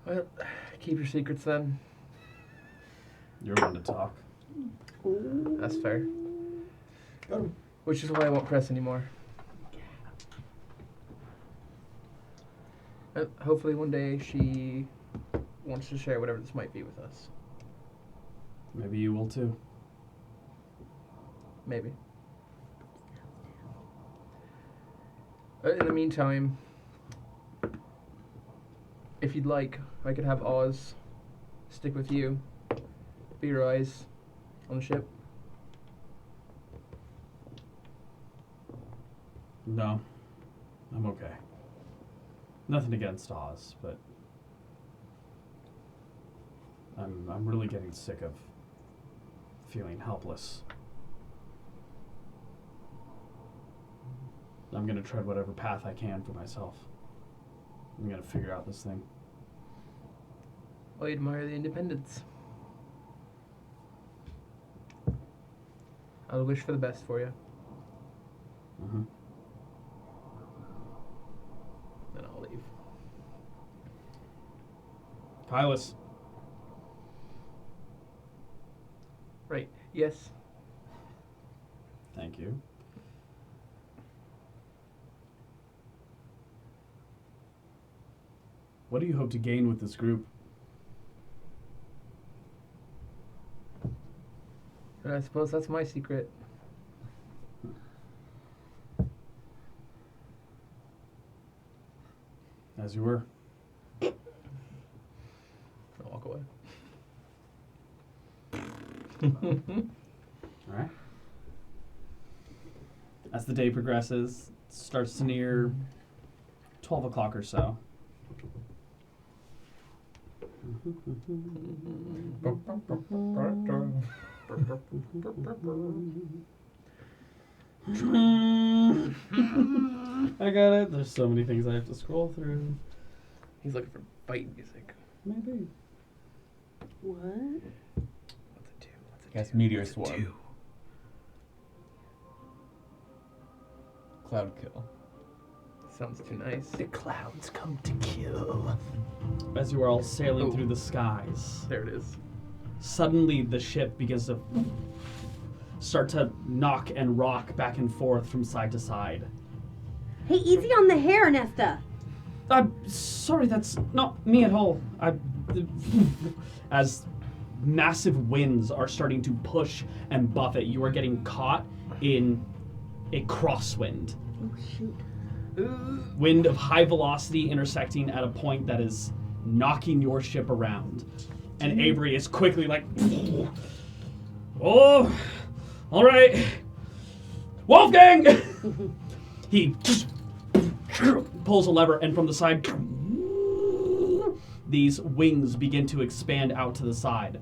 Well, keep your secrets then. You're one to talk. That's fair. Got him. Which is why I won't press anymore. Hopefully one day she wants to share whatever this might be with us. Maybe you will too. Maybe. In the meantime, if you'd like, I could have Oz stick with you. Be your eyes on the ship. No, I'm okay. Nothing against Oz, but I'm really getting sick of feeling helpless. I'm gonna tread whatever path I can for myself. I'm gonna figure out this thing. I admire the independence. I'll wish for the best for you. Mm-hmm. Then I'll leave. Hylas. Right. Yes. Thank you. What do you hope to gain with this group? I suppose that's my secret. As you were. I'll walk away. All right. As the day progresses, it starts to near 12 o'clock or so. I got it. There's so many things I have to scroll through. He's looking for fight music. Maybe. What? What's it do? What's it Yes, do? meteor What's it swarm. do? Cloud kill. Sounds too nice. The clouds come to kill. As you are all sailing Oh. through the skies, There it is. suddenly the ship begins to start to knock and rock back and forth from side to side. Hey, easy on the hair, Nesta. I'm sorry, that's not me at all. As massive winds are starting to push and buffet, you are getting caught in a crosswind. Oh, shoot. Wind of high velocity intersecting at a point that is knocking your ship around. And Avery is quickly like, oh, all right, Wolfgang! He pulls a lever, and from the side, these wings begin to expand out to the side.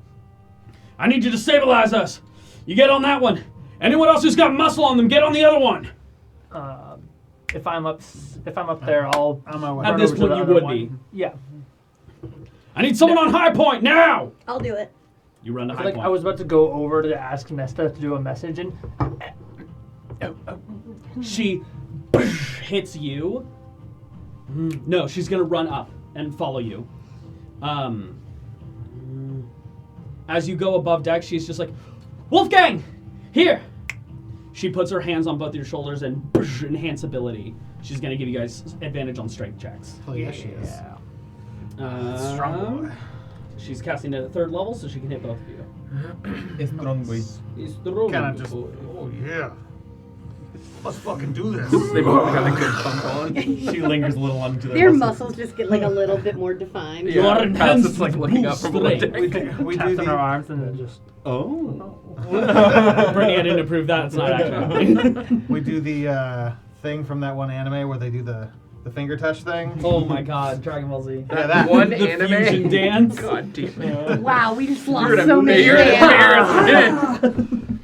I need you to stabilize us. You get on that one. Anyone else who's got muscle on them, get on the other one. If I'm up there, I'll. On my way. At run this over to point, the you other would one. be. Yeah. I need someone on high point now. I'll do it. You run to I high feel like point. I was about to go over to ask Nesta to do a message, and She hits you. No, she's gonna run up and follow you. As you go above deck, she's just like, Wolfgang, here. She puts her hands on both your shoulders and enhance ability. She's gonna give you guys advantage on strength checks. Oh, yeah, she is. Strong boy. She's casting it at 3rd level, so she can hit both of you. It's strong boy. Kind of just. Oh yeah. Let's fucking do this. They both got a good bump on. She lingers a little onto their Their muscles just get like a little bit more defined. You are Kaz enhanced is like with looking up from below strength. deck. We taps do on her the. arms, and then just. Oh. Brittany, I didn't approve that. It's not actually. We do the thing from that one anime where they do the finger touch thing. Oh my god, Dragon Ball Z. Yeah, that. One The anime. fusion dance. God damn it. Wow, we just lost You're an so many amazing fans.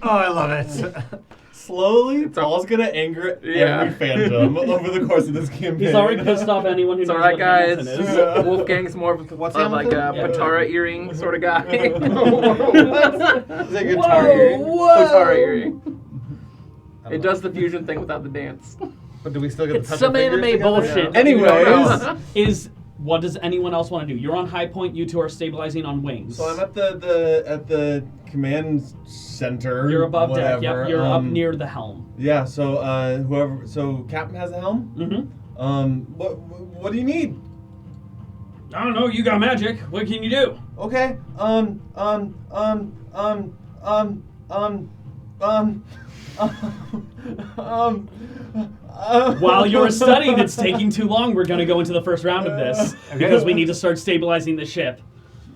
Oh, I love it. Slowly, Paul's gonna anger Yeah. every fandom over the course of this campaign. He's already pissed off anyone who It's knows alright, what guys. Hamilton is. Wolfgang's more of What's like a Hamilton? Patara earring sort of guy. Is that guitar earring? Patara earring. It does the fusion thing without the dance. But do we still get It's the touch some of fingers anime together? bullshit. Yeah. Anyways, What does anyone else want to do? You're on high point. You two are stabilizing on wings. so I'm at the command center. You're above whatever. deck. Yep, you're up near the helm. Yeah. So so Captain has the helm. Mm-hmm. What do you need? I don't know. You got magic. What can you do? Okay. While you're studying, it's taking too long. We're going to go into the first round of this because we need to start stabilizing the ship.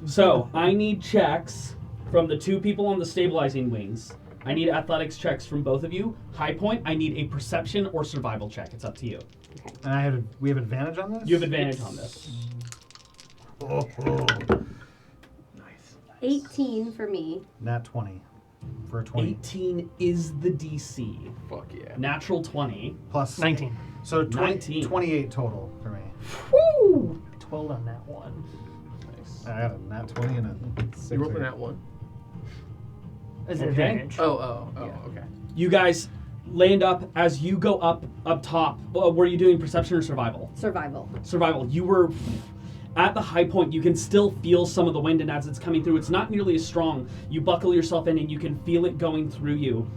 So I need checks from the 2 people on the stabilizing wings. I need athletics checks from both of you. High point, I need a perception or survival check. It's up to you. And we have advantage on this? You have advantage on this. Oh. Nice. 18 for me. Nat 20 for a 20. 18 is the DC. Fuck yeah. Natural 20. Plus 19. So 19. 28 total for me. Woo! 12 on that one. Nice. I got a nat 20 and a 6. You rolled in that one. Is it Okay. advantage? Oh, Yeah. okay. You guys land up as you go up top. Were you doing perception or survival? Survival. Survival. You were at the high point. You can still feel some of the wind, and as it's coming through, it's not nearly as strong. You buckle yourself in, and you can feel it going through you.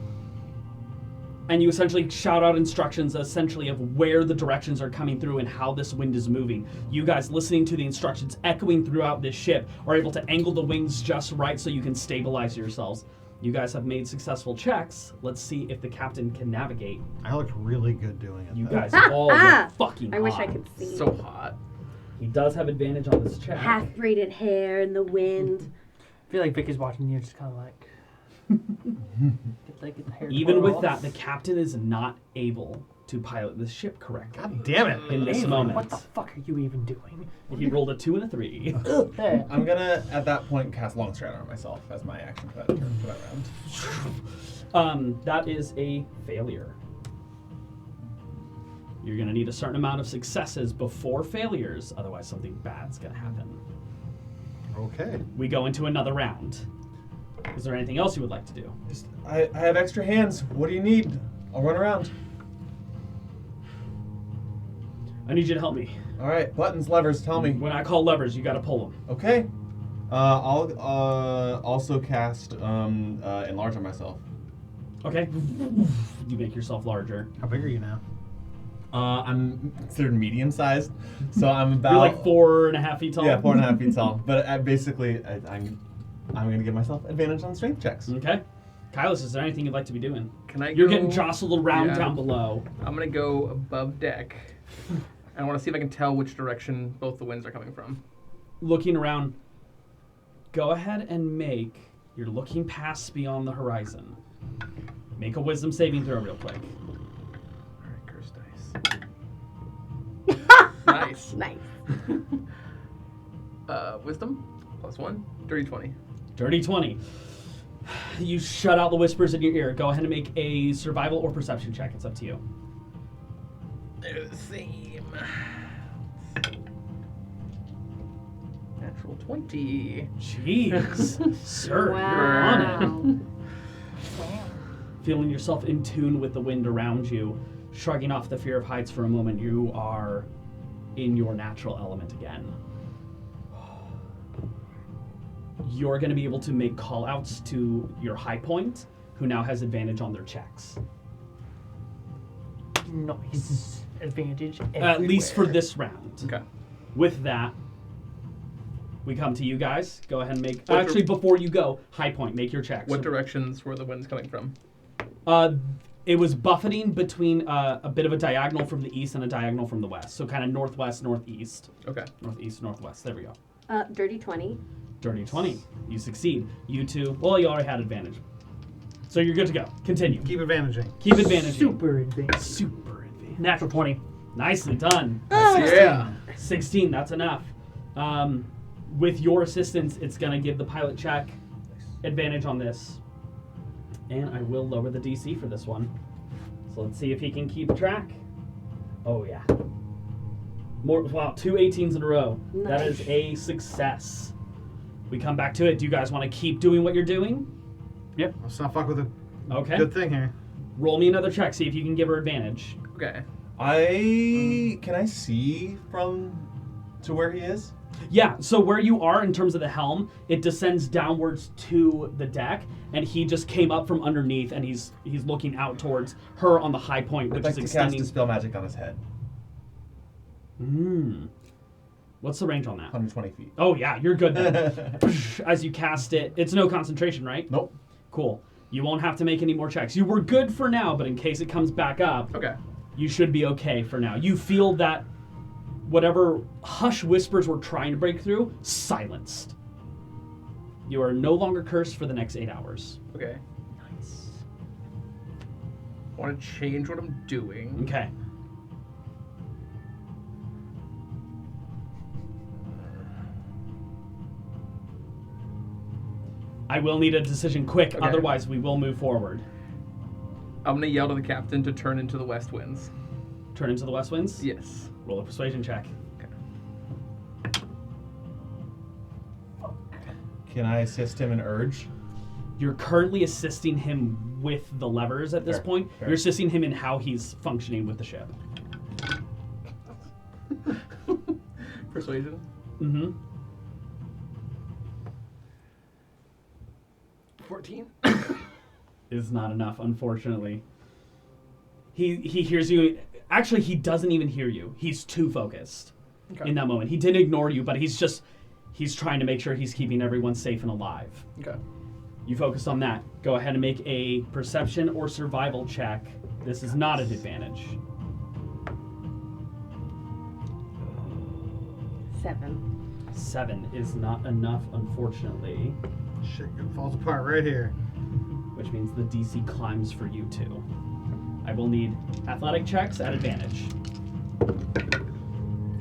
And you essentially shout out instructions essentially of where the directions are coming through and how this wind is moving. You guys, listening to the instructions echoing throughout this ship, are able to angle the wings just right so you can stabilize yourselves. You guys have made successful checks. Let's see if the captain can navigate. I looked really good doing it. You though. guys all look fucking I wish hot. I could see. So hot. He does have advantage on this check. Half braided hair in the wind. I feel like Vicky's watching you, just kind of like. Get the hair Even tore with off. that, the captain is not able to pilot the ship correctly. God damn it. In this Avery, moment. what the fuck are you even doing? He rolled a 2 and a 3. There. I'm gonna at that point cast Long Strand on myself as my action for that round. That is a failure. You're gonna need a certain amount of successes before failures, otherwise something bad's gonna happen. Okay. We go into another round. Is there anything else you would like to do? Just I have extra hands. What do you need? I'll run around. I need you to help me. All right, buttons, levers. Tell me. When I call levers, you gotta pull them. Okay. I'll also cast enlarge on myself. Okay? You make yourself larger. How big are you now? I'm considered medium sized, so I'm about. You're like 4.5 feet tall? Yeah, 4.5 feet tall. But I'm gonna give myself advantage on strength checks. Okay. Kylus, is there anything you'd like to be doing? Can I You're go? getting jostled around Yeah. down below. I'm gonna go above deck. I want to see if I can tell which direction both the winds are coming from. Looking around, go ahead and make. You're looking past beyond the horizon. Make a wisdom saving throw real quick. Alright, curse dice. Nice. Nice. Wisdom +1. Dirty 20. Dirty 20. You shut out the whispers in your ear. Go ahead and make a survival or perception check. It's up to you. They're the same. Natural 20. Jeez. Sir, you're on it. Wow. Feeling yourself in tune with the wind around you, shrugging off the fear of heights for a moment, you are in your natural element again. You're going to be able to make call-outs to your high point, who now has advantage on their checks. Nice. Advantage At least for everywhere. this round. Okay. With that, we come to you guys. Go ahead and make... What Actually, before you go, high point, make your checks. What directions were the winds coming from? It was buffeting between a bit of a diagonal from the east and a diagonal from the west. So kind of northwest, northeast. Okay. Northeast, northwest. There we go. Dirty 20. Dirty 20. You succeed. You two... Well, you already had advantage. So you're good to go. Continue. Keep advantaging. Keep advantage. Super advantage. Super advantage. Natural 20. Nicely done. Yeah. 16, that's enough. With your assistance, it's going to give the pilot check advantage on this. And I will lower the DC for this one. So let's see if he can keep track. Oh, yeah. Wow, 2 18s in a row. Nice. That is a success. We come back to it. Do you guys want to keep doing what you're doing? Let's not fuck with a Okay. good thing here. Roll me another check. See if you can give her advantage. Okay. Can I see from to where he is? Yeah, so where you are in terms of the helm, it descends downwards to the deck, and he just came up from underneath, and he's looking out towards her on the high point, I'd which like is to cast extending. Dispel Magic on his head. What's the range on that? 120 feet. Oh yeah, you're good then. As you cast it, it's no concentration, right? Nope. Cool. You won't have to make any more checks. You were good for now, but in case it comes back up, Okay. you should be okay for now. You feel that whatever hush whispers were trying to break through, silenced. You are no longer cursed for the next 8 hours. Okay. Nice. I want to change what I'm doing. Okay. I will need a decision quick, Okay. otherwise we will move forward. I'm gonna yell to the captain to turn into the west winds. Turn into the west winds? Yes. Roll a persuasion check. Can I assist him in urge? You're currently assisting him with the levers at this Fair, point. fair. You're assisting him in how he's functioning with the ship. Persuasion. Mm-hmm. 14. Is not enough, unfortunately. He hears you. Actually, he doesn't even hear you. He's too focused in that moment. He didn't ignore you, but he's trying to make sure he's keeping everyone safe and alive. Okay. You focus on that. Go ahead and make a perception or survival check. This is not an advantage. 7. 7 is not enough, unfortunately, Shit falls apart right here. which means the DC climbs for you two. I will need athletic checks at advantage.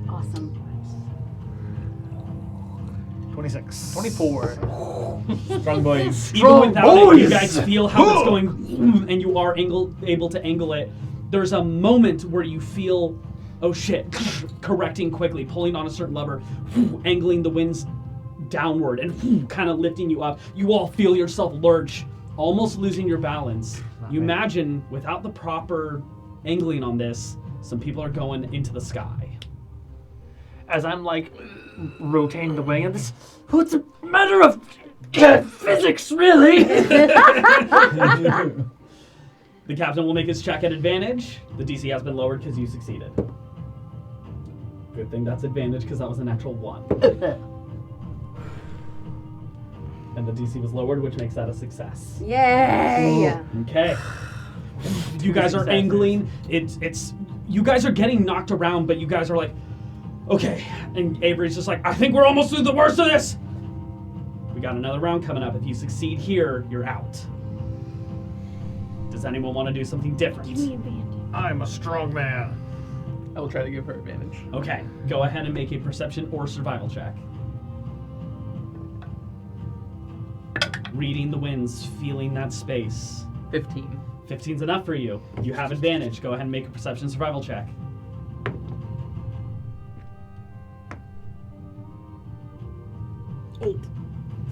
Awesome. 26. 24. Strong boys. Even without it, you boys! guys feel how it's going, and you are able to angle it. There's a moment where you feel, oh shit, correcting quickly, pulling on a certain lever, angling the winds downward, and kind of lifting you up. You all feel yourself lurch, almost losing your balance. You imagine, without the proper angling on this, some people are going into the sky. As I'm like rotating the wing, and this, what's a matter of physics, really? The captain will make his check at advantage. The DC has been lowered because you succeeded. Good thing that's advantage because that was a natural 1. And the DC was lowered, which makes that a success. Yay! Okay. You guys are successes. angling. It's you guys are getting knocked around, but you guys are like, okay. And Avery's just like, I think we're almost through the worst of this. We got another round coming up. If you succeed here, you're out. Does anyone want to do something different? Give me advantage. I'm a strong man. I will try to give her advantage. Okay, go ahead and make a perception or survival check. Reading the winds, feeling that space. 15. 15's enough for you. You have advantage. Go ahead and make a perception survival check. 8.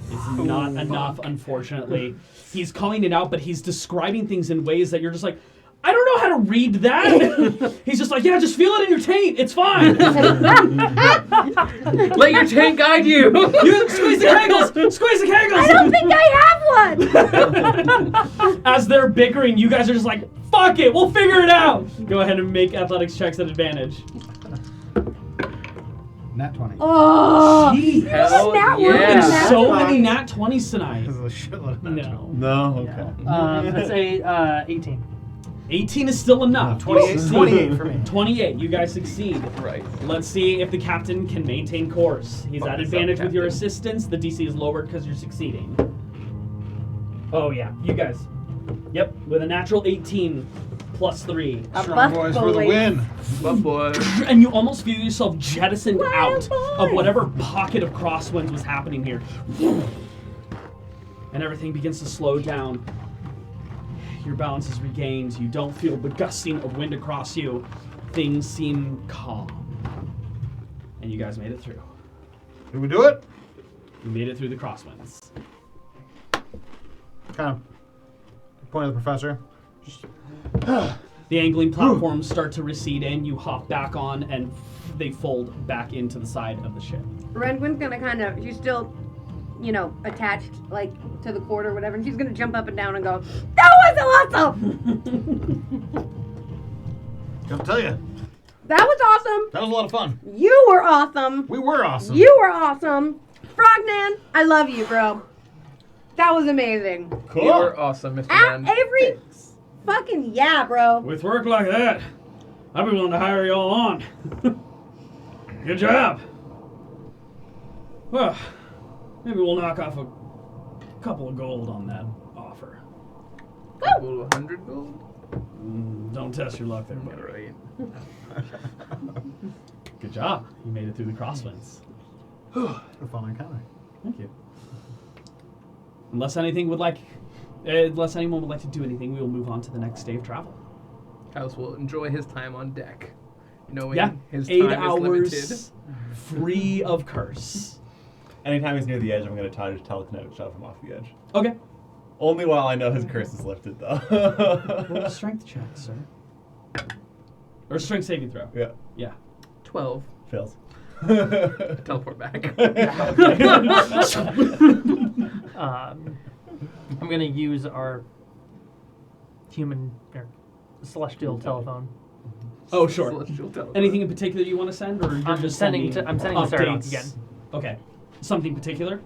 It's not enough, unfortunately. He's calling it out, but he's describing things in ways that you're just like, I don't know how to read that. He's just like, yeah, just feel it in your taint. It's fine. Let your tank guide you! You squeeze the kegels. Squeeze the kegels. I don't think I have one! As they're bickering, you guys are just like, fuck it, we'll figure it out. Go ahead and make athletics checks at advantage. Nat 20. Oh! Jeez. Hell Nat yeah. one and There's nat so 20. many nat 20s tonight. This is a shitload of nat 20. No. No, okay. Let's say 18. 18 is still enough. 28, You succeed. 28 for me. 28, you guys succeed. Right. Let's see if the captain can maintain course. He's at Focus advantage up, with your Captain. assistance. The DC is lowered because you're succeeding. Oh yeah, you guys. Yep, with a natural 18 plus 3. A Strong buff boys for the boy. win. But boy. And you almost feel yourself jettisoned Wild out of boy. whatever pocket of crosswinds was happening here. And everything begins to slow down. Your balance is regained. You don't feel the gusting of wind across you. Things seem calm. And you guys made it through. Did we do it? You made it through the crosswinds. Kind of point at the professor. The angling platforms start to recede in. You hop back on, and they fold back into the side of the ship. Renwin's gonna kind of, she's still, you know, attached, like, to the cord or whatever, and she's gonna jump up and down and go, that was awesome! Gotta tell you, That was awesome! that was a lot of fun. You were awesome! We were awesome. You were awesome! Frogman, I love you, bro. That was amazing. Cool. You were awesome, Mr. Man. Avery, fucking yeah, bro. With work like that, I'd be willing to hire you all on. Good job. Well, maybe we'll knock off a couple of gold on that offer. Couple 100 gold? Don't test your luck there, buddy. Right. Good job. You made it through the crosswinds. A fun encounter. Thank you. Unless anyone would like to do anything, we will move on to the next day of travel. House will enjoy his time on deck. Knowing Yeah, his 8 time is limited. hours free of curse. Anytime he's near the edge, I'm going to try to telekinetic shove him off the edge. Okay. Only while I know his curse is lifted, Roll though. a strength check, sir. Or a strength saving throw. Yeah, Yeah. 12. fails. Teleport back. I'm gonna use our human or celestial telephone. Oh, sure. Celestial teleport. Anything in particular you want to send, or you're I'm just sending sending to Sardog updates? again. Okay. Something particular?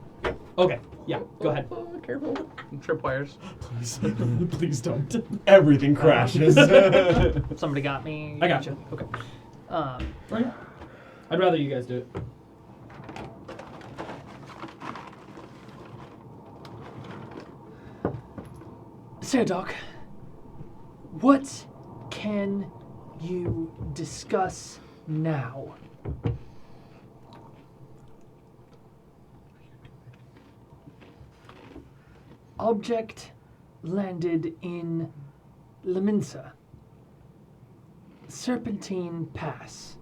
Okay. Yeah. Go ahead. Oh, careful. Tripwires. Please, please don't. Everything crashes. Somebody got me. I got you. Okay. Right. I'd rather you guys do it. Sardog, what can you discuss now? Object landed in Leminsa. Serpentine Pass.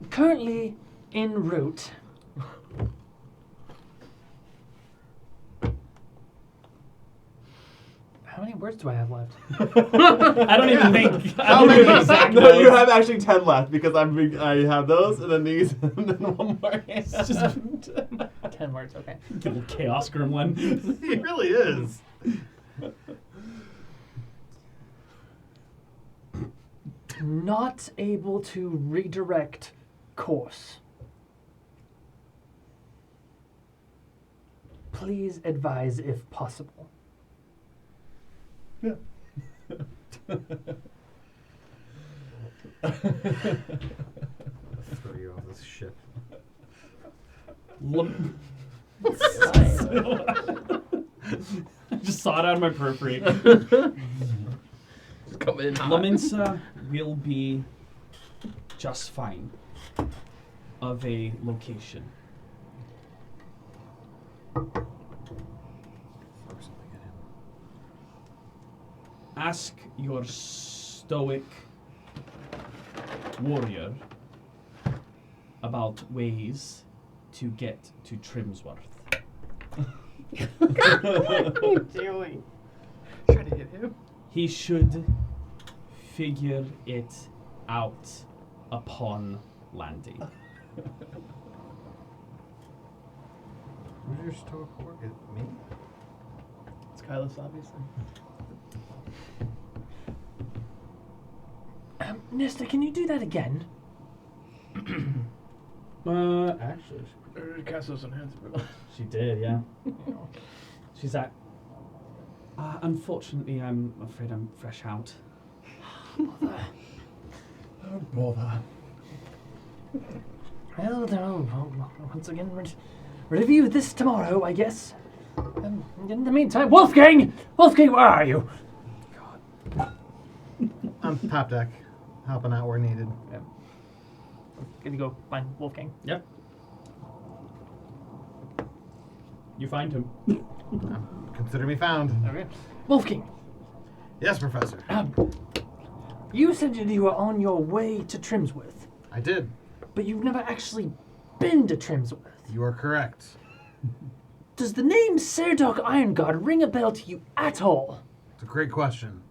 Currently en route. How many words do I have left? I don't even think. How I don't many? know exact No, you notes. have actually 10 left because I have those and then these and then one more. It's just 10 words, okay. little chaos gremlin. It really is. Not able to redirect course. Please advise if possible. Yeah. Throw you off this ship. I just saw it out of my periphery. Just coming in hot. Lominsa will be just fine of a location. Ask your stoic warrior about ways to get to Trimsworth. What are you doing? Try to hit him. He should figure it out upon landing. Who's your stoic warrior? Me? It's Kylos, obviously. Nesta, can you do that again? Actually, Castles enhancer. she did, yeah. She's like, unfortunately, I'm afraid I'm fresh out. Bother. Well, once again, review this tomorrow, I guess. In the meantime, Wolfgang, where are you? I'm top deck, helping out where needed. Yeah. Can you go find Wolfgang? Yep. You find him. Consider me found. Okay. Wolfgang, Yes, Professor. you said that you were on your way to Trimsworth, I did. but you've never actually been to Trimsworth. You are correct. Does the name Serdok Ironguard ring a bell to you at all? It's a great question.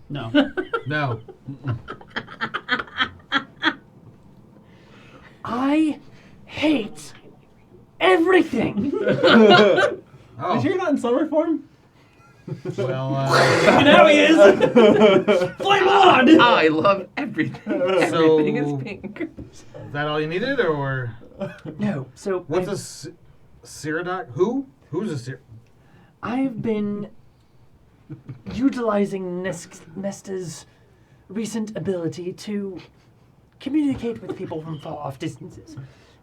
No. No. I hate everything. Oh, You're not in summer form? well, Now he is! Flame on! I love everything. So- Everything is pink. is that all you needed, or No, so what's a Ceradoc? Who? Who's a Ceradoc? I've been utilizing Nesta's recent ability to communicate with people from far off distances.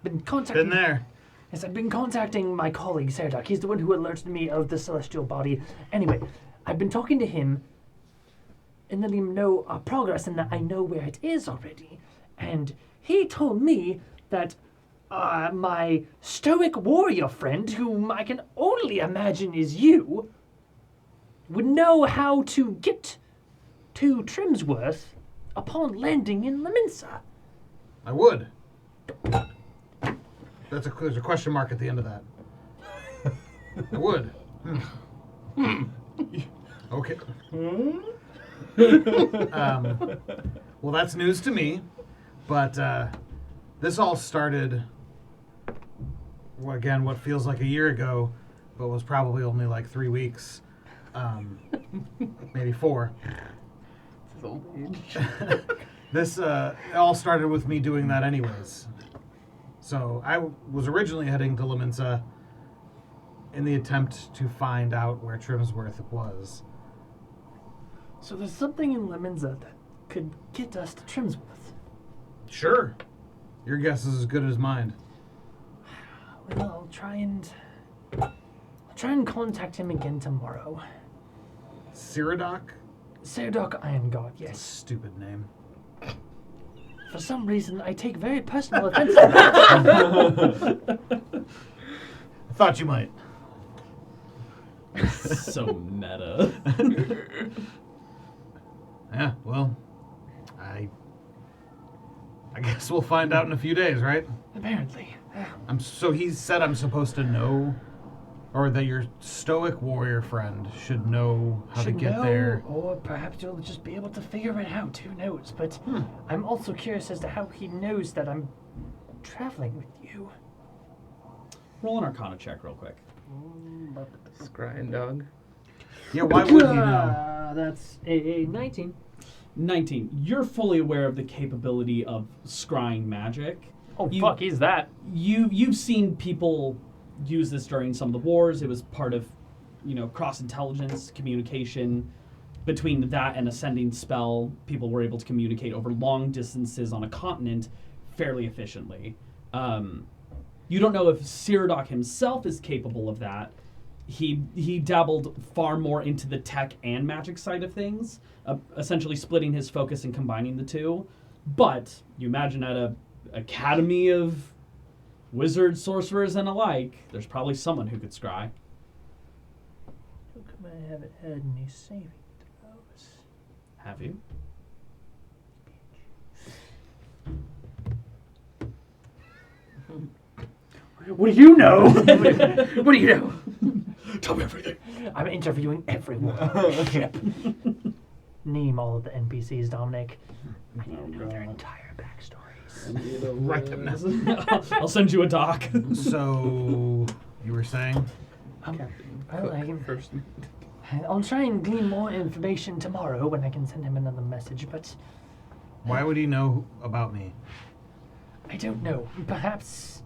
Been contacting. Been there. Yes, I've been contacting my colleague Serdok. He's the one who alerted me of the celestial body. Anyway, I've been talking to him and letting him know our progress and that I know where it is already. And he told me that my stoic warrior friend, whom I can only imagine is you, would know how to get to Trimsworth upon landing in Lominsa. I would. There's a question mark at the end of that. I would. Okay. Well, that's news to me, but this all started, well, again, what feels like a year ago, but was probably only like 3 weeks, maybe 4. It's old age. This it all started with me doing that anyways. So I was originally heading to Lominsa in the attempt to find out where Trimsworth was. So there's something in Lominsa that could get us to Trimsworth. Sure. Your guess is as good as mine. Well, I'll try and contact him again tomorrow. Ceradoc? Serdok Ironguard, It's a yes. stupid name. For some reason, I take very personal offense to that. I thought you might. So meta. Yeah, well, I guess we'll find out in a few days, right? Apparently. So he said I'm supposed to know, or that your stoic warrior friend should know how Should to get know, there. or perhaps you'll just be able to figure it out. Who knows? But I'm also curious as to how he knows that I'm traveling with you. Roll an Arcana check real quick. Scrying dog. Yeah, why would he know? That's a 19. 19. You're fully aware of the capability of scrying magic. Oh, You- fuck, he's that. You've seen people use this during some of the wars. It was part of, cross intelligence communication. Between that and ascending spell, people were able to communicate over long distances on a continent fairly efficiently. You don't know if Ceradoc himself is capable of that. he dabbled far more into the tech and magic side of things, essentially splitting his focus and combining the two. But you imagine at a academy of wizards, sorcerers, and alike, there's probably someone who could scry. How come I haven't had any saving throws? Have you? What do you know? What do you know? Tell me everything. I'm interviewing everyone. Yep. Name all of the NPCs, Dominic. I need to know their entire backstories. Write them down. I'll send you a doc. So, you were saying? First. I'll try and glean more information tomorrow when I can send him another message, but Why would he know about me? I don't know. Perhaps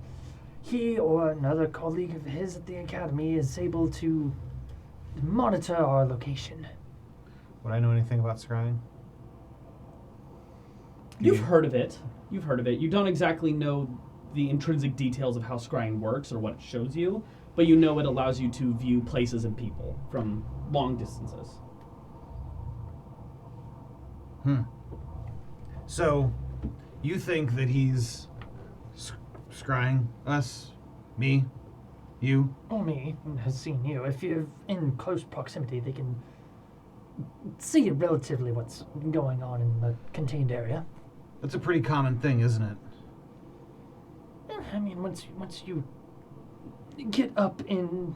he or another colleague of his at the academy is able to monitor our location. Would I know anything about scrying? You've heard of it. You don't exactly know the intrinsic details of how scrying works or what it shows you, but you know it allows you to view places and people from long distances. So, you think that he's scrying us? Me? You? Or me has seen you. If you're in close proximity, they can see relatively what's going on in the contained area. That's a pretty common thing, isn't it? I mean, once you get up in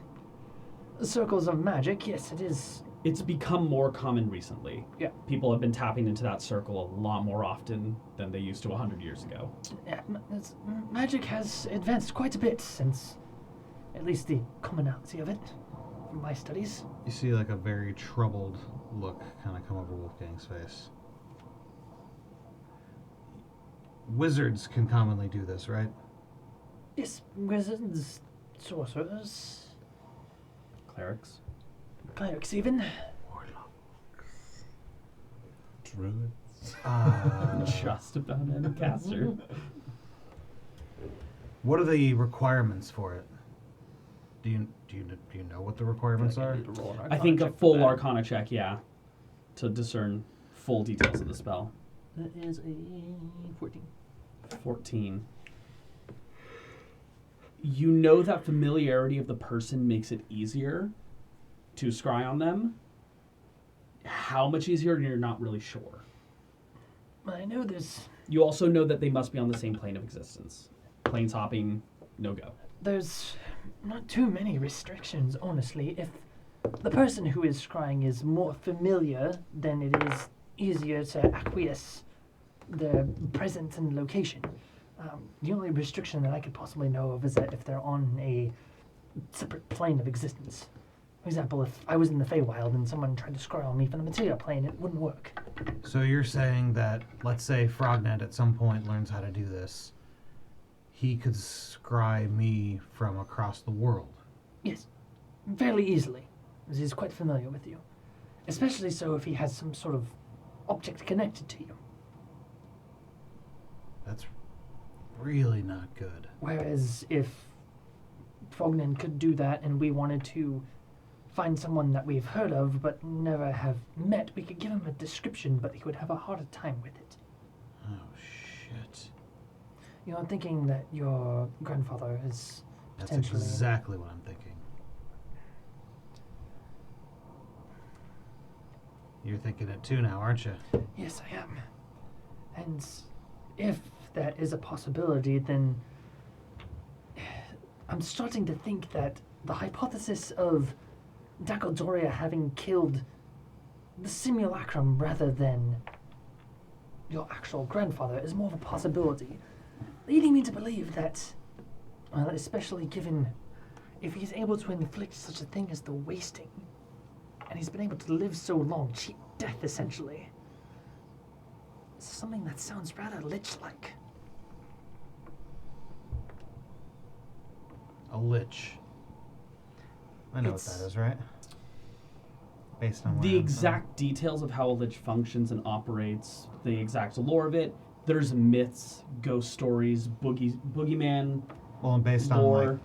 circles of magic, yes, it is. It's become more common recently. Yeah. People have been tapping into that circle a lot more often than they used to 100 years ago. Yeah, magic has advanced quite a bit since, at least the commonality of it, from my studies. You see like a very troubled look kind of come over Wolfgang's face. Wizards can commonly do this, right? Yes, wizards, sorcerers, Clerics. clerics even. Druids. Just about any caster. What are the requirements for it? Do you know what the requirements are? I think a full Arcana check, yeah, to discern full details of the spell. That is a 14. 14. You know that familiarity of the person makes it easier to scry on them. How much easier, you're not really sure. I know there's You also know that they must be on the same plane of existence. Planes hopping, no go. There's not too many restrictions, honestly. If the person who is scrying is more familiar, then it is easier to acquiesce their presence and location. The only restriction that I could possibly know of is that if they're on a separate plane of existence. For example, if I was in the Feywild and someone tried to scry on me from the material plane, it wouldn't work. So you're saying that, let's say Frognet at some point learns how to do this, he could scry me from across the world? Yes, fairly easily, as he's quite familiar with you. Especially so if he has some sort of object connected to you. That's really not good. Whereas if Frognan could do that and we wanted to find someone that we've heard of but never have met, we could give him a description, but he would have a harder time with it. Oh, shit. You know, I'm thinking that your grandfather is That's potentially... exactly what I'm thinking. You're thinking it too now, aren't you? Yes, I am. And if that is a possibility, then I'm starting to think that the hypothesis of Dakodoria having killed the simulacrum rather than your actual grandfather is more of a possibility, leading me to believe that, well, especially given if he's able to inflict such a thing as the wasting, and he's been able to live so long, cheat death essentially, it's something that sounds rather lich-like. A lich. I know It's- what that is, right? Based on where The I'm exact details of how a lich functions and operates, the exact lore of it, there's myths, ghost stories, boogeyman from. Well, and based on lore.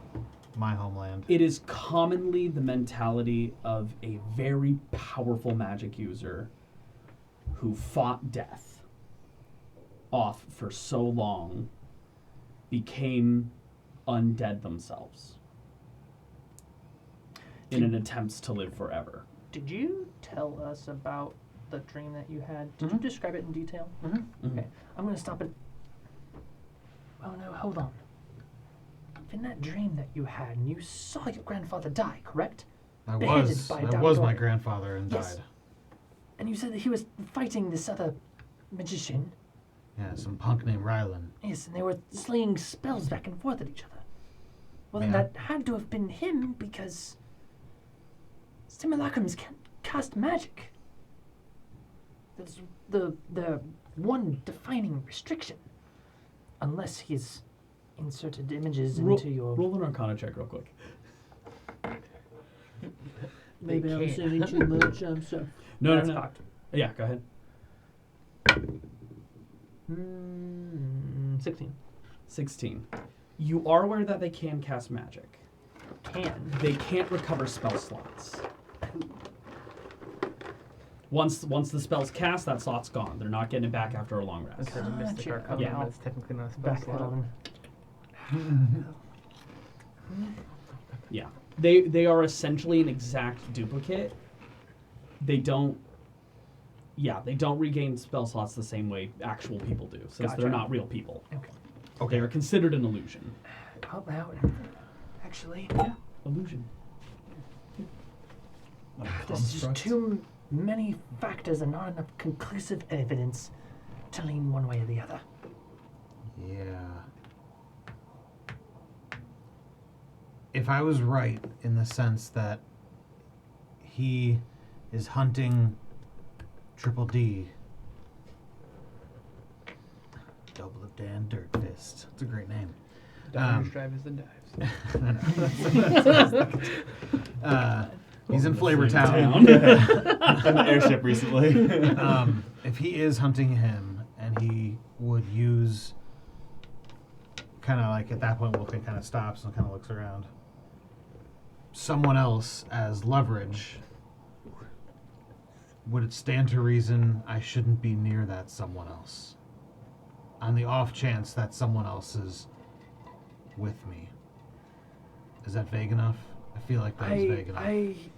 my homeland. It is commonly the mentality of a very powerful magic user who fought death off for so long, became undead themselves in an attempt to live forever. Did you tell us about the dream that you had? Did you describe it in detail? Okay. I'm going to stop it. Oh, no, hold on. In that dream that you had, you saw your grandfather die, correct? I Beheaded was by a my Dominator. grandfather and Yes. died. And you said that he was fighting this other magician. Yeah, some punk named Ruland. Yes, and they were slaying spells back and forth at each other. Well, then Yeah. that had to have been him because simulacrums can't cast magic. That's the one defining restriction. Unless he's inserted images into your... Roll an Arcana check real quick. Maybe I'm saying too much. I'm sorry. No, That's no. cocked. Yeah, go ahead. 16. 16. You are aware that they can cast magic. Can. They can't recover spell slots. Once the spell's cast, that slot's gone. They're not getting it back after a long rest. That's a mystic Gotcha. arcana. Yeah. That's technically not a spell Back slot. on. Yeah. They are essentially an exact duplicate. They don't regain spell slots the same way actual people do, since Gotcha. they're not real people. Okay. They are considered an illusion. Out loud. Actually, Illusion. this is just too many factors and not enough conclusive evidence to lean one way or the other. Yeah. If I was right in the sense that he is hunting Triple D, Double of Dan Dirt Fist. It's a great name. Divers drive as the dives. He's in Flavor Town. On the airship recently. If he is hunting him and he would use kind of like at that point Wolfgang kind of stops and kind of looks around, someone else as leverage, would it stand to reason I shouldn't be near that someone else on the off chance that someone else is with me? Is that vague enough? I feel like that is vague enough.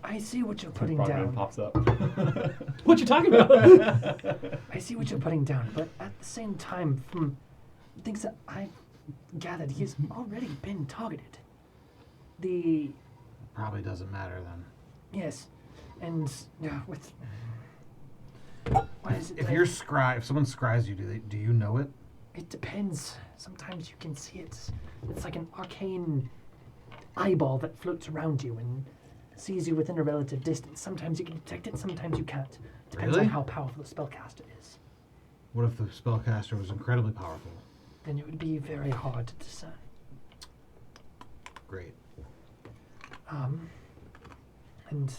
I see what you're putting Frogman down. pops up. What you talking about? I see what you're putting down, but at the same time, from things that I've gathered, he's already been targeted. The Probably doesn't matter then. yes, and with why is it? If that- you're if someone scries you, do you know it? It depends. Sometimes you can see it. It's like an arcane eyeball that floats around you and sees you within a relative distance. Sometimes you can detect it, sometimes you can't. Depends Really? on how powerful the spellcaster is. What if the spellcaster was incredibly powerful? Then it would be very hard to discern. Great. And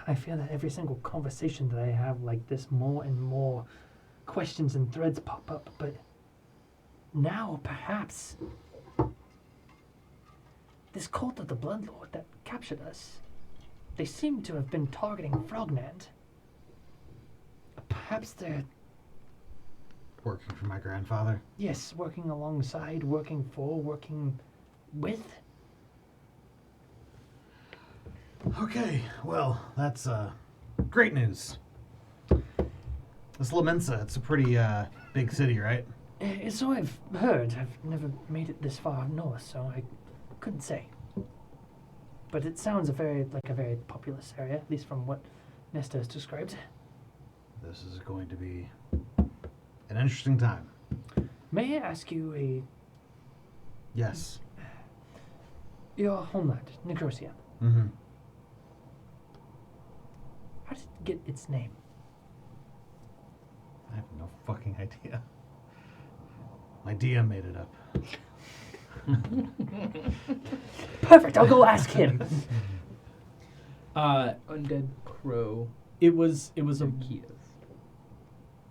I feel that every single conversation that I have like this, more and more questions and threads pop up, but now perhaps this cult of the Bloodlord that captured us, they seem to have been targeting Frogland. Perhaps they're, Working for my grandfather. yes, working alongside, working for, working with. Okay, well, that's great news. This Lamensa, it's a pretty big city, right? It's so I've heard. I've never made it this far north, so I couldn't say. But it sounds a very populous area, at least from what Nesta has described. This is going to be an interesting time. May I ask you Yes. your homeland, Nicosia, Mm-hmm. how did it get its name? I have no fucking idea. My DM made it up. Perfect, I'll go ask him. Undead crow. It was a Zacchaeus.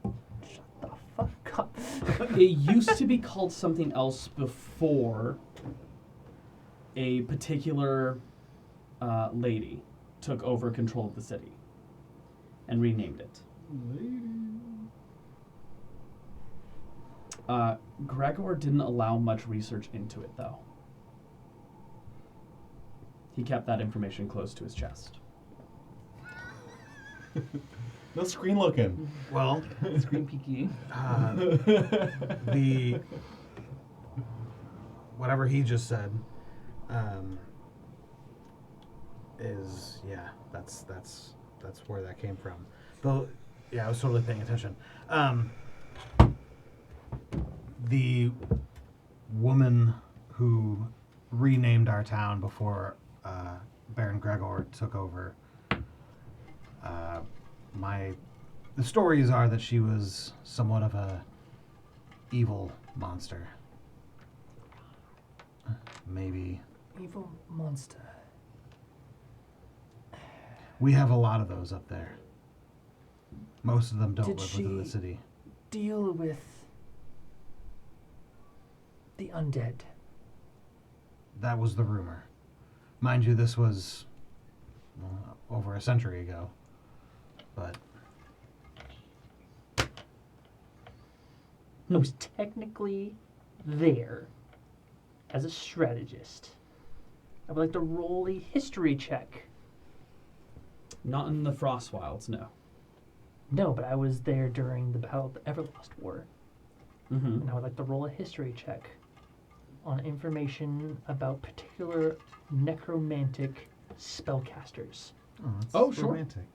Shut the fuck up. it used to be called something else before a particular lady took over control of the city and renamed it. Gregor didn't allow much research into it, though. He kept that information close to his chest. No screen looking. Well, Screen peeky. the whatever he just said is that's where that came from. Though, yeah, I was totally paying attention. The woman who renamed our town before Baron Gregor took over. The stories are that she was somewhat of a evil monster. Maybe. Evil monster. We have a lot of those up there. Most of them don't Did live within the she- city. Deal with the undead. That was the rumor. Mind you, this was over a century ago. But I was technically there as a strategist. I would like to roll a history check. Not in the Frost Wilds, no. No, but I was there during the Battle of the Everlost War. Mm-hmm. And I would like to roll a history check on information about particular necromantic spellcasters. it's Oh, sure. romantic.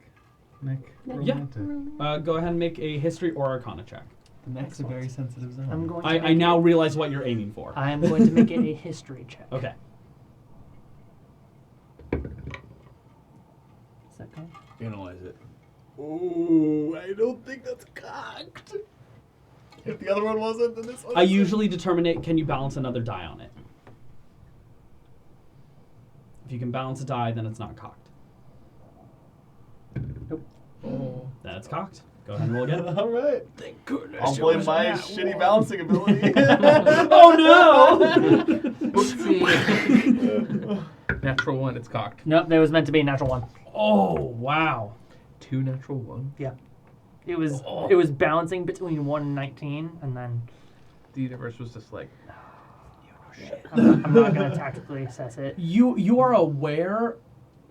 Nick, Yeah. romantic. Go ahead and make a history or Arcana check. The neck's a very sensitive zone. I'm going to I make now realize what you're aiming for. I am going to make it a history check. Okay. Is that good? Analyze it. Oh, I don't think that's cocked. If the other one wasn't, then this one. I usually determine it. Can you balance another die on it? If you can balance a die, then it's not cocked. Oh. Then it's cocked. Go ahead and roll again. All right. Thank goodness. I'll blame my shitty balancing ability. Oh no! Whoopsie. Natural 1, it's cocked. Nope, that was meant to be a natural one. Oh wow! 2 natural 1. It was balancing between 1 and 19, and then The universe was just like, I'm not going to tactically assess it. You are aware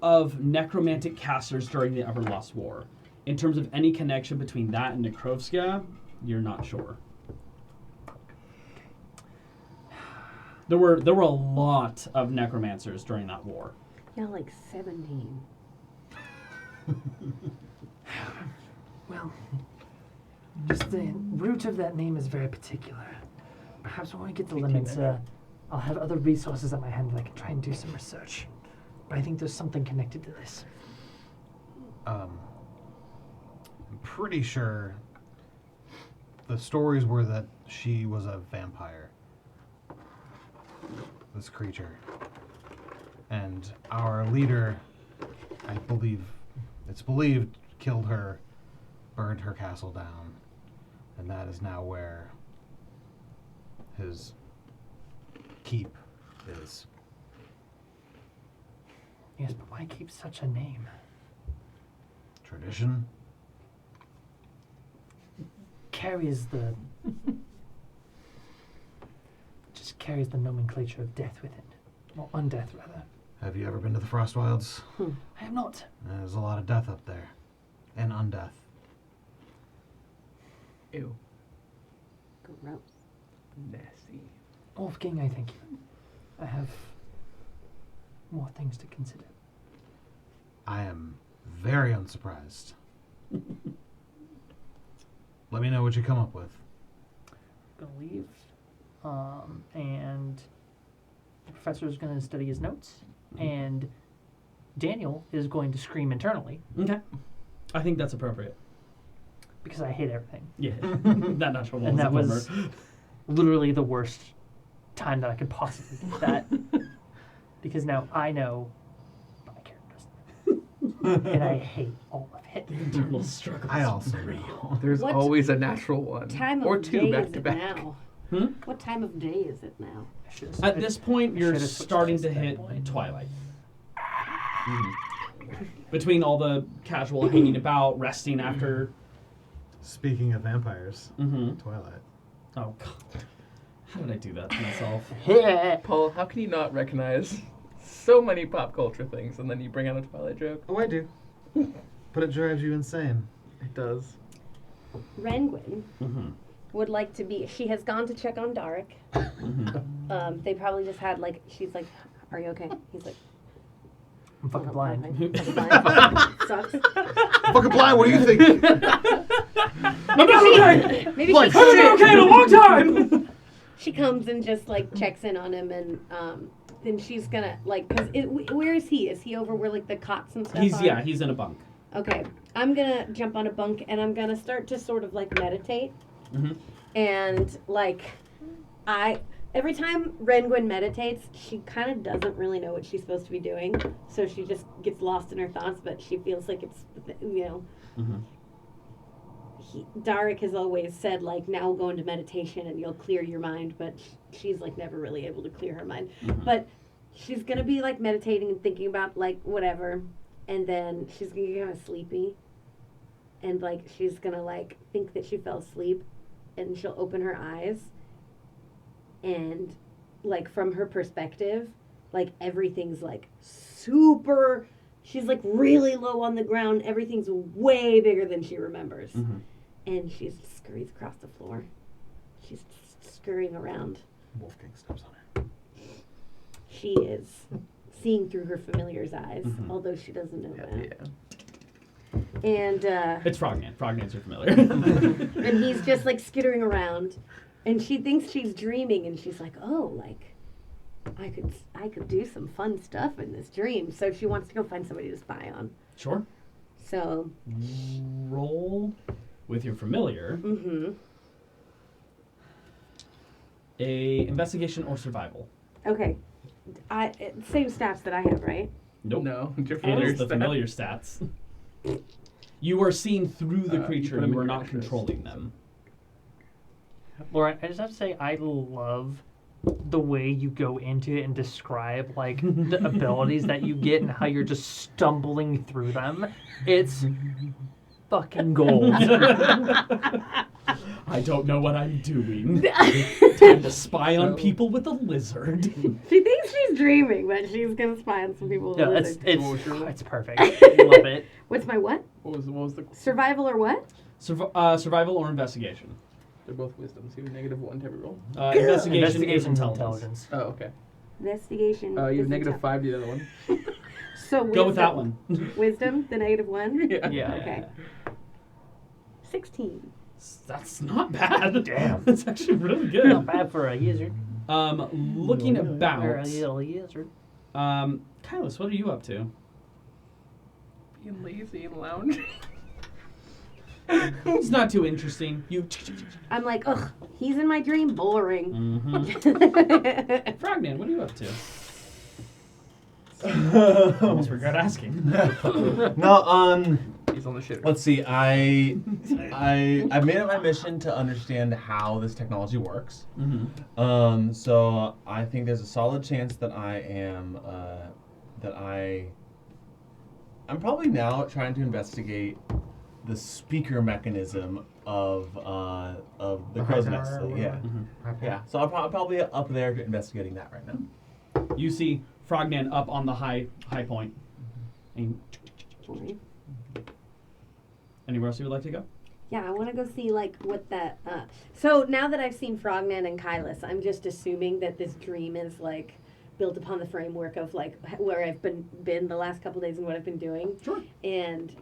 of necromantic casters during the Everlost War. In terms of any connection between that and Nekrovska, you're not sure. There were a lot of necromancers during that war. Yeah, like 17. Well, just the root of that name is very particular. Perhaps when we get the limits, I'll have other resources at my hand that I can try and do some research. But I think there's something connected to this. I'm pretty sure the stories were that she was a vampire. This creature. And our leader, it's believed, killed her, burned her castle down, and that is now where his keep is. Yes, but why keep such a name? Tradition. Carries the nomenclature of death with it. Or undeath, rather. Have you ever been to the Frost Wilds? I have not. There's a lot of death up there. And undeath. ew, Gross. nasty. Wolfgang, I thank you. I have more things to consider. I am very unsurprised. Let me know what you come up with. Gonna leave. And the professor is gonna study his notes. And Daniel is going to scream internally Okay. I think that's appropriate. because I hate everything. Yeah. That natural one And that a bummer. was literally the worst time that I could possibly do that. Because now I know, but my character doesn't. And I hate all of it. internal struggle. I also know. There's What always a natural one. Time or of 2 day back is to it back. now? What time of day is it now? At this point, you're should've switched starting to to hit Steinborn. twilight. Between all the casual hanging about, resting after. Speaking of vampires, Mm-hmm. Twilight. Oh, God. How did I do that to myself? Paul, how can you not recognize so many pop culture things and then you bring out a Twilight joke? Oh, I do. But it drives you insane. It does. Renwin Mm-hmm. would like to be. She has gone to check on Darik. Mm-hmm. They probably just had like. She's like, "Are you okay?" He's like, I'm fucking "Oh, blind. I'm fine." Fucking sucks. Fucking blind, what do you think? I'm not okay! Maybe Like, she, I've been okay in a long time! she comes and just like checks in on him, and then she's gonna like, where is he? Is he over where like the cots and stuff are? He's in a bunk. Okay, I'm gonna jump on a bunk and I'm gonna start to sort of like meditate. Mm-hmm. And like, every time Renwin meditates, she kind of doesn't really know what she's supposed to be doing. So she just gets lost in her thoughts, but she feels like it's, Mm-hmm. Darik has always said like, now go into meditation and you'll clear your mind, but she's like never really able to clear her mind. Mm-hmm. But she's gonna be like meditating and thinking about like whatever, and then she's gonna get kind of sleepy, and like she's gonna like think that she fell asleep, and she'll open her eyes, and like from her perspective, like everything's like super. She's like really low on the ground. Everything's way bigger than she remembers. Mm-hmm. And she scurries across the floor. She's scurrying around. Wolfgang steps on her. She is seeing through her familiar's eyes, Mhm. although she doesn't know that. Yeah. And It's Frogman. Frognans are familiar. and he's just like skittering around, and she thinks she's dreaming, and she's like, oh, like I could do some fun stuff in this dream. So she wants to go find somebody to spy on. Sure. So Roll with your familiar a investigation or survival. okay, same stats that I have, right? Nope. No, your It is familiar the stat. familiar stats. You are seeing through the You creature. put 'em You in are your not interest. controlling them. Lauren, I just have to say, I love the way you go into it and describe like the abilities that you get and how you're just stumbling through them. It's fucking gold. I don't know what I'm doing. Time to spy on people with a lizard. She thinks she's dreaming, but she's gonna spy on some people with No, a it's lizard. it's perfect. I love it. What's my what? What was the? Survival or what? Survival or investigation? They're both wisdom, so you have -1 to every roll. Investigation is Investigation's intelligence. Oh, okay. Investigation. You have is -5 to the other one. So wisdom, Go with that one. Wisdom, the -1. Yeah. Yeah. Okay. 16. That's not bad. Damn. That's actually really Not good. bad for a lizard. Looking Or about. a little lizard. Kylis, what are you up to? Being lazy and lounging. It's not too interesting. You. I'm like, ugh, he's in my dream, boring. Mm-hmm. Frogman, what are you up to? Almost regret asking. No, He's on the shit. let's see. I've made it my mission to understand how this technology works. Mm-hmm. So I think there's a solid chance that I'm probably now trying to investigate the speaker mechanism of the crow's nest. Yeah. Okay. Yeah. So I'm probably up there investigating that right now. You see Frogman up on the high point. And anywhere else you would like to go? Yeah, I want to go see like what that. So now that I've seen Frogman and Kylis, I'm just assuming that this dream is like built upon the framework of like where I've been the last couple days and what I've been doing. Sure. And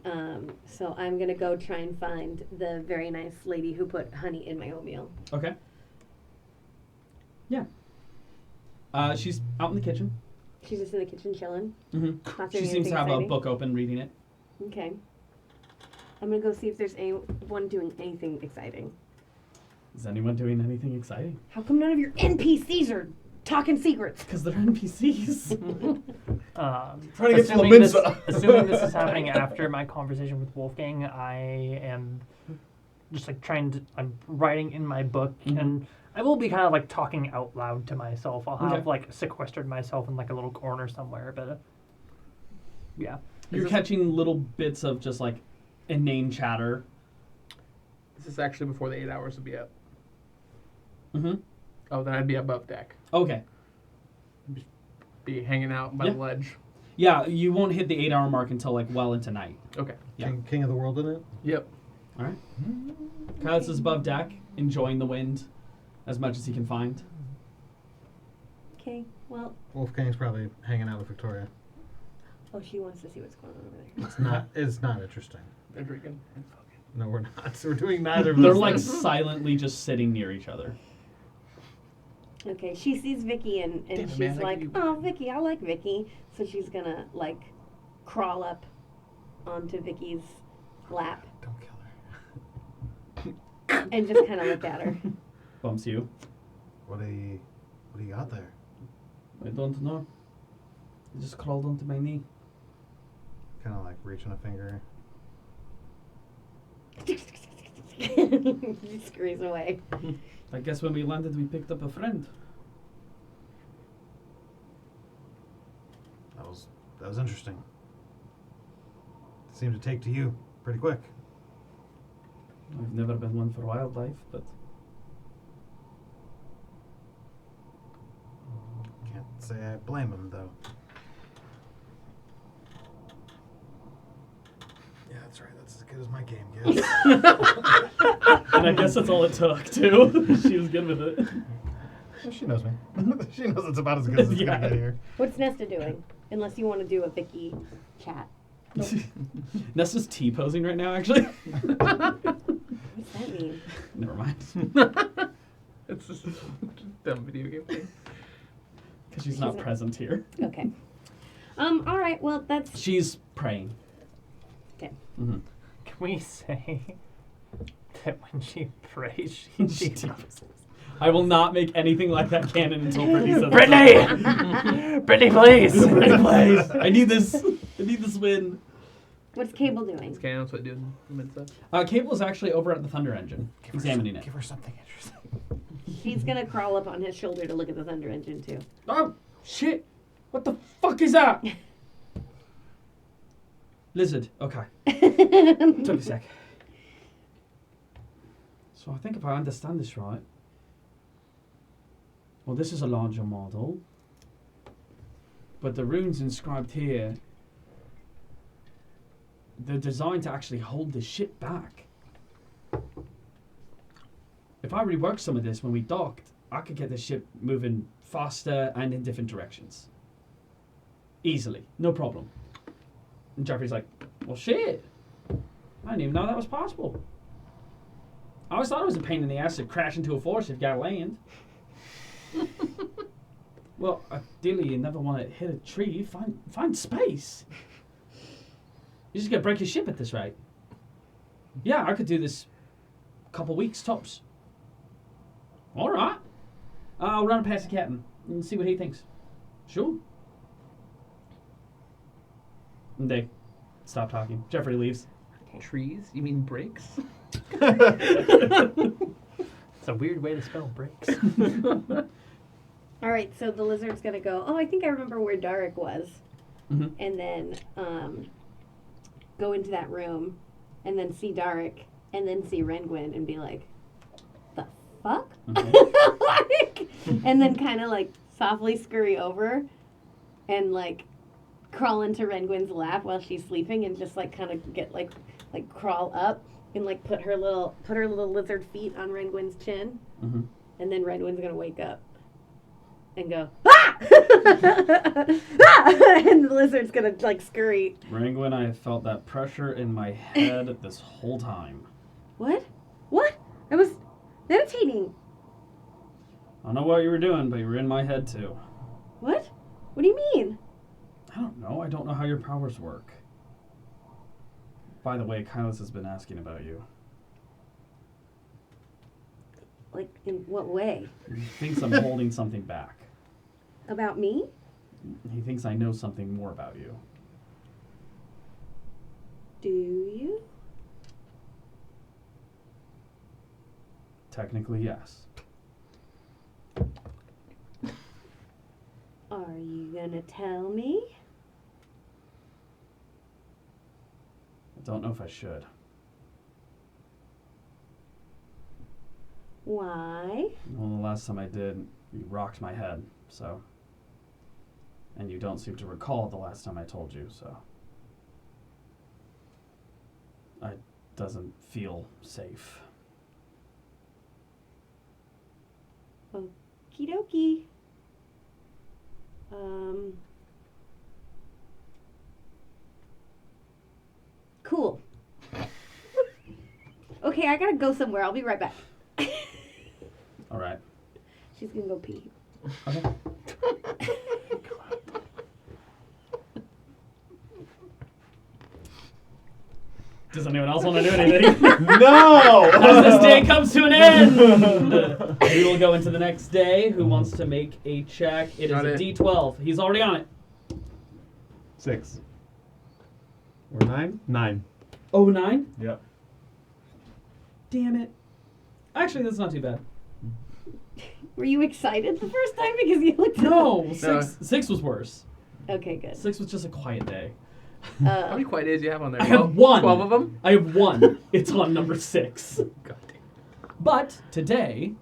so I'm gonna go try and find the very nice lady who put honey in my oatmeal. Okay. Yeah. She's out in the kitchen. She's just in the kitchen chilling. Mm-hmm. Not She doing seems to have anything a exciting. book open, reading it. Okay. I'm gonna go see if there's anyone doing anything exciting. Is anyone doing anything exciting? How come none of your NPCs are talking secrets? Because they're NPCs. Trying to get some Assuming this, Minza. assuming this is happening after my conversation with Wolfgang, I am just like I'm writing in my book, Mhm. and I will be kind of like talking out loud to myself. I'll have Okay. like sequestered myself in like a little corner somewhere, but yeah. You're catching little bits of just like inane chatter. This is actually before the 8 hours would be up. Mm-hmm. Oh, then I'd be above deck. Okay. Be hanging out by Yeah. the ledge. Yeah, you won't hit the 8-hour mark until like well into night. Okay. Yeah. King of the world in it? Yep. All right. Kyle's is above deck, enjoying the wind as much as he can find. Okay, well, Wolfgang's probably hanging out with Victoria. oh, she wants to see what's going on over there. It's not interesting. They're drinking. No, we're not. So we're doing neither of They're those like things. silently just sitting near each other. Okay, she sees Vicky and Damn it, she's man, I like, give you- oh, Vicky, I like Vicky. So she's gonna, like, crawl up onto Vicky's lap Don't kill her. and just kind of look at her. Bumps you. What do you got there? I don't know. I just crawled onto my knee. Kind of like reaching a finger. She scurries away. I guess when we landed, we picked up a friend. That was interesting. Seemed to take to you pretty quick. I've never been one for wildlife, but Can't say I blame him though. Yeah, that's right. That's as good as my game gets. and I guess that's all it took too. She was good with it. She knows me. She knows it's about as good as it's Yeah. gonna get here. What's Nesta doing? Unless you want to do a Vicky chat. Nesta's T-posing right now, actually. What's that mean? Never mind. It's just a dumb video game thing. Because she's not present here. Okay. All right. Well, that's She's praying. okay. Mm-hmm. Can we say that when she prays, she I will not make anything like that canon until Brittany says Brittany! Brittany, please! Brittany, please! I need this. I need this win. What's Cable doing? It's kind of what doing mid stuff. Cable's actually over at the Thunder Engine, examining it. Give her something interesting. She's gonna crawl up on his shoulder to look at the Thunder Engine too. Oh, shit! What the fuck is that? Lizard. Okay. Took a sec. So I think if I understand this right, well, this is a larger model, but the runes inscribed here, they're designed to actually hold the ship back. If I reworked some of this when we docked, I could get the ship moving faster and in different directions. Easily. No problem. And Jeffrey's like, well, shit. I didn't even know that was possible. I always thought it was a pain in the ass to crash into a forest if you got land. Well, ideally, you never want to hit a tree. Find space. You're just going to break your ship at this rate. Yeah, I could do this a couple weeks, tops. All right. I'll run it past the captain and see what he thinks. Sure. And they stop talking. Jeffrey leaves. Trees? You mean breaks? It's a weird way to spell breaks. All right. So the lizard's gonna go. Oh, I think I remember where Darek was, Mm-hmm. and then go into that room, and then see Darek, and then see Rengwin, and be like, "The fuck?" Like, and then kind of like softly scurry over, and like crawl into Rengwin's lap while she's sleeping, and just like kind of get like crawl up and like put her little lizard feet on Rengwin's chin, Mm-hmm. and then Rengwin's gonna wake up and go ah! Ah! And the lizard's gonna like scurry. Rangwin, I have felt that pressure in my head this whole time. What? I was meditating. I don't know what you were doing, but you were in my head too. What do you mean? I don't know. I don't know how your powers work. By the way, Kylas has been asking about you. Like, in what way? He thinks I'm holding something back. About me? He thinks I know something more about you. Do you? Technically, yes. gonna tell me? I don't know if I should. Why? Well, the last time I did, you rocked my head, so. And you don't seem to recall the last time I told you, so. It doesn't feel safe. Okie dokie. Cool. Okay, I gotta go somewhere. I'll be right back. All right. She's gonna go pee. Okay. Does anyone else want to do anything? No! As this day comes to an end, we will go into the next day. Who wants to make a check? It is Got a it. D12. He's already on it. 6. Or 9? 9. Oh, 9? Yep. Damn it. Actually, that's not too bad. Were you excited the first time because you looked? No, six was worse. Okay, good. 6 was just a quiet day. How many quiet days do you have on there? I have 1. 12 of them? I have 1. It's on number 6. God damn. But today,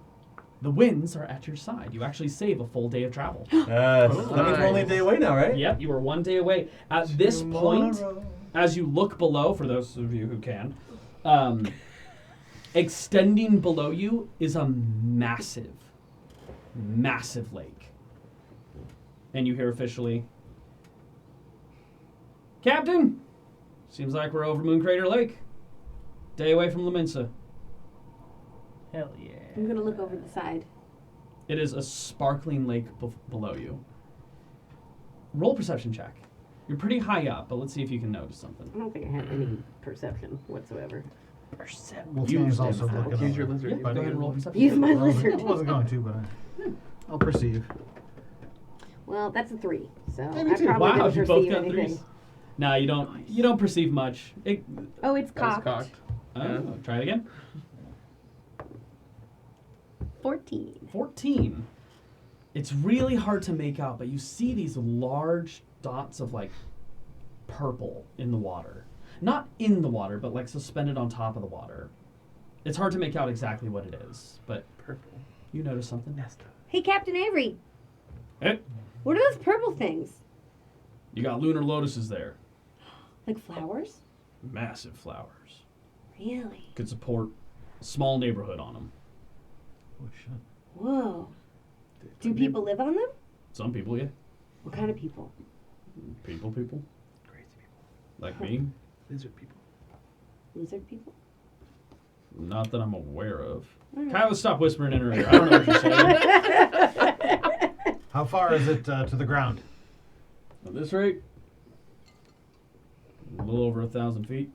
the winds are at your side. You actually save a full day of travel. That means we're only a day away now, right? Yep, you are 1 day away. At this point, as you look below, for those of you who can, extending below you is a massive, massive lake. And you hear officially, Captain, seems like we're over Moon Crater Lake. Day away from Laminsa. Hell yeah. I'm gonna look over the side. It is a sparkling lake below you. Roll a perception check. You're pretty high up, but let's see if you can notice something. I don't think I have any perception whatsoever. Wolfgang's also looking Use your over. lizard. Yeah, go ahead and roll a perception. Use my I lizard. wasn't going to, but I'll perceive. Well, that's a 3, so Maybe I two. probably Wow, didn't you both perceive got anything. 3s. Nah, you don't. Nice. You don't perceive much. Oh, it's That was cocked. cocked. Yeah. Try it again. 14. 14. It's really hard to make out, but you see these large dots of like purple in the water. Not in the water, but like suspended on top of the water. It's hard to make out exactly what it is, but Purple. you notice something. Hey, Captain Avery. Hey, What are those purple things? you got lunar lotuses there. Like flowers? Massive flowers. Really? Could support a small neighborhood on them. Oh, shit. Whoa. Do people live on them? Some people, yeah. What kind of people? People. Crazy people. Like me. Lizard people. Lizard people? Not that I'm aware of. All right. Kyla, stop whispering in her ear. I don't know what you're saying. How far is it to the ground? At this rate, a little over 1,000 feet.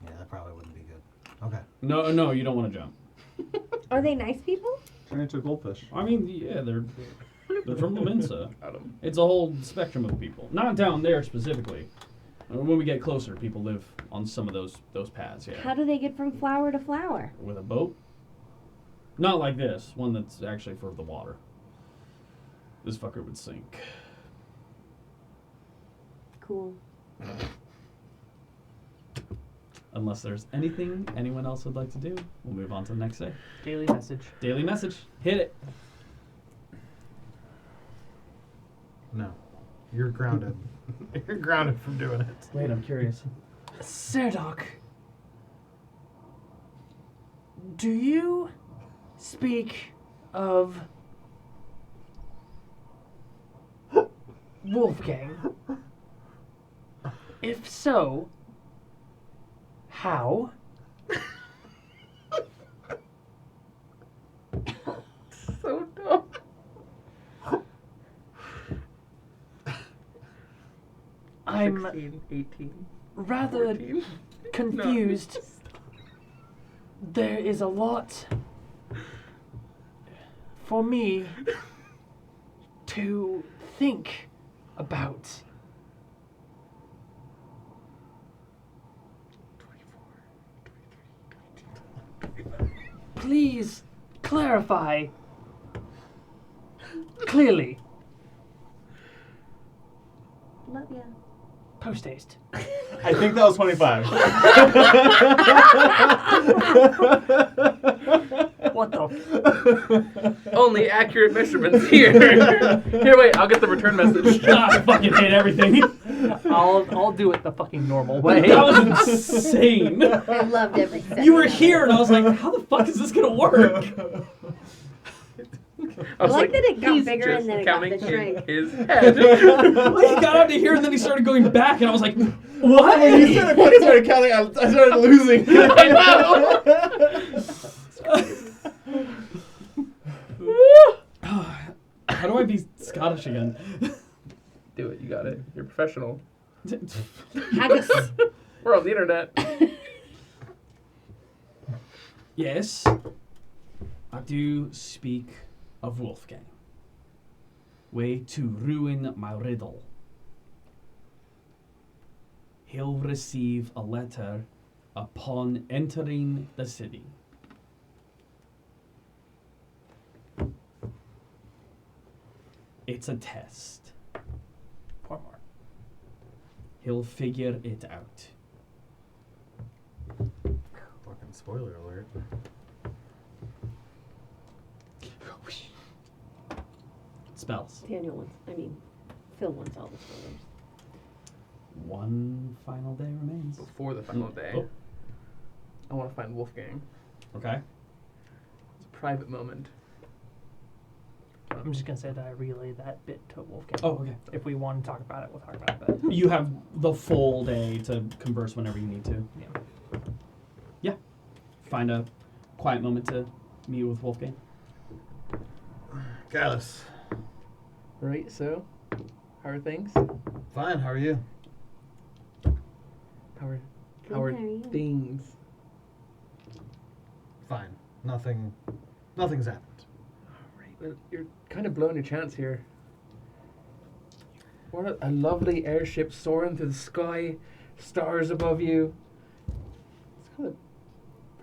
Yeah, that probably wouldn't be good. Okay. No, you don't want to jump. Are they nice people? Turn into a goldfish. I mean, yeah, they're from Laminsa. Got 'em. It's a whole spectrum of people. Not down there specifically. When we get closer, people live on some of those paths, yeah. How do they get from flower to flower? With a boat? Not like this. One that's actually for the water. This fucker would sink. Cool. Unless there's anything anyone else would like to do, we'll move on to the next day. Daily message. Daily message. Hit it. No. You're grounded. You're grounded from doing it. Wait, I'm curious. Serdok, do you speak of Wolfgang? If so, how? So dumb. I'm 16, 18, rather 14. confused. There is a lot for me to think about. 24, 23, 24. Please clarify clearly. love ya. Post haste. I think that was 25. What the? Only accurate measurements here. Here, wait. I'll get the return message. I fucking hate everything. I'll do it the fucking normal way. That was insane. I loved every second. You were of it. here, and I was like, how the fuck is this gonna work? I was like that it got he's bigger just and then it got counting the shrink. in his head. Like, he got out to here, and then he started going back, and I was like, what? When you started counting, I started losing. I know. How do I be Scottish again? Do it. You got it. You're a professional. Haggis. We're on the internet. Yes, I do speak of Wolfgang. Way to ruin my riddle. He'll receive a letter upon entering the city. It's a test. Poor Mark. He'll figure it out. Fucking spoiler alert. Spells. Phil wants all the spoilers. One final day remains. Before the final day, Oh. I want to find Wolfgang. Okay. It's a private moment. I'm just gonna say that I relayed that bit to Wolfgang. Oh, okay. If we want to talk about it, we'll talk about it. But You have the full day to converse whenever you need to. yeah. Find a quiet moment to meet with Wolfgang. Gallus. Right, so, how are things? Fine, how are you? How are How are you? things? Fine. Nothing's happened. Alright, well, you're kind of blowing your chance here. What a lovely airship soaring through the sky, stars above you. It's kind of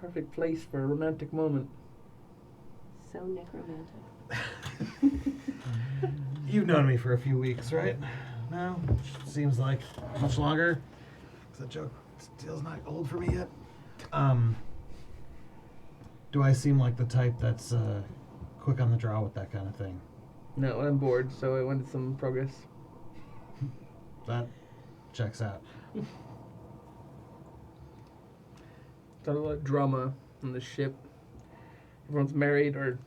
perfect place for a romantic moment. So necromantic. You've known me for a few weeks, right? No? Seems like much longer. That joke still's not old for me yet. Do I seem like the type that's quick on the draw with that kind of thing? No, I'm bored, so I wanted some progress. That checks out. Got a lot of drama on the ship. Everyone's married or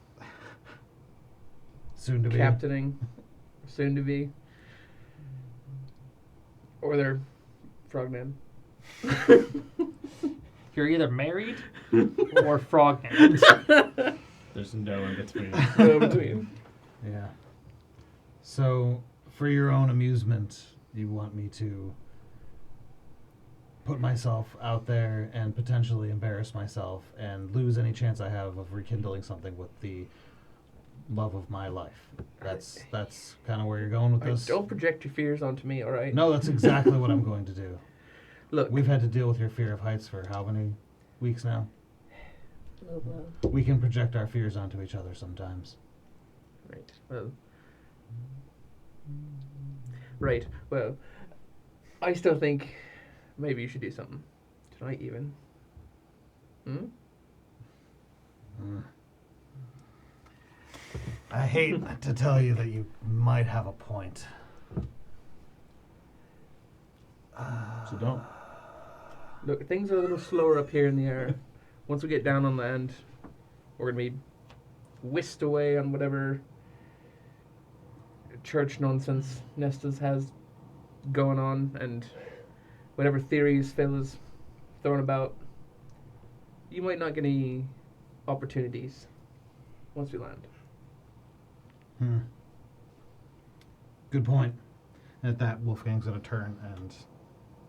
Soon to be. captaining, soon to be. Or they're frogmen. You're either married or frogman. There's no in between. No in between. Yeah. So, for your own amusement, you want me to put myself out there and potentially embarrass myself and lose any chance I have of rekindling something with the love of my life. That's kind of where you're going with Alright, this. don't project your fears onto me, alright? No, that's exactly what I'm going to do. Look. We've had to deal with your fear of heights for how many weeks now? We can project our fears onto each other sometimes. Right. Well, I still think maybe you should do something tonight, even. Mm. I hate to tell you that you might have a point. So don't. Look, things are a little slower up here in the air. Once we get down on land, we're gonna be whisked away on whatever church nonsense Nestus has going on, and whatever theories Phil is throwing about. You might not get any opportunities once we land. Good point. And at that, Wolfgang's going to turn and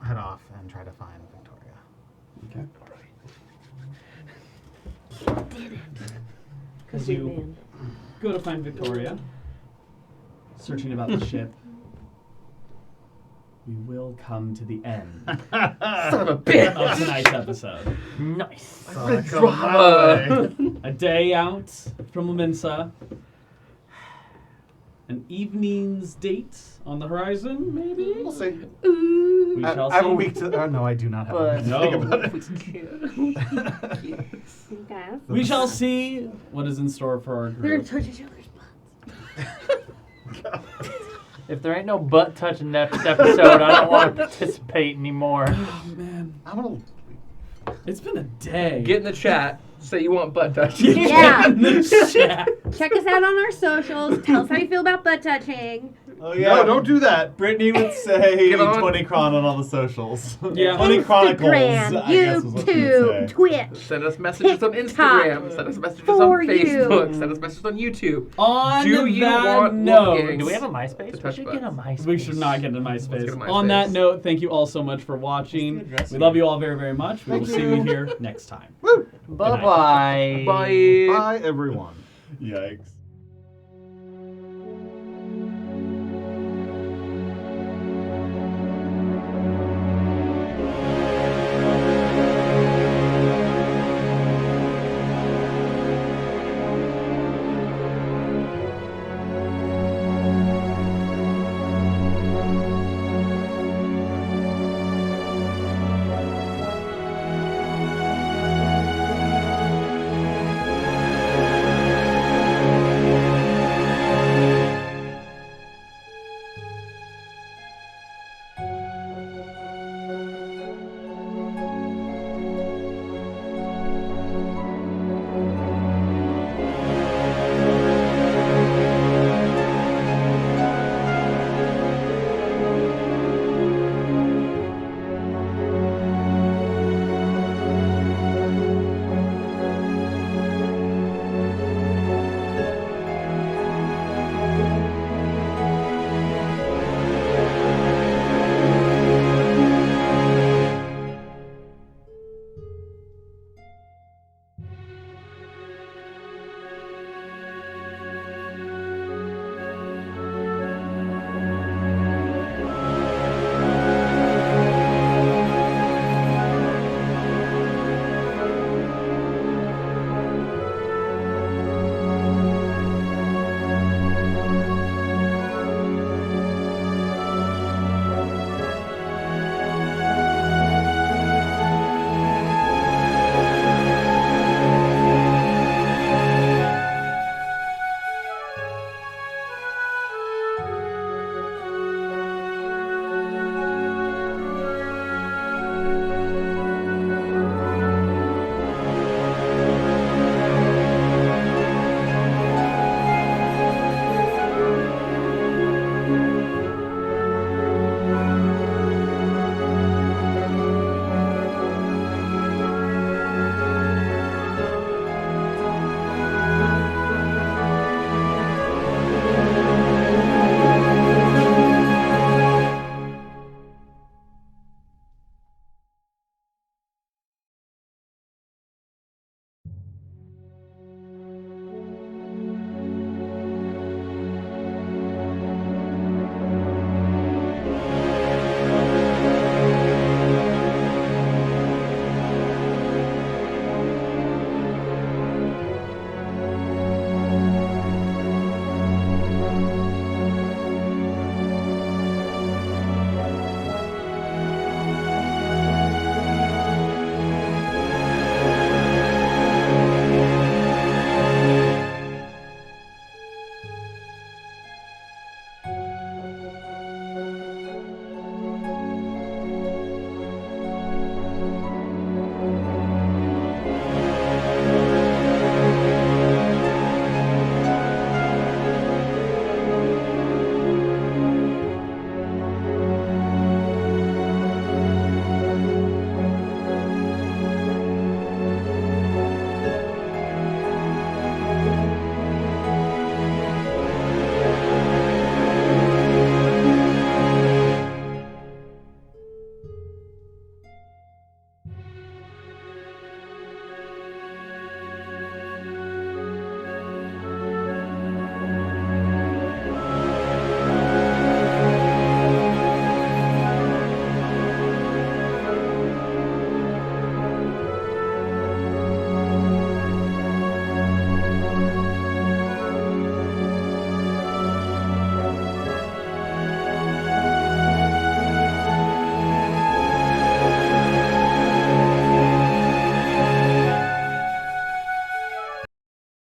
head off and try to find Victoria. Okay. As you go to find Victoria, searching about the ship, we will come to the end Son of a bitch! of tonight's episode. Nice. A day out from Laminsa, an evening's date on the horizon, maybe? We'll see. We I shall have see. a week to. No, I do not have a week to No. think about it. Okay. We shall see what is in store for our We're gonna group. touch each other's butts. If there ain't no butt touching next episode, I don't want to participate anymore. Oh, man. I'm gonna. It's been a day. Get in the chat. Say you want butt touching. Yeah. in the chat. Check us out on our socials. Tell us how you feel about butt touching. Oh yeah. No, don't do that. Brittany would say Get on. 20 Chron on all the socials. Yeah. 20 Chronicles, Instagram, I guess is what she would YouTube, say. Twitch. Send us messages on TikTok. Instagram. Send us messages For on you. Facebook. Send us messages on YouTube. On Do you that want note, Wolfgang? Do we have a MySpace? We touch should get a butts. MySpace. we should not get into Let's MySpace. get a MySpace. On that note, thank you all so much for watching. address We you. love you all very, very much. We will Thank see you. you here next time. Bye-bye. Bye. Bye, everyone. Yikes.